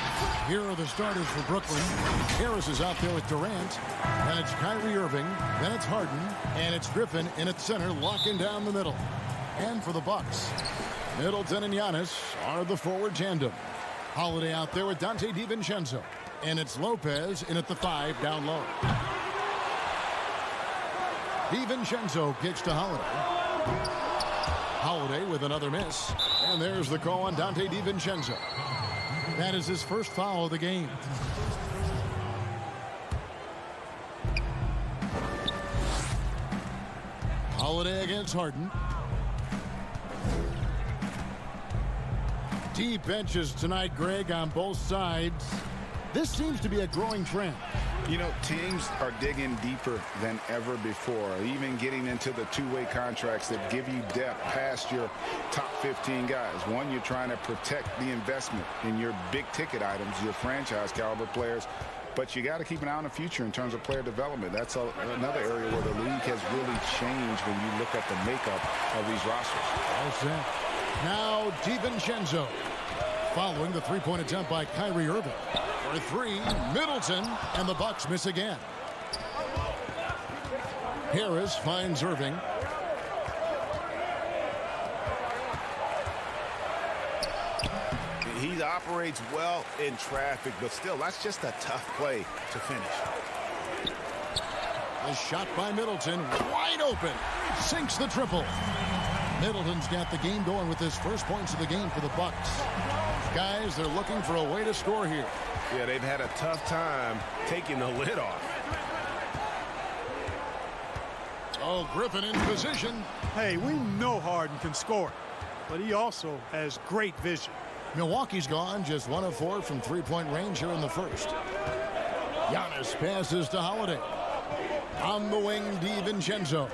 Here are the starters for Brooklyn. Harris is out there with Durant. Then it's Kyrie Irving. Then it's Harden. And it's Griffin in at center, locking down the middle. And for the Bucks, Middleton and Giannis are the forward tandem. Holiday out there with Dante DiVincenzo. And it's Lopez in at the 5 down low. DiVincenzo kicks to Holiday. Holiday with another miss. And there's the call on Dante DiVincenzo. That is his first foul of the game. Holiday against Harden. Deep benches tonight, Greg, on both sides. This seems to be a growing trend. You know, teams are digging deeper than ever before, even getting into the two-way contracts that give you depth past your top 15 guys. One, you're trying to protect the investment in your big-ticket items, your franchise-caliber players, but you got to keep an eye on the future in terms of player development. That's another area where the league has really changed when you look at the makeup of these rosters. All set. Now DiVincenzo following the three-point attempt by Kyrie Irving. For 3, Middleton, and the Bucks miss again. Harris finds Irving. He operates well in traffic, but still, that's just a tough play to finish. A shot by Middleton, wide open, sinks the triple. Middleton's got the game going with his first points of the game for the Bucks. Guys, they're looking for a way to score here. Yeah, they've had a tough time taking the lid off. Oh, Griffin in position. Hey, we know Harden can score, but he also has great vision. Milwaukee's gone just 1 of 4 from three-point range here in the first. Giannis passes to Holiday. On the wing, DiVincenzo.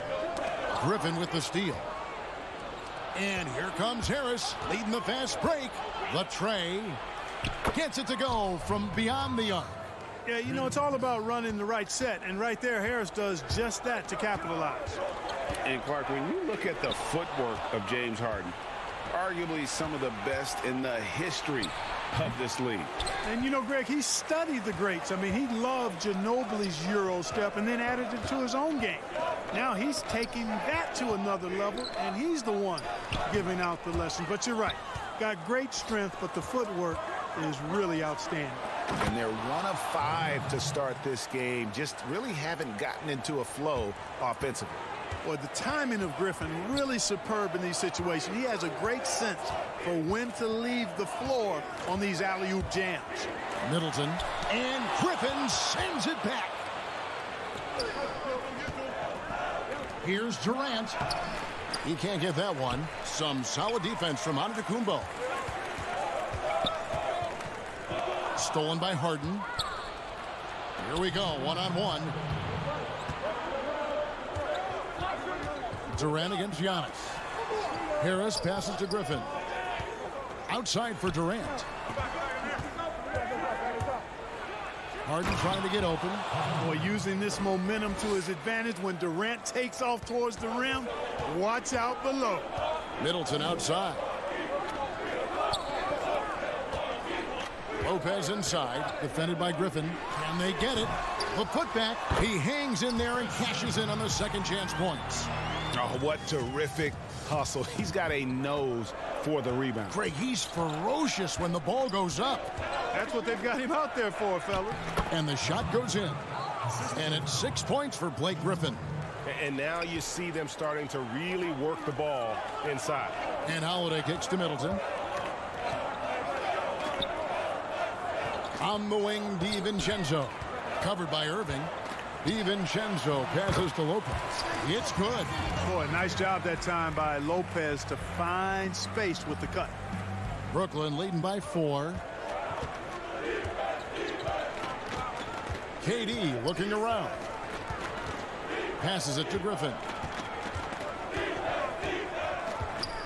Griffin with the steal. And here comes Harris, leading the fast break. Latrey gets it to go from beyond the arc. Yeah, you know, it's all about running the right set, and right there, Harris does just that to capitalize. And, Clark, when you look at the footwork of James Harden, arguably some of the best in the history of this league. And, you know, Greg, he studied the greats. I mean, he loved Ginobili's Euro step and then added it to his own game. Now he's taking that to another level, and he's the one giving out the lesson. But you're right. Got great strength, but the footwork is really outstanding. And they're 1 of 5 to start this game. Just really haven't gotten into a flow offensively. Well, the timing of Griffin really superb in these situations. He has a great sense for when to leave the floor on these alley-oop jams. Middleton, and Griffin sends it back. Here's Durant. He can't get that one. Some solid defense from Antetokounmpo. Stolen by Harden. Here we go, one-on-one. Durant against Giannis. Harris passes to Griffin. Outside for Durant. Harden trying to get open. Boy, using this momentum to his advantage when Durant takes off towards the rim. Watch out below. Middleton outside. Lopez inside, defended by Griffin. Can they get it? The putback. He hangs in there and cashes in on the second chance points. Oh, what terrific hustle. He's got a nose for the rebound. Craig, he's ferocious when the ball goes up. That's what they've got him out there for, fella. And the shot goes in. And it's 6 points for Blake Griffin. And now you see them starting to really work the ball inside. And Holiday kicks to Middleton. On the wing, DiVincenzo. Covered by Irving. DiVincenzo passes to Lopez. It's good. Boy, nice job that time by Lopez to find space with the cut. Brooklyn leading by 4. KD looking around. Passes it to Griffin.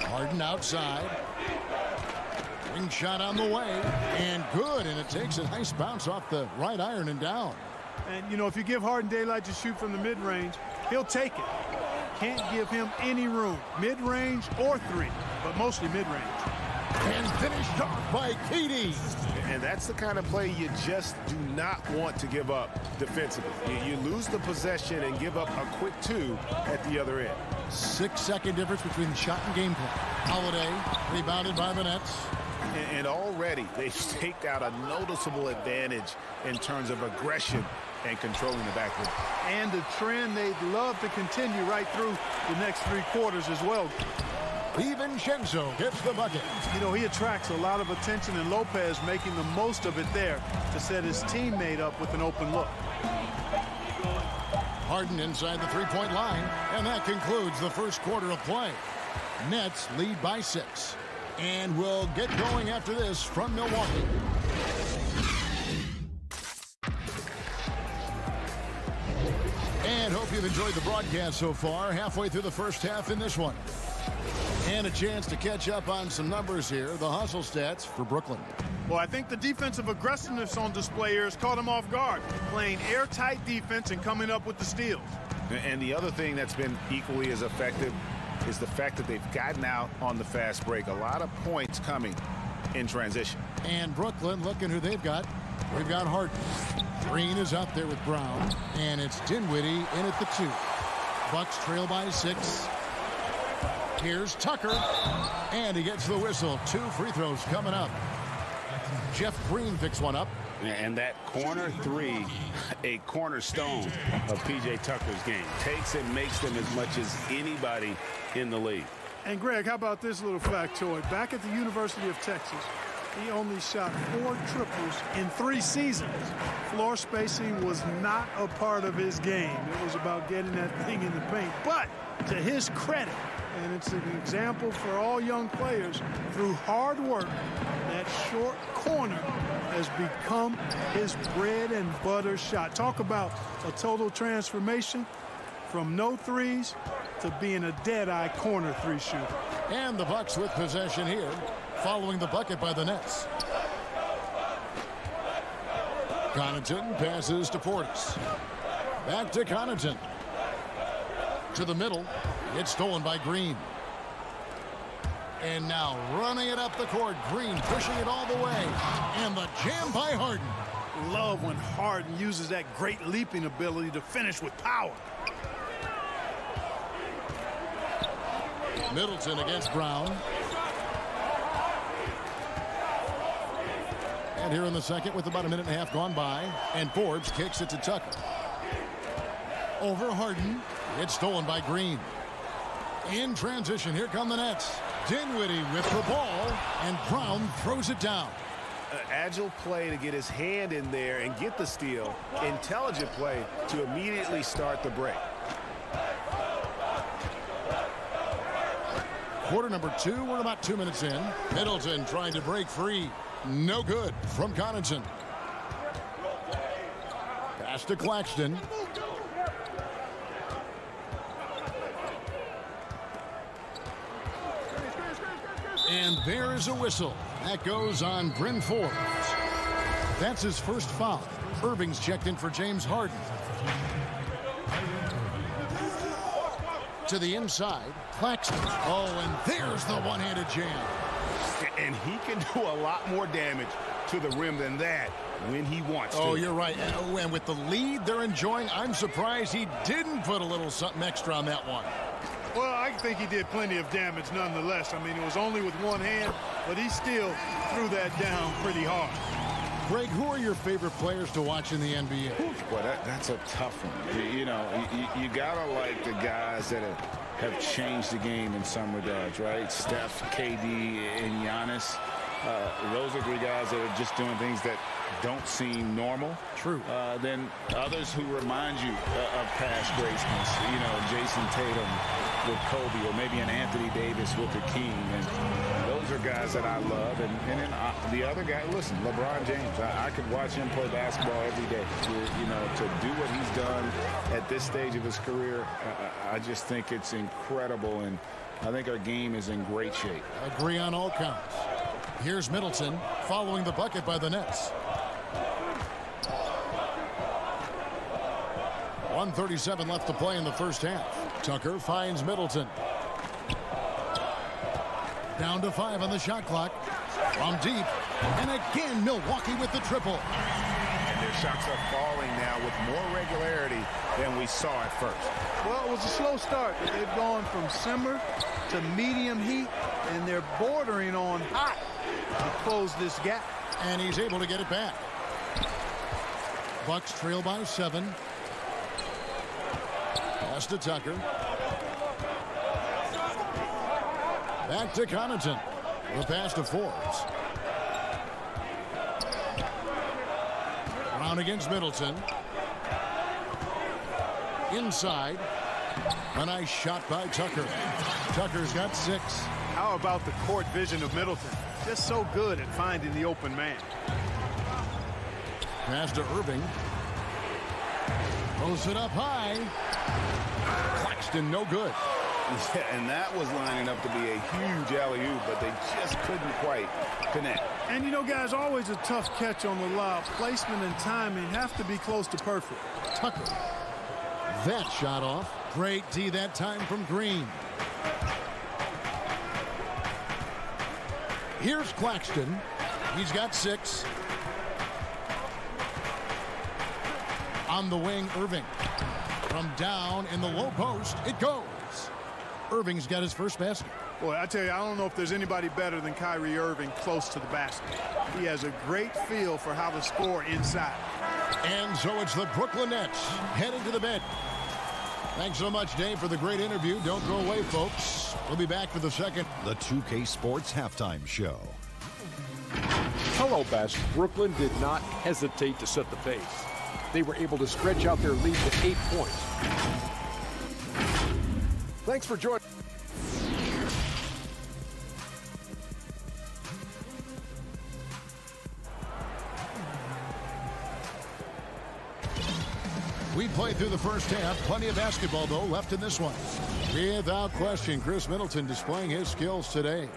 Harden outside. Ring shot on the way. And good. And it takes a nice bounce off the right iron and down. And, you know, if you give Harden daylight to shoot from the mid-range, he'll take it. Can't give him any room, mid-range or 3, but mostly mid-range. And finished off by KD. And that's the kind of play you just do not want to give up defensively. You lose the possession and give up a quick 2 at the other end. 6-second difference between shot and gameplay. Holiday rebounded by the Nets. And already they've staked out a noticeable advantage in terms of aggression and controlling the backcourt. And the trend they'd love to continue right through the next 3 quarters as well. DiVincenzo gets the bucket. You know, he attracts a lot of attention, and Lopez making the most of it there to set his teammate up with an open look. Harden inside the three-point line, and that concludes the first quarter of play. Nets lead by 6. And we'll get going after this from Milwaukee. And hope you've enjoyed the broadcast so far. Halfway through the first half in this one. And a chance to catch up on some numbers here. The hustle stats for Brooklyn. Well, I think the defensive aggressiveness on display here has caught him off guard. Playing airtight defense and coming up with the steals. And the other thing that's been equally as effective is the fact that they've gotten out on the fast break. A lot of points coming in transition. And Brooklyn, looking who they've got. We've got Harden. Green is up there with Brown. And it's Dinwiddie in at the 2. Bucks trail by 6. Here's Tucker. And he gets the whistle. 2 free throws coming up. Jeff Green picks one up. And that corner 3, a cornerstone of P.J. Tucker's game. Takes and makes them as much as anybody in the league. And Greg, how about this little factoid? Back at the University of Texas, he only shot 4 triples in 3 seasons. Floor spacing was not a part of his game. It was about getting that thing in the paint. But to his credit, and it's an example for all young players, through hard work, that short corner has become his bread and butter shot. Talk about a total transformation from no threes to being a dead-eye corner 3 shooter. And the Bucks with possession here, following the bucket by the Nets. Connaughton passes to Portis. Back to Connaughton. To the middle. It's stolen by Green. And now running it up the court. Green pushing it all the way. And the jam by Harden. Love when Harden uses that great leaping ability to finish with power. Middleton against Brown. And here in the second with about a minute and a half gone by. And Forbes kicks it to Tucker. Over Harden. It's stolen by Green. In transition, here come the Nets. Dinwiddie with the ball, and Brown throws it down. Agile play to get his hand in there and get the steal. Intelligent play to immediately start the break. Quarter number 2, we're about 2 minutes in. Middleton trying to break free. No good from Connaughton. Pass to Claxton. And there is a whistle. That goes on Bryn Forbes. That's his first foul. Irving's checked in for James Harden. To the inside, Claxton. Oh, and there's the one-handed jam. And he can do a lot more damage to the rim than that when he wants to. Oh, you're right. And with the lead they're enjoying, I'm surprised he didn't put a little something extra on that one. Well, I think he did plenty of damage nonetheless. I mean, it was only with one hand, but he still threw that down pretty hard. Greg, who are your favorite players to watch in the NBA? Well, that's a tough one. You know, you got to like the guys that have changed the game in some regards, right? Steph, KD, and Giannis. Those are 3 guys that are just doing things that don't seem normal. True. Then others who remind you of past greatness. You know, Jason Tatum with Kobe, or maybe an Anthony Davis with the King. And those are guys that I love. And then the other guy, listen, LeBron James. I could watch him play basketball every day. You know, to do what he's done at this stage of his career, I just think it's incredible. And I think our game is in great shape. Agree on all counts. Here's Middleton following the bucket by the Nets. 1:37 left to play in the first half. Tucker finds Middleton. Down to 5 on the shot clock. From deep. And again, Milwaukee with the triple. And their shots are falling now with more regularity than we saw at first. Well, it was a slow start. They've gone from simmer to medium heat, and they're bordering on hot. to close this gap. And he's able to get it back. Bucks trail by 7. Pass to Tucker. Back to Connaughton. The pass to Forbes. Brown against Middleton. Inside. A nice shot by Tucker. Tucker's got 6. How about the court vision of Middleton? Just so good at finding the open man. Pass to Irving. Throws it up high. Claxton no good. Yeah, and that was lining up to be a huge alley-oop, but they just couldn't quite connect. And you know, guys, always a tough catch on the lob. Placement and timing have to be close to perfect. Tucker. That shot off. Great D that time from Green. Here's Claxton. He's got 6. On the wing, Irving. From down in the low post, it goes. Irving's got his first basket. Boy, I tell you, I don't know if there's anybody better than Kyrie Irving close to the basket. He has a great feel for how to score inside. And so it's the Brooklyn Nets heading to the bench. Thanks so much, Dave, for the great interview. Don't go away, folks. We'll be back for the second. The 2K Sports Halftime Show. Hello, best. Brooklyn did not hesitate to set the pace. They were able to stretch out their lead to 8 points. Thanks for joining. We played through the first half. Plenty of basketball, though, left in this one. Without question, Chris Middleton displaying his skills today.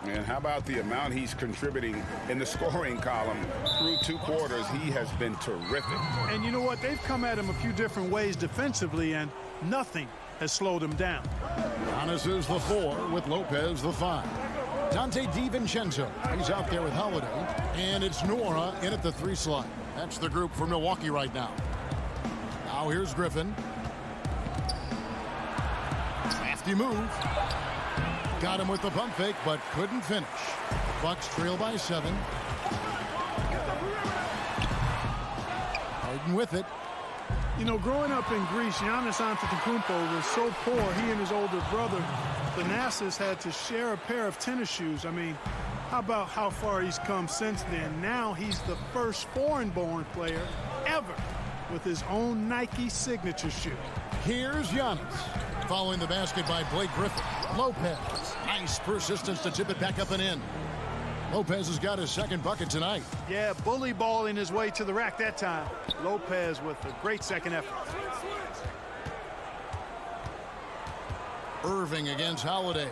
And how about the amount he's contributing in the scoring column through 2 quarters? He has been terrific. And you know what? They've come at him a few different ways defensively, and nothing has slowed him down. Giannis is the 4 with Lopez the 5. Dante DiVincenzo, he's out there with Holiday. And it's Nora in at the 3 slot. That's the group for Milwaukee right now. Now here's Griffin. Crafty move. Got him with the pump fake, but couldn't finish. Bucks trail by 7. Harden with it. You know, growing up in Greece, Giannis Antetokounmpo was so poor, he and his older brother, Thanasis, had to share a pair of tennis shoes. I mean, how about how far he's come since then? Now he's the first foreign-born player ever with his own Nike signature shoe. Here's Giannis. Following the basket by Blake Griffin. Lopez. Nice persistence to tip it back up and in. Lopez has got his second bucket tonight. Yeah, bully balling his way to the rack that time. Lopez with a great second effort. Irving against Holiday.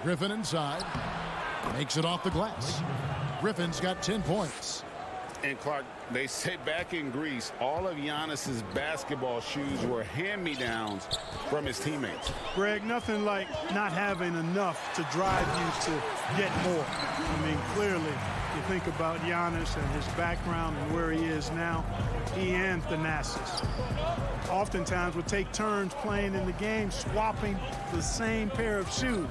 Griffin inside. Makes it off the glass. Griffin's got 10 points. And Clark, they say back in Greece, all of Giannis's basketball shoes were hand-me-downs from his teammates. Greg, nothing like not having enough to drive you to get more. I mean, clearly, you think about Giannis and his background and where he is now, he and Thanasis oftentimes would take turns playing in the game, swapping the same pair of shoes.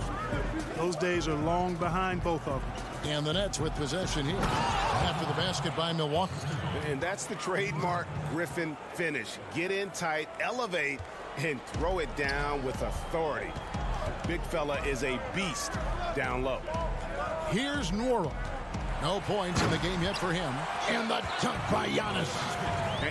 Those days are long behind both of them. And the Nets with possession here after the basket by Milwaukee. And that's the trademark Griffin finish. Get in tight, elevate, and throw it down with authority. Big fella is a beast down low. Here's Nora. No points in the game yet for him. And the dunk by Giannis.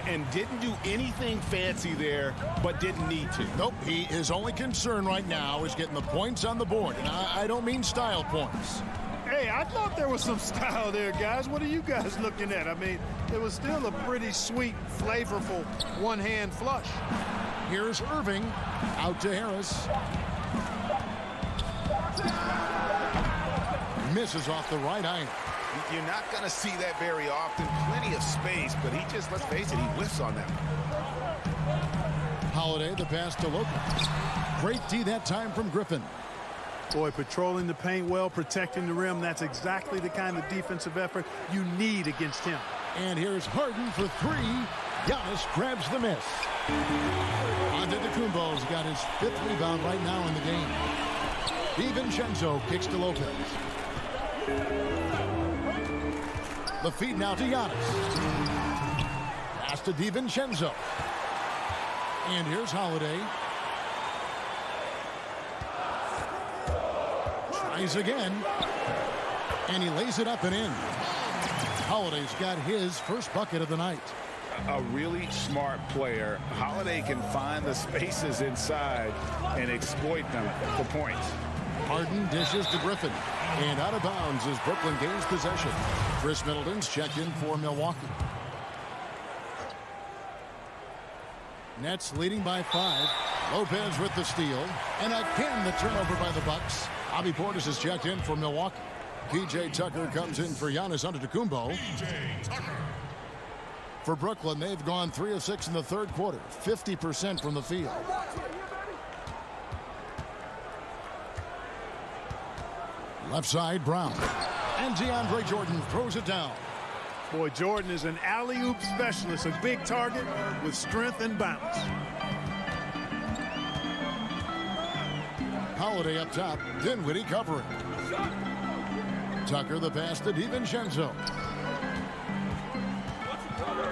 And didn't do anything fancy there, but didn't need to. Nope, his only concern right now is getting the points on the board. And I don't mean style points. Hey, I thought there was some style there, guys. What are you guys looking at? I mean, it was still a pretty sweet, flavorful one-hand flush. Here's Irving. Out to Harris. Misses off the right iron. You're not going to see that very often. Plenty of space, but he just, let's face it, he whiffs on that. Holiday, the pass to Lopez. Great D that time from Griffin. Boy, patrolling the paint well, protecting the rim. That's exactly the kind of defensive effort you need against him. And here's Harden for 3. Giannis grabs the miss. Antetokounmpo's got his 5th rebound right now in the game. DiVincenzo kicks to Lopez. The feed now to Giannis. Pass to DiVincenzo. And here's Holiday. Tries again. And he lays it up and in. Holiday's got his first bucket of the night. A really smart player. Holiday can find the spaces inside and exploit them for points. Harden dishes to Griffin. And out of bounds as Brooklyn gains possession. Chris Middleton's checked in for Milwaukee. Nets leading by 5. Lopez with the steal. And again the turnover by the Bucks. Bobby Portis is checked in for Milwaukee. PJ Tucker comes in for Giannis Antetokounmpo. For Brooklyn, they've gone 3 of 6 in the third quarter, 50% from the field. Left side, Brown. And DeAndre Jordan throws it down. Boy, Jordan is an alley-oop specialist, a big target with strength and bounce. Holiday up top, Dinwiddie covering. Tucker the pass to DiVincenzo.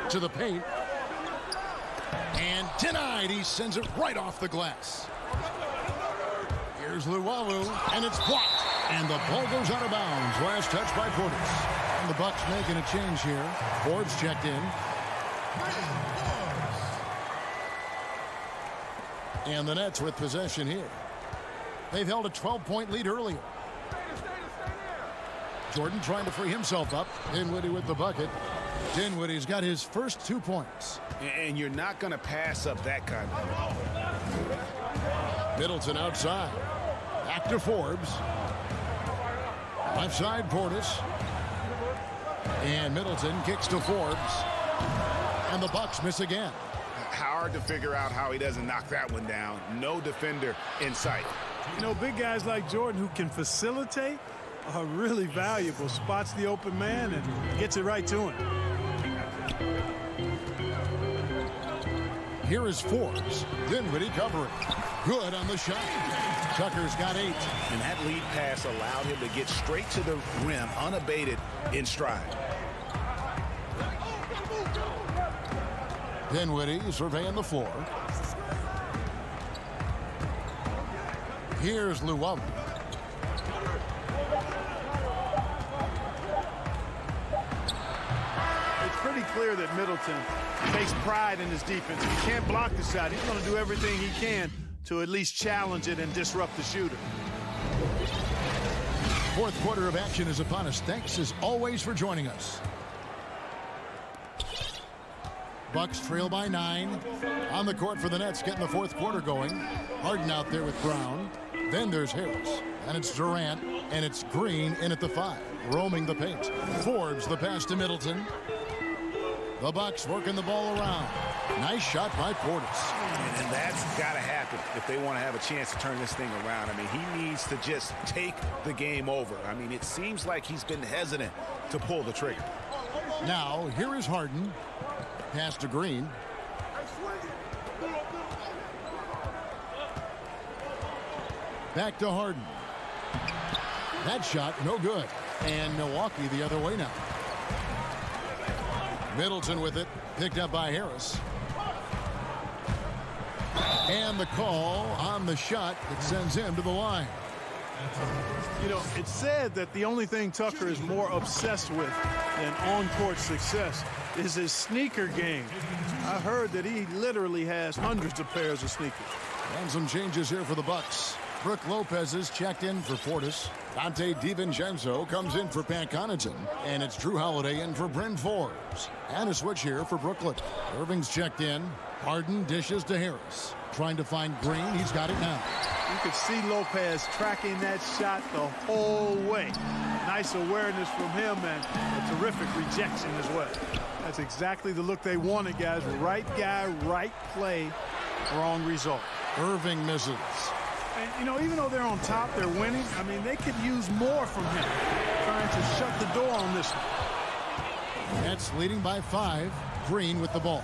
To the paint. And denied. He sends it right off the glass. Here's Luwawu, and it's blocked. And the ball goes out of bounds. Last touch by Portis. And the Bucks making a change here. Forbes checked in. And the Nets with possession here. They've held a 12-point lead earlier. Jordan trying to free himself up. Dinwiddie with the bucket. Dinwiddie's got his first 2 points. And you're not going to pass up that kind of ball. Middleton outside. Back to Forbes. Left side, Portis. And Middleton kicks to Forbes. And the Bucks miss again. Hard to figure out how he doesn't knock that one down. No defender in sight. You know, big guys like Jordan who can facilitate are really valuable. Spots the open man and gets it right to him. Here is Forbes. Dinwiddie covering. Good on the shot. Tucker's got 8. And that lead pass allowed him to get straight to the rim unabated in stride. Dinwiddie surveying the floor. Here's Luwawu. It's pretty clear that Middleton takes pride in his defense. If he can't block the shot, he's going to do everything he can to at least challenge it and disrupt the shooter. Fourth quarter of action is upon us. Thanks as always for joining us. Bucks trail by 9. On the court for the Nets, getting the fourth quarter going. Harden out there with Brown. Then there's Harris. And it's Durant. And it's Green in at the 5. Roaming the paint. Forbes the pass to Middleton. The Bucks working the ball around. Nice shot by Portis. And that's got to happen if they want to have a chance to turn this thing around. I mean, he needs to just take the game over. I mean, it seems like he's been hesitant to pull the trigger. Now, here is Harden. Pass to Green. Back to Harden. That shot, no good. And Milwaukee the other way now. Middleton with it. Picked up by Harris. And the call on the shot that sends him to the line. You know, it's said that the only thing Tucker is more obsessed with than on-court success is his sneaker game. I heard that he literally has hundreds of pairs of sneakers. And some changes here for the Bucks. Brook Lopez is checked in for Portis. Dante DiVincenzo comes in for Pat Connaughton. And it's Drew Holiday in for Bryn Forbes. And a switch here for Brooklyn. Irving's checked in. Harden dishes to Harris. Trying to find Green. He's got it now. You could see Lopez tracking that shot the whole way. Nice awareness from him and a terrific rejection as well. That's exactly the look they wanted, guys. Right guy, right play, wrong result. Irving misses. And, you know, even though they're on top, they're winning. I mean, they could use more from him. Trying to shut the door on this one. Nets leading by 5. Green with the ball.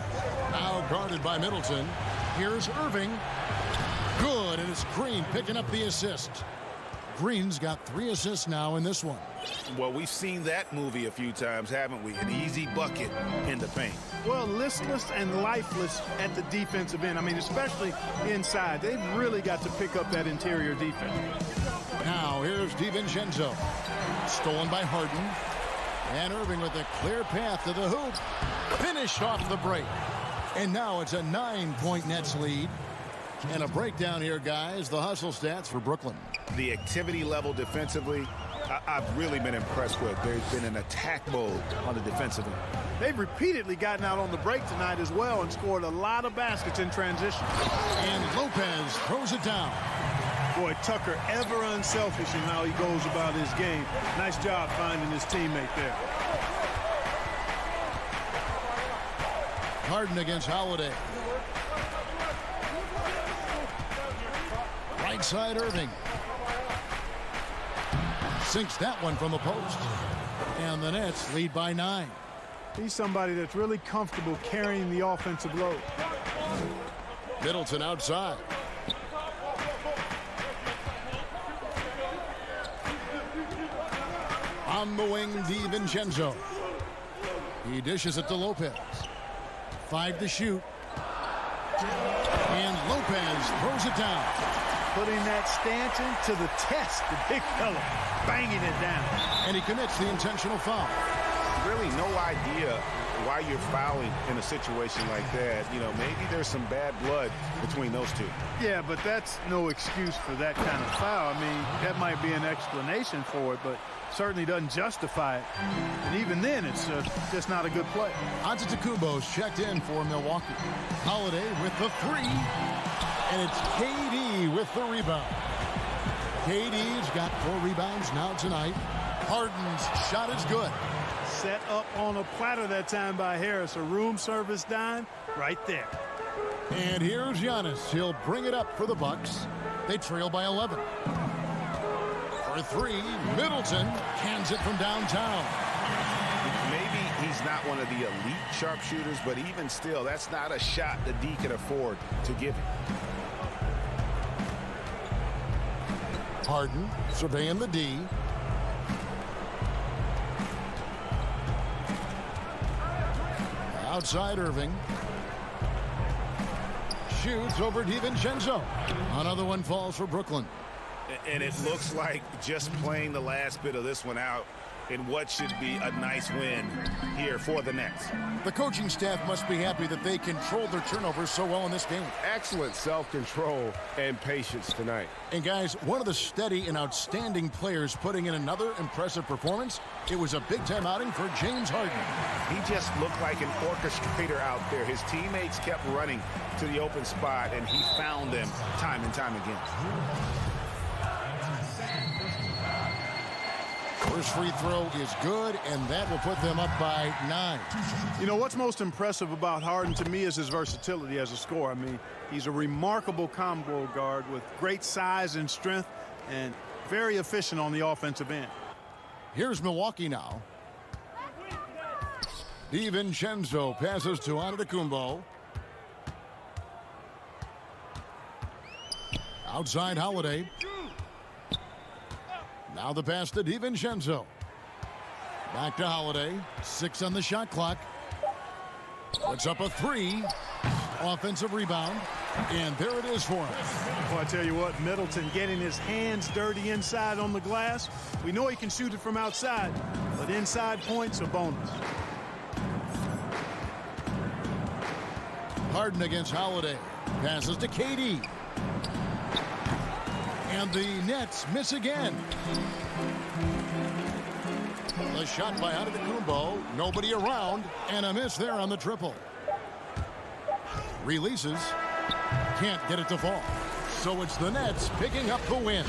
Now guarded by Middleton. Here's Irving. Good, and it's Green picking up the assist. Green's got 3 assists now in this one. Well, we've seen that movie a few times, haven't we? An easy bucket in the paint. Well, listless and lifeless at the defensive end. I mean, especially inside. They've really got to pick up that interior defense. Now, here's DiVincenzo. Stolen by Harden. And Irving with a clear path to the hoop. Finished off the break. And now it's a 9-point Nets lead. And a breakdown here, guys. The hustle stats for Brooklyn. The activity level defensively, I've really been impressed with. There's been an attack mode on the defensive end. They've repeatedly gotten out on the break tonight as well and scored a lot of baskets in transition. And Lopez throws it down. Boy, Tucker ever unselfish in how he goes about his game. Nice job finding his teammate there. Harden against Holiday. Right side Irving. Sinks that one from the post. And the Nets lead by 9. He's somebody that's really comfortable carrying the offensive load. Middleton outside. On the wing, DiVincenzo. He dishes it to Lopez. 5 to shoot. And Lopez throws it down. Putting that stanchion to the test, the big fella, banging it down. And he commits the intentional foul. Really no idea why you're fouling in a situation like that. You know, maybe there's some bad blood between those two. Yeah, but that's no excuse for that kind of foul. I mean, that might be an explanation for it, but certainly doesn't justify it. And even then, it's just not a good play. Antetokounmpo's checked in for Milwaukee. Holiday with the 3. And it's KD with the rebound. KD's got 4 rebounds now tonight. Harden's shot is good. Set up on a platter that time by Harris. A room service dime right there. And here's Giannis. He'll bring it up for the Bucks. They trail by 11. For 3, Middleton cans it from downtown. Maybe he's not one of the elite sharpshooters, but even still, that's not a shot that D can afford to give him. Harden surveying the D. Outside Irving. Shoots over DiVincenzo. Another one falls for Brooklyn. And it looks like just playing the last bit of this one out in what should be a nice win here for the Nets. The coaching staff must be happy that they controlled their turnovers so well in this game. Excellent self-control and patience tonight. And guys, one of the steady and outstanding players putting in another impressive performance. It was a big-time outing for James Harden. He just looked like an orchestrator out there. His teammates kept running to the open spot, and he found them time and time again. First free throw is good, and that will put them up by 9. You know, what's most impressive about Harden to me is his versatility as a scorer. I mean, he's a remarkable combo guard with great size and strength and very efficient on the offensive end. Here's Milwaukee now. DiVincenzo passes to Antetokounmpo. Outside Holiday. Now the pass to DiVincenzo. Back to Holiday. 6 on the shot clock. Puts up a 3. Offensive rebound. And there it is for him. Well, I tell you what, Middleton getting his hands dirty inside on the glass. We know he can shoot it from outside, but inside points a bonus. Harden against Holiday. Passes to KD. And the Nets miss again. The shot by Antetokounmpo. Nobody around. And a miss there on the triple. Releases. Can't get it to fall. So it's the Nets picking up the win.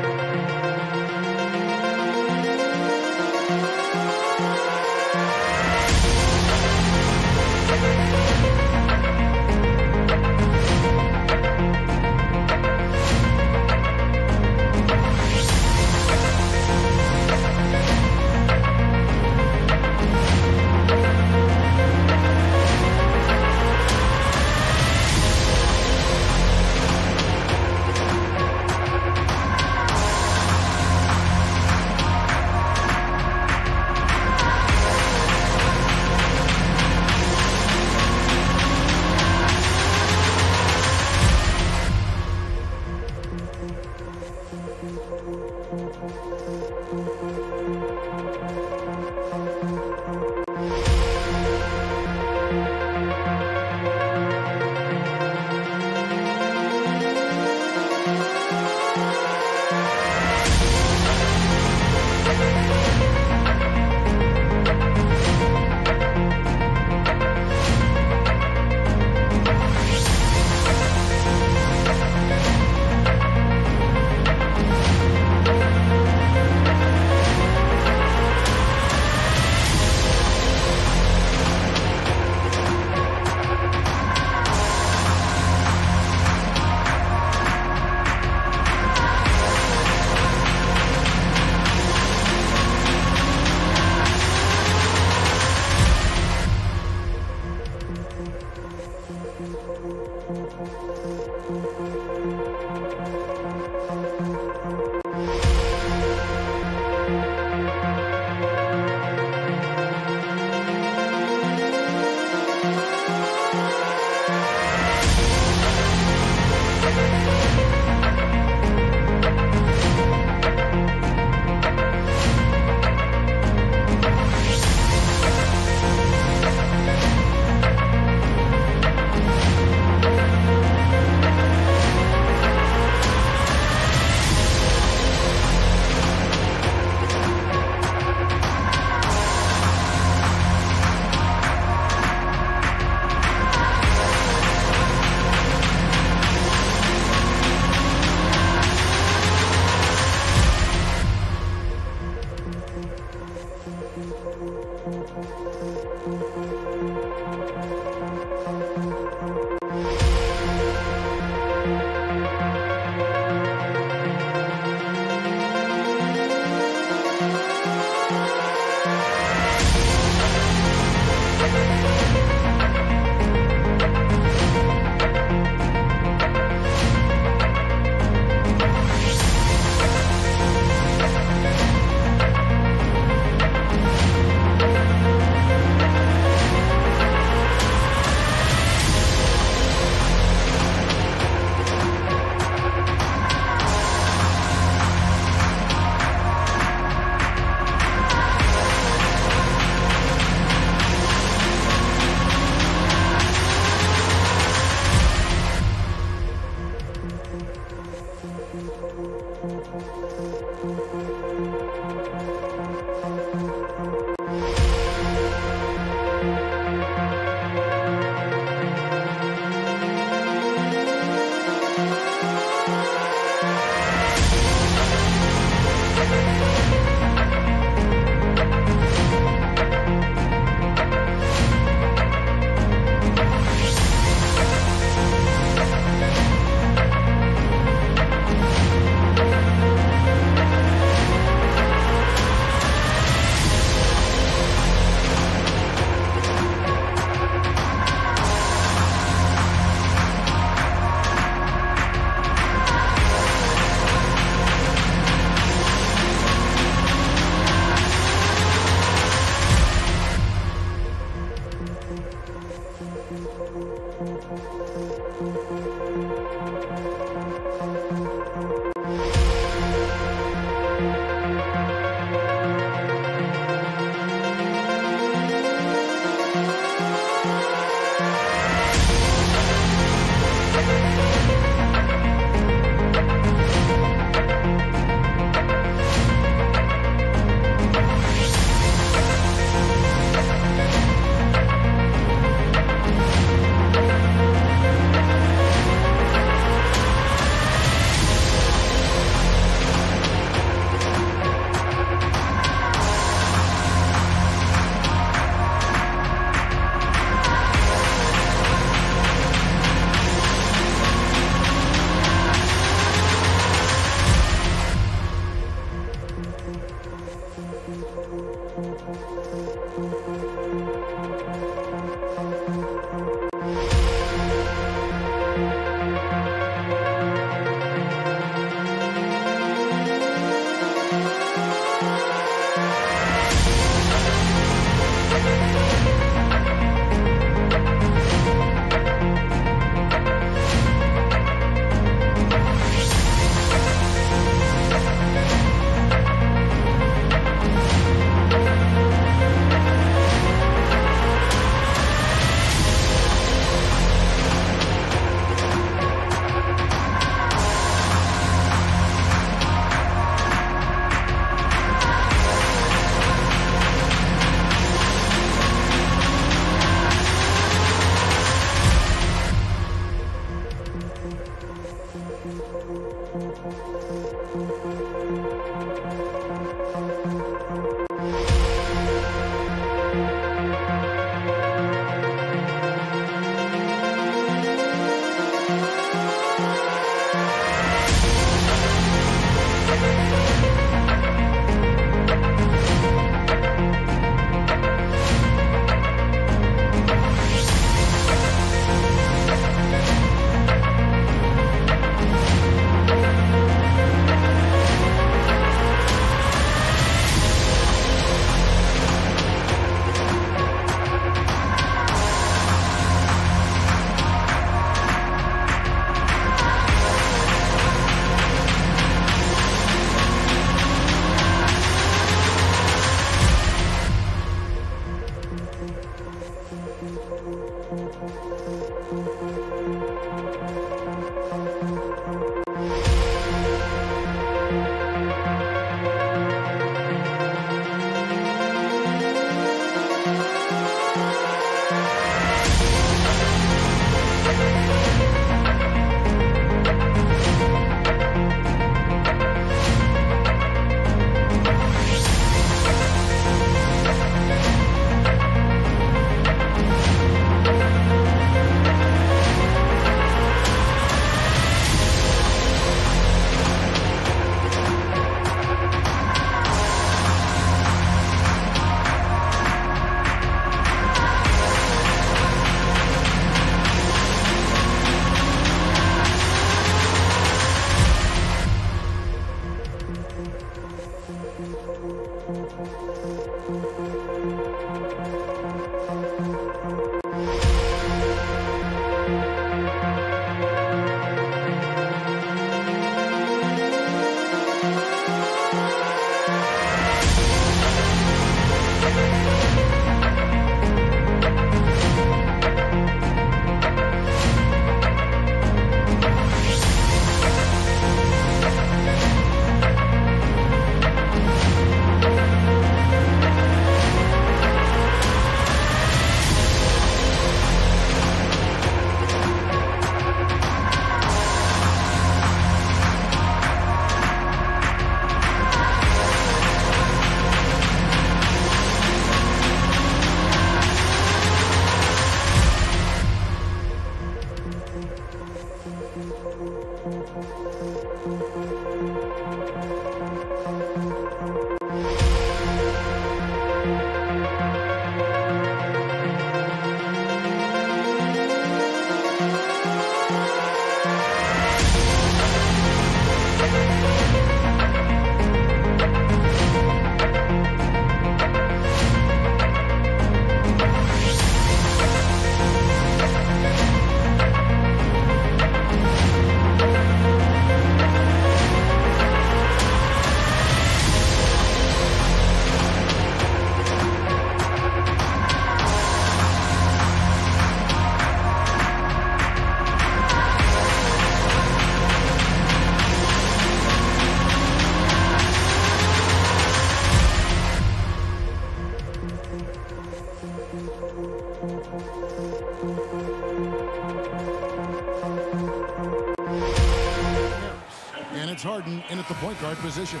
And it's Harden in at the point guard position.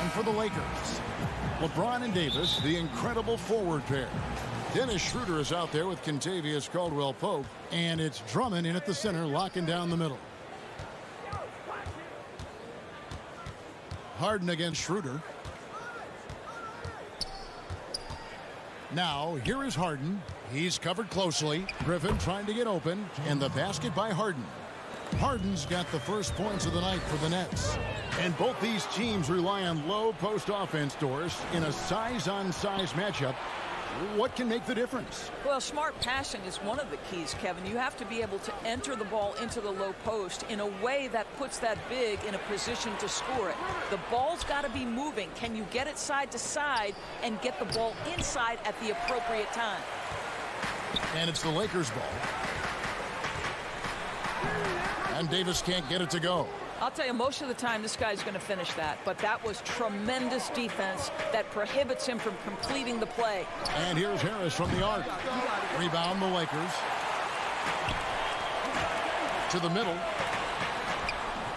And for the Lakers, LeBron and Davis, the incredible forward pair. Dennis Schroeder is out there with Kentavious Caldwell-Pope. And it's Drummond in at the center, locking down the middle. Harden against Schroeder. Now, here is Harden. He's covered closely. Griffin trying to get open. And the basket by Harden. Harden's got the first points of the night for the Nets. And both these teams rely on low post offense doors in a size-on-size matchup. What can make the difference? Well, smart passing is one of the keys, Kevin. You have to be able to enter the ball into the low post in a way that puts that big in a position to score it. The ball's got to be moving. Can you get it side to side and get the ball inside at the appropriate time? And it's the Lakers' ball. And Davis can't get it to go. I'll tell you, most of the time this guy's going to finish that, but that was tremendous defense that prohibits him from completing the play. And here's Harris from the arc. Rebound the Lakers. To the middle.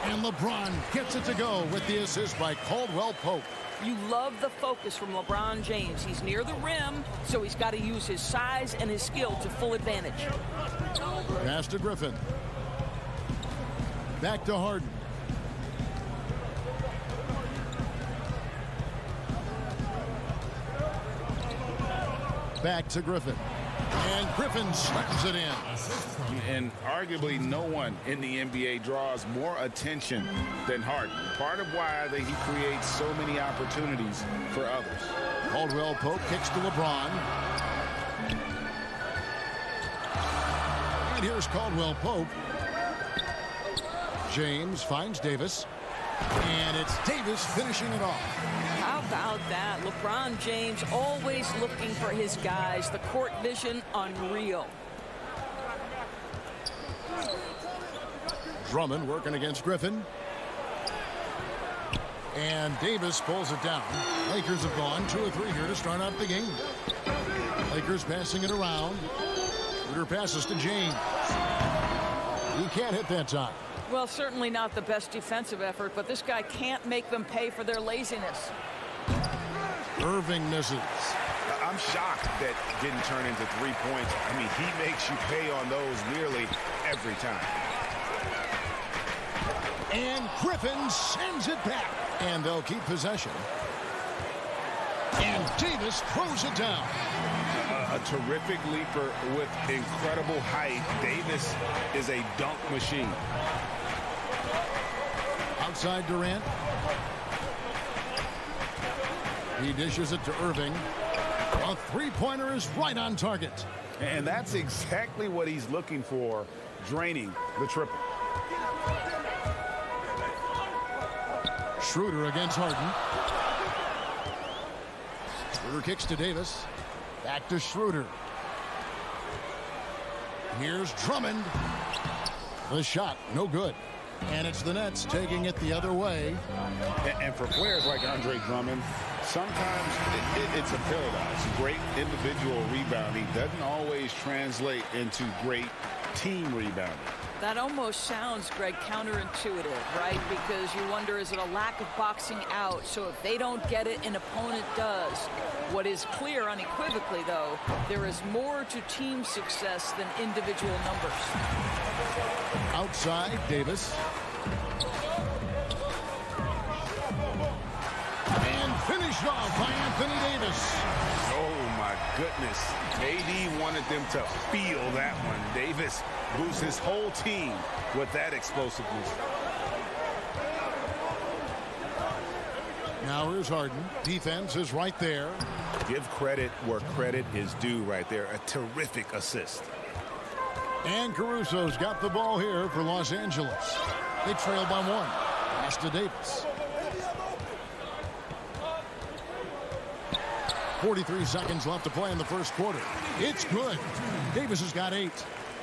And LeBron gets it to go with the assist by Caldwell-Pope. You love the focus from LeBron James. He's near the rim, so he's got to use his size and his skill to full advantage. Pass to Griffin. Back to Harden. Back to Griffin. And Griffin slams it in. And arguably no one in the NBA draws more attention than Harden. Part of why I think he creates so many opportunities for others. Caldwell-Pope kicks to LeBron. And here's Caldwell-Pope. James finds Davis. And it's Davis finishing it off. How about that? LeBron James always looking for his guys. The court vision, unreal. Drummond working against Griffin. And Davis pulls it down. Lakers have gone 2 of 3 here to start out the game. Lakers passing it around. Schroeder passes to James. He can't hit that time. Well, certainly not the best defensive effort, but this guy can't make them pay for their laziness. Irving misses. I'm shocked that didn't turn into 3 points. I mean, he makes you pay on those nearly every time. And Griffin sends it back. And they'll keep possession. And Davis throws it down. A terrific leaper with incredible height. Davis is a dunk machine. Outside Durant. He dishes it to Irving. A three-pointer is right on target. And that's exactly what he's looking for, draining the triple. Schroeder against Harden. Schroeder kicks to Davis. Back to Schroeder. Here's Drummond. The shot, no good. And it's the Nets taking it the other way. And for players like Andre Drummond, sometimes it's a paradox. Great individual rebounding doesn't always translate into great team rebounding. That almost sounds, Greg, counterintuitive, right? Because you wonder, is it a lack of boxing out? So if they don't get it, an opponent does. What is clear unequivocally, though, there is more to team success than individual numbers. Outside, Davis. off by Anthony Davis. Oh, my goodness. AD wanted them to feel that one. Davis boosts his whole team with that explosiveness. Now here's Harden. Defense is right there. Give credit where credit is due right there. A terrific assist. And Caruso's got the ball here for Los Angeles. They trail by 1. Pass to Davis. 43 seconds left to play in the first quarter. It's good. Davis has got 8.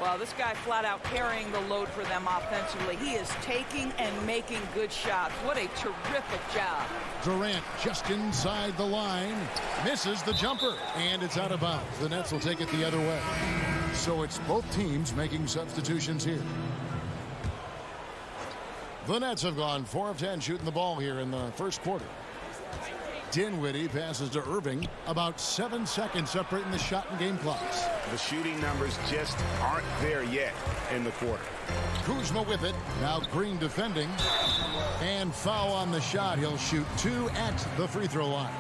Well, this guy flat out carrying the load for them offensively. He is taking and making good shots. What a terrific job. Durant just inside the line. Misses the jumper. And it's out of bounds. The Nets will take it the other way. So it's both teams making substitutions here. The Nets have gone 4 of 10 shooting the ball here in the first quarter. Dinwiddie passes to Irving. About 7 seconds separating the shot and game clocks. The shooting numbers just aren't there yet in the quarter. Kuzma with it. Now Green defending. And foul on the shot. He'll shoot 2 at the free throw line.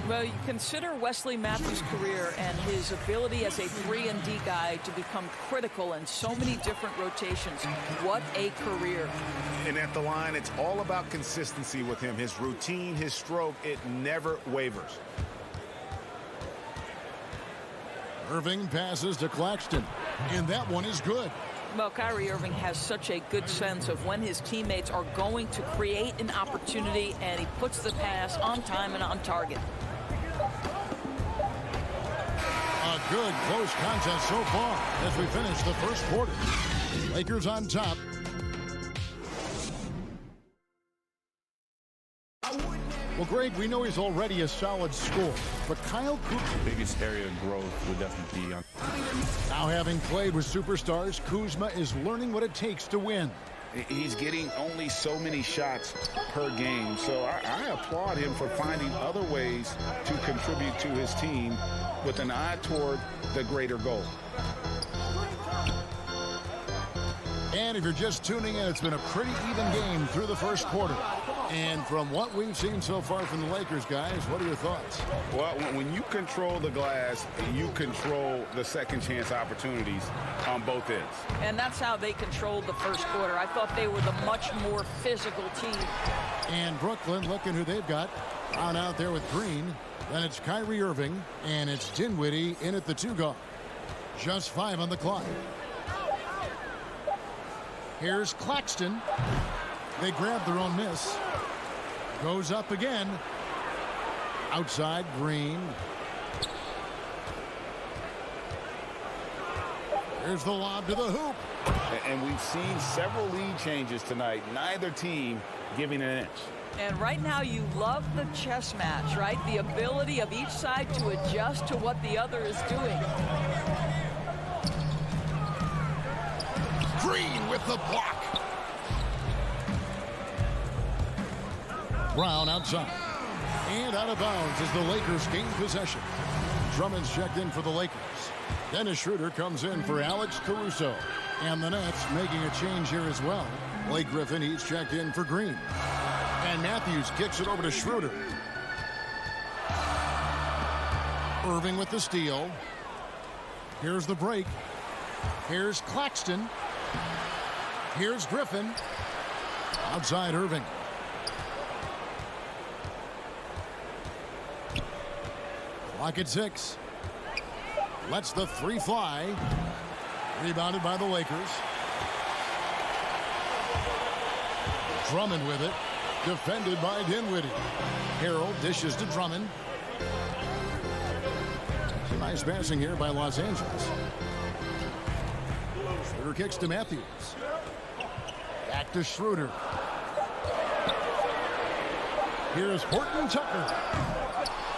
Well, you consider Wesley Matthews' career and his ability as a 3-and-D guy to become critical in so many different rotations. What a career. And at the line, it's all about consistency with him. His routine, his stroke, it never wavers. Irving passes to Claxton. And that one is good. Well, Kyrie Irving has such a good sense of when his teammates are going to create an opportunity, and he puts the pass on time and on target. A good close contest so far as we finish the first quarter. Lakers on top. Well, Greg, we know he's already a solid scorer, but Kyle Kuzma... The biggest area of growth would definitely be on... Now having played with superstars, Kuzma is learning what it takes to win. He's getting only so many shots per game, so I applaud him for finding other ways to contribute to his team with an eye toward the greater goal. And if you're just tuning in, it's been a pretty even game through the first quarter. And from what we've seen so far from the Lakers, guys, what are your thoughts? Well, when you control the glass, you control the second chance opportunities on both ends. And that's how they controlled the first quarter. I thought they were the much more physical team. And Brooklyn, looking who they've got on out there with Green. Then it's Kyrie Irving, and it's Dinwiddie in at the 2 guard. Just 5 on the clock. Here's Claxton. They grab their own miss. Goes up again. Outside, Green. Here's the lob to the hoop. And we've seen several lead changes tonight. Neither team giving an inch. And right now you love the chess match, right? The ability of each side to adjust to what the other is doing. Green with the block. Brown outside. And out of bounds as the Lakers gain possession. Drummond's checked in for the Lakers. Dennis Schroeder comes in for Alex Caruso. And the Nets making a change here as well. Blake Griffin, he's checked in for Green. And Matthews kicks it over to Schroeder. Irving with the steal. Here's the break. Here's Claxton. Here's Griffin. Outside Irving. Clock at 6. Lets the 3 fly. Rebounded by the Lakers. Drummond with it. Defended by Dinwiddie. Harrell dishes to Drummond. Some nice passing here by Los Angeles. Schroeder kicks to Matthews. Back to Schroeder. Here's Horton Tucker.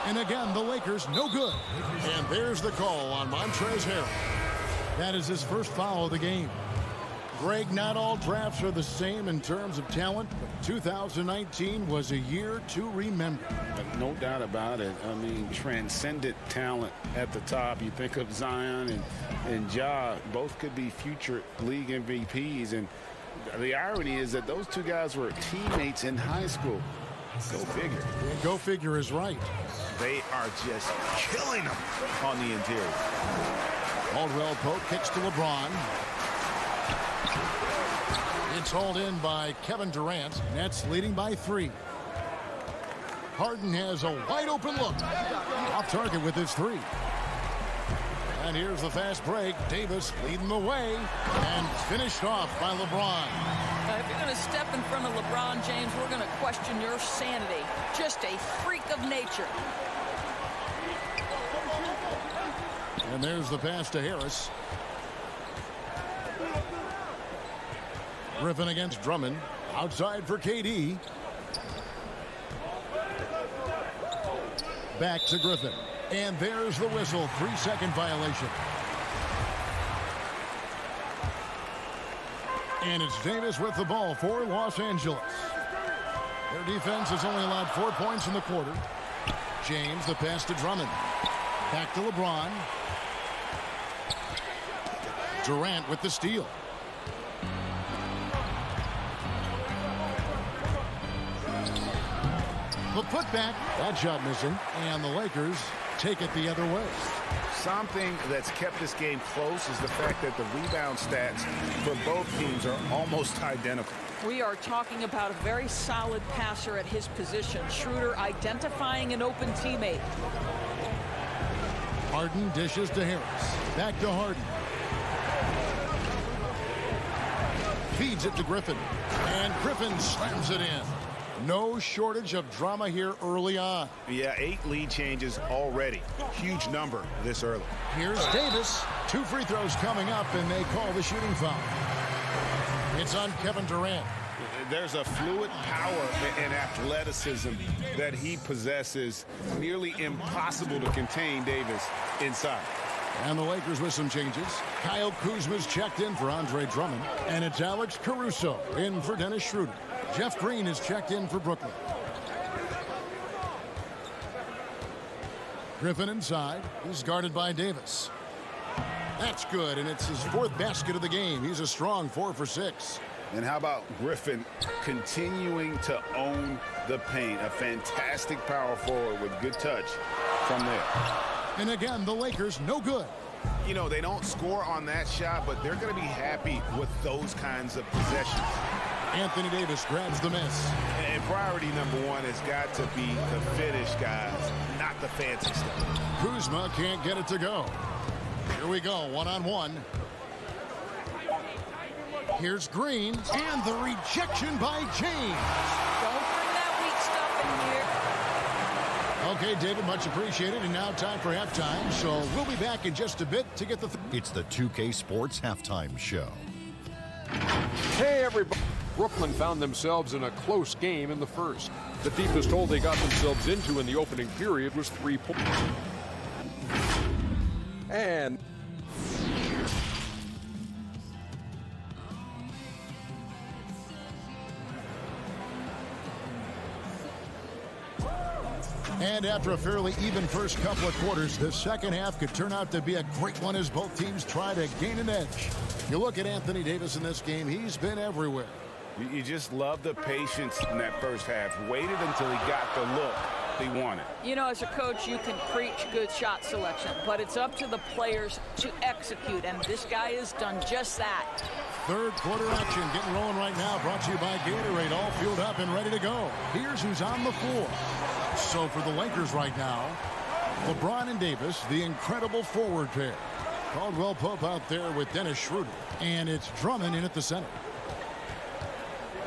And again, the Lakers no good. And there's the call on Montrezl Harrell. That is his first foul of the game. Greg, not all drafts are the same in terms of talent, but 2019 was a year to remember. No doubt about it. I mean, transcendent talent at the top. You think of Zion and Ja, both could be future league MVPs. And the irony is that those two guys were teammates in high school. Go figure. Go figure is right. They are just killing them on the interior. Caldwell Pope kicks to LeBron. It's hauled in by Kevin Durant. Nets leading by 3. Harden has a wide open look. Off target with his 3. And here's the fast break. Davis leading the way and finished off by LeBron. If you're going to step in front of LeBron James, we're going to question your sanity. Just a freak of nature. And there's the pass to Harris. Griffin against Drummond. Outside for KD. Back to Griffin. And there's the whistle. 3-second violation. And it's Davis with the ball for Los Angeles. Their defense has only allowed 4 points in the quarter. James, the pass to Drummond. Back to LeBron. Durant with the steal. The putback. That shot missing. And the Lakers take it the other way. Something that's kept this game close is the fact that the rebound stats for both teams are almost identical. We are talking about a very solid passer at his position. Schroeder identifying an open teammate. Harden dishes to Harris. Back to Harden. Feeds it to Griffin. And Griffin slams it in. No shortage of drama here early on. Yeah, 8 lead changes already. Huge number this early. Here's Davis. 2 free throws coming up, and they call the shooting foul. It's on Kevin Durant. There's a fluid power and athleticism that he possesses. Nearly impossible to contain Davis inside. And the Lakers with some changes. Kyle Kuzma's checked in for Andre Drummond. And it's Alex Caruso in for Dennis Schroeder. Jeff Green is checked in for Brooklyn. Griffin inside. He's guarded by Davis. That's good, and it's his 4th basket of the game. He's a strong 4 for 6. And how about Griffin continuing to own the paint? A fantastic power forward with good touch from there. And again, the Lakers no good. You know, they don't score on that shot, but they're going to be happy with those kinds of possessions. Anthony Davis grabs the miss. And priority number 1 has got to be the finish, guys, not the fancy stuff. Kuzma can't get it to go. Here we go, 1-on-1. Here's Green, and the rejection by James. Don't bring that weak stuff in here. Okay, David, much appreciated. And now time for halftime. So we'll be back in just a bit to get the... It's the 2K Sports Halftime Show. Hey, everybody. Brooklyn found themselves in a close game in the first. The deepest hole they got themselves into in the opening period was 3 points. And after a fairly even first couple of quarters, the second half could turn out to be a great one as both teams try to gain an edge. You look at Anthony Davis in this game, he's been everywhere. You just love the patience in that first half. Waited until he got the look he wanted. You know, as a coach, you can preach good shot selection, but it's up to the players to execute, and this guy has done just that. Third quarter action getting rolling right now, brought to you by Gatorade, all fueled up and ready to go. Here's who's on the floor. So for the Lakers right now, LeBron and Davis, the incredible forward pair. Caldwell Pope out there with Dennis Schroeder, and it's Drummond in at the center.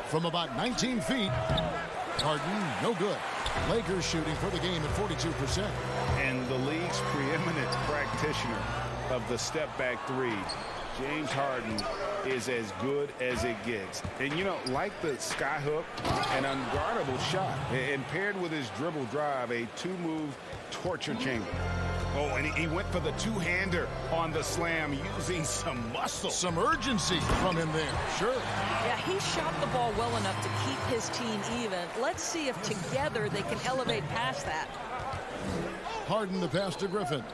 From about 19 feet, Harden, no good. Lakers shooting for the game at 42%. And the league's preeminent practitioner of the step-back 3, James Harden, is as good as it gets. And, you know, like the skyhook, an unguardable shot. And paired with his dribble drive, a 2-move torture chamber. Oh, and he went for the 2-hander on the slam using some muscle. Some urgency from him there, sure. Yeah, he shot the ball well enough to keep his team even. Let's see if together they can elevate past that. Harden the pass to Griffin.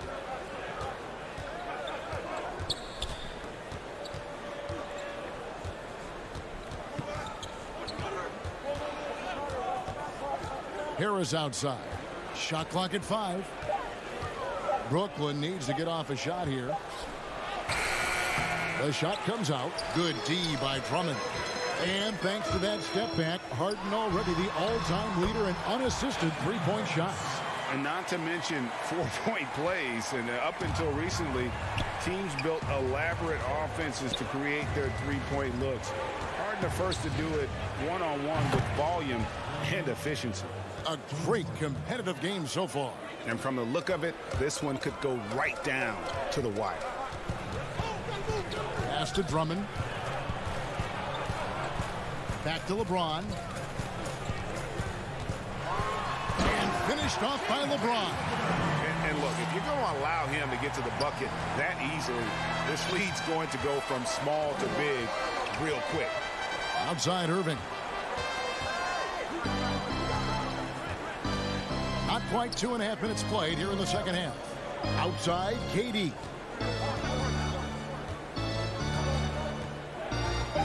Harris outside. Shot clock at 5. Brooklyn needs to get off a shot here. The shot comes out. Good D by Drummond. And thanks to that step back, Harden already the all-time leader in unassisted three-point shots. And not to mention 4-point plays. And up until recently, teams built elaborate offenses to create their three-point looks. Harden the first to do it one-on-one with volume and efficiency. A great competitive game so far. And from the look of it, this one could go right down to the wire. Pass to Drummond. Back to LeBron. And finished off by LeBron. And look, if you're going to allow him to get to the bucket that easily, this lead's going to go from small to big real quick. Outside Irving. Not quite 2.5 minutes played here in the second half. Outside KD.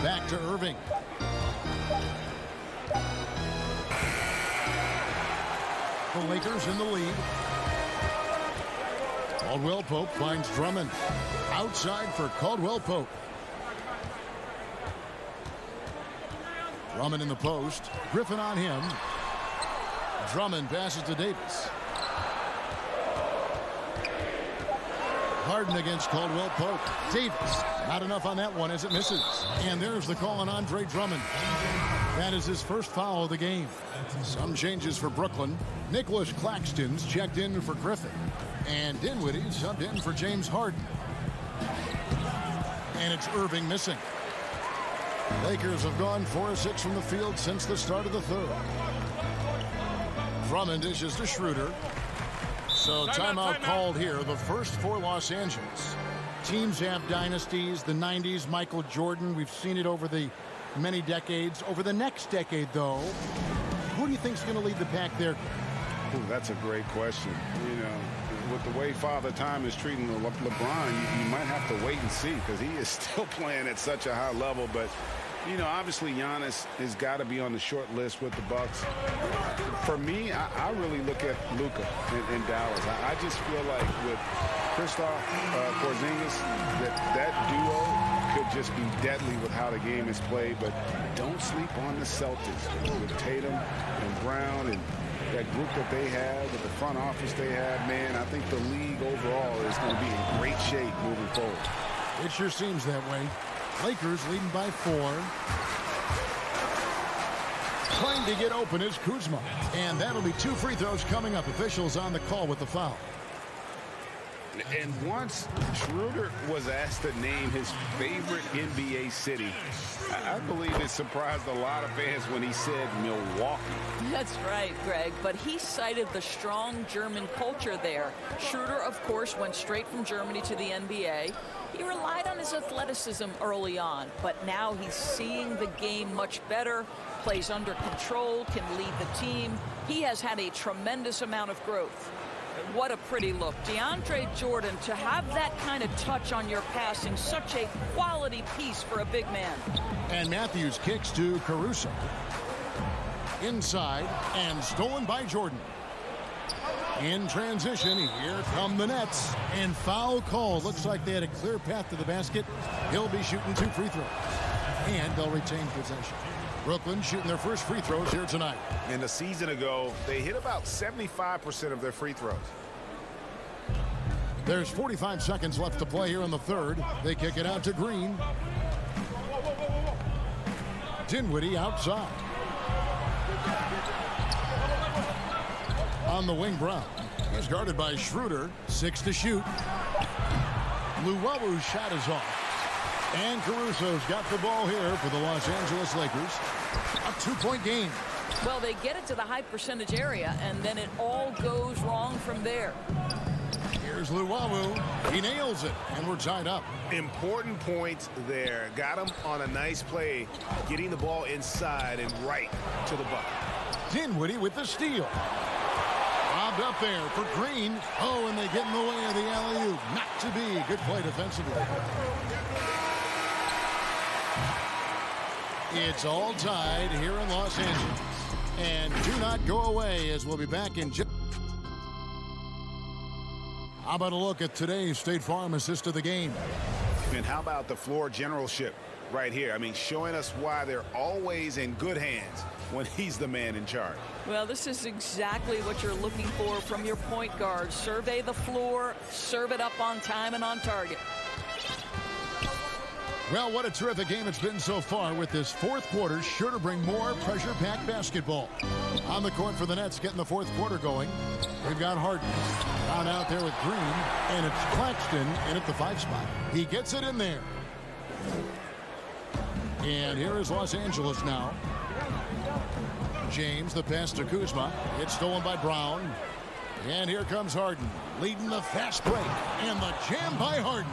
Back to Irving. The Lakers in the lead. Caldwell Pope finds Drummond. Outside for Caldwell Pope. Drummond in the post. Griffin on him. Drummond passes to Davis. Harden against Caldwell Pope. Davis. Not enough on that one as it misses. And there's the call on Andre Drummond. That is his first foul of the game. Some changes for Brooklyn. Nicholas Claxton's checked in for Griffin. And Dinwiddie subbed in for James Harden. And it's Irving missing. Lakers have gone 4 of 6 from the field since the start of the third. Drummond dishes to Schroeder. So timeout called here. The first for Los Angeles. Teams have dynasties. The 90s, Michael Jordan. We've seen it over the many decades. Over the next decade, though, who do you think is going to lead the pack there? Ooh, that's a great question. You know, with the way Father Time is treating LeBron, you might have to wait and see because he is still playing at such a high level. But, you know, obviously Giannis has got to be on the short list with the Bucks. For me, I really look at Luka in Dallas. I just feel like with Kristaps Porzingis, that duo could just be deadly with how the game is played. But don't sleep on the Celtics with Tatum and Brown and that group that they have, with the front office they have. Man, I think the league overall is going to be in great shape moving forward. It sure seems that way. Lakers leading by 4. Trying to get open is Kuzma. And that'll be 2 free throws coming up. Officials on the call with the foul. And once Schroeder was asked to name his favorite NBA city, I believe it surprised a lot of fans when he said Milwaukee. That's right, Greg. But he cited the strong German culture there. Schroeder, of course, went straight from Germany to the NBA. He relied on his athleticism early on, but now he's seeing the game much better, plays under control, can lead the team. He has had a tremendous amount of growth. What a pretty look. DeAndre Jordan, to have that kind of touch on your passing, such a quality piece for a big man. And Matthews kicks to Caruso. Inside and stolen by Jordan. In transition, here come the Nets. And foul call. Looks like they had a clear path to the basket. He'll be shooting 2 free throws. And they'll retain possession. Brooklyn shooting their first free throws here tonight. And a season ago, they hit about 75% of their free throws. There's 45 seconds left to play here in the third. They kick it out to Green. Dinwiddie outside. On the wing, Brown. He's guarded by Schroeder. 6 to shoot. Luwabu's shot is off. And Caruso's got the ball here for the Los Angeles Lakers. A 2-point game. Well, they get it to the high percentage area, and then it all goes wrong from there. Here's Luwabu. He nails it, and we're tied up. Important points there. Got him on a nice play, getting the ball inside and right to the bucket. Dinwiddie with the steal. Bobbed up there for Green. Oh, and they get in the way of the alley-oop. Not to be. Good play defensively. It's all tied here in Los Angeles. And do not go away, as we'll be back in just... How about a look at today's State Farm assist of the game? And how about the floor generalship right here? I mean, showing us why they're always in good hands when he's the man in charge. Well, this is exactly what you're looking for from your point guard. Survey the floor, serve it up on time and on target. Well, what a terrific game it's been so far, with this fourth quarter sure to bring more pressure-packed basketball. On the court for the Nets, getting the fourth quarter going, we've got Harden down out there with Green, and it's Claxton in at the 5 spot. He gets it in there. And here is Los Angeles now. James, the pass to Kuzma. It's stolen by Brown. And here comes Harden, leading the fast break, and the jam by Harden.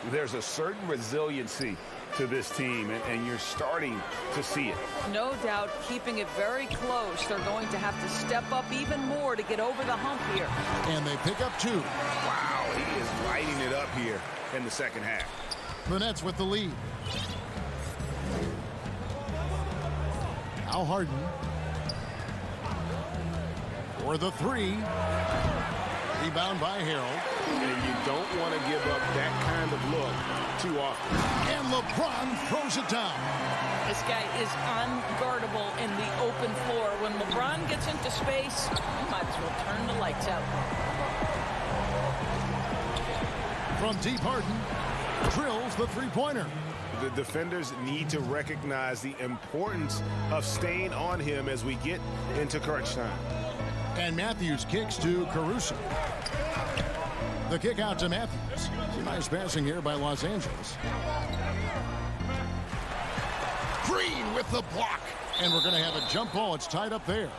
There's a certain resiliency to this team, and you're starting to see it. No doubt, keeping it very close. They're going to have to step up even more to get over the hump here. And they pick up 2. Wow, he is lighting it up here in the second half. The Nets with the lead. Now Harden for the 3. Rebound by Harold. And you don't want to give up that kind of look too often. And LeBron throws it down. This guy is unguardable in the open floor. When LeBron gets into space, you might as well turn the lights out. From deep, Harden drills the three-pointer. The defenders need to recognize the importance of staying on him as we get into crunch time. And Matthews kicks to Caruso. The kick out to Matthews. Some nice passing here by Los Angeles. Green with the block. And we're going to have a jump ball. It's tied up there.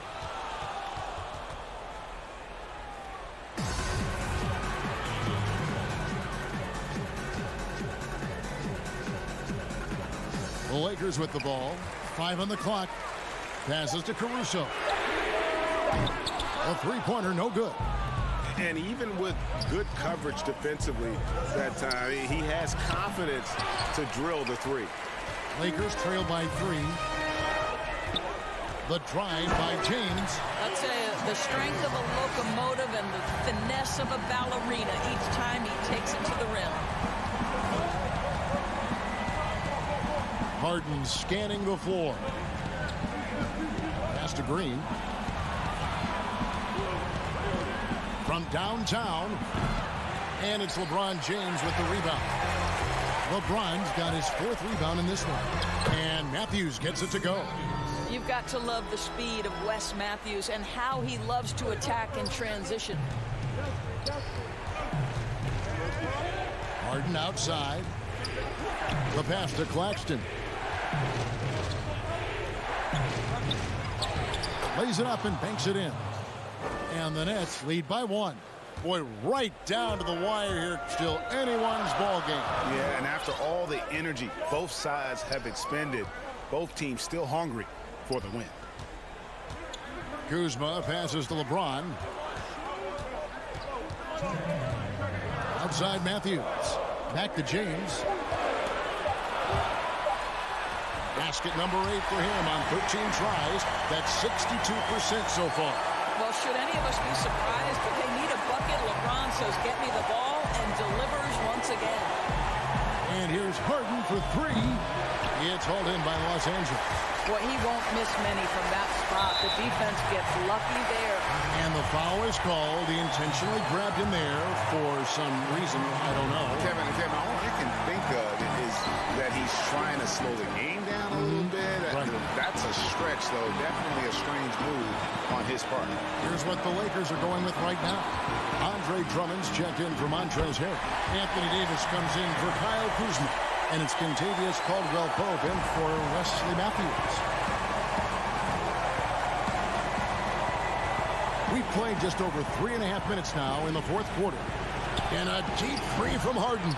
The Lakers with the ball. 5 on the clock. Passes to Caruso. A three-pointer, no good. And even with good coverage defensively that time, he has confidence to drill the 3. Lakers trail by 3. The drive by James. I'll tell you, the strength of a locomotive and the finesse of a ballerina each time he takes it to the rim. Harden scanning the floor. Pass to Green. From downtown, and it's LeBron James with the rebound. LeBron's got his 4th rebound in this one, and Matthews gets it to go. You've got to love the speed of Wes Matthews and how he loves to attack in transition. Harden outside. The pass to Claxton. Lays it up and banks it in. And the Nets lead by 1. Boy, right down to the wire here. Still anyone's ball game. Yeah, and after all the energy both sides have expended, both teams still hungry for the win. Kuzma passes to LeBron. Outside Matthews. Back to James. Basket number 8 for him on 13 tries. That's 62% so far. Well, should any of us be surprised if they need a bucket? LeBron says, get me the ball, and delivers once again. And here's Harden for 3. It's hauled in by Los Angeles. Boy, he won't miss many from that spot. The defense gets lucky there. And the foul is called. He intentionally grabbed him there for some reason. I don't know. Kevin, all I can think of is that he's trying to slow the game down a little bit. Right. That's a stretch, though. Definitely a strange move on his part. Here's what the Lakers are going with right now. Andre Drummond's checked in for Montrezl Harrell. Anthony Davis comes in for Kyle Kuzma. And it's Kentavious Caldwell-Pope in for Wesley Matthews. We've played just over 3.5 minutes now in the fourth quarter. And a deep 3 from Harden.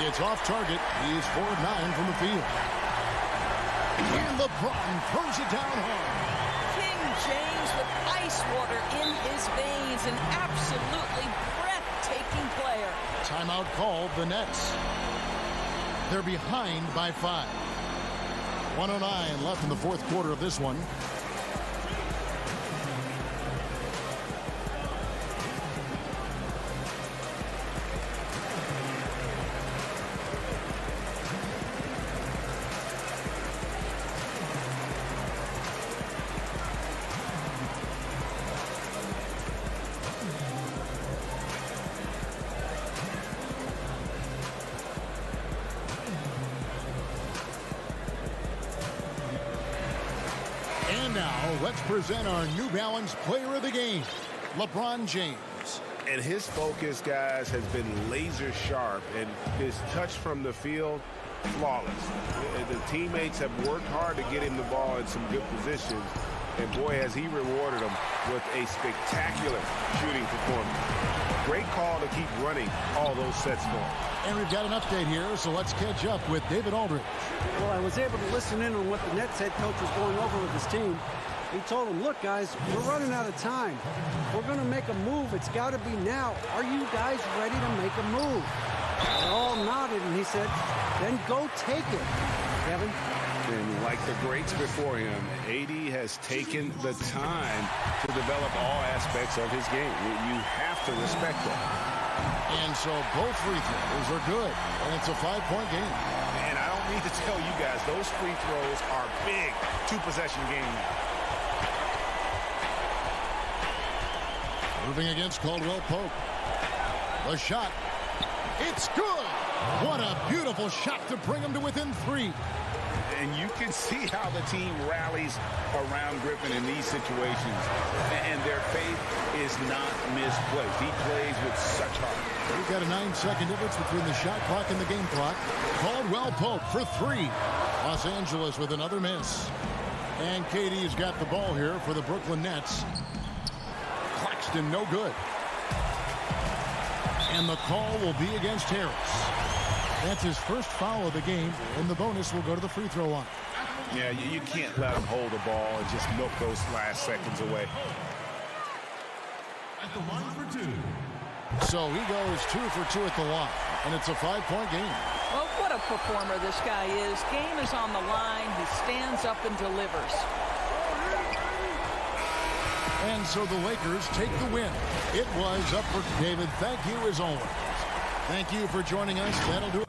It's off target. He is 4 of 9 from the field. And LeBron throws it down hard. King James with ice water in his veins. An absolutely breathtaking player. Timeout called, the Nets. They're behind by 5. 1:09 left in the fourth quarter of this one. And now, let's present our New Balance Player of the Game, LeBron James. And his focus, guys, has been laser sharp, and his touch from the field, flawless. The teammates have worked hard to get him the ball in some good positions, and boy, has he rewarded them with a spectacular shooting performance. Great call to keep running all those sets for him. And we've got an update here, so let's catch up with David Aldridge. Well, I was able to listen in on what the Nets head coach was going over with his team. He told them, look, guys, we're running out of time. We're going to make a move. It's got to be now. Are you guys ready to make a move? They all nodded, and he said, then go take it, Kevin. And like the greats before him, AD has taken the time to develop all aspects of his game. You have to respect that. And so both free throws are good, and it's a 5-point game. And I don't need to tell you guys, those free throws are big two-possession game now. Moving against Caldwell Pope. The shot. It's good. What a beautiful shot to bring him to within 3. And you can see how the team rallies around Griffin in these situations. And their faith is not misplaced. He plays with such heart. We've got a 9-second difference between the shot clock and the game clock. Caldwell Pope for 3. Los Angeles with another miss. And KD's got the ball here for the Brooklyn Nets. Claxton no good. And the call will be against Harris. That's his first foul of the game, and the bonus will go to the free throw line. Yeah, you can't let him hold the ball and just milk those last seconds away. At the line for 2. So he goes 2 for 2 at the line, and it's a 5-point game. Well, what a performer this guy is. Game is on the line. He stands up and delivers. And so the Lakers take the win. It was up for David. Thank you as always. Thank you for joining us. That'll do it.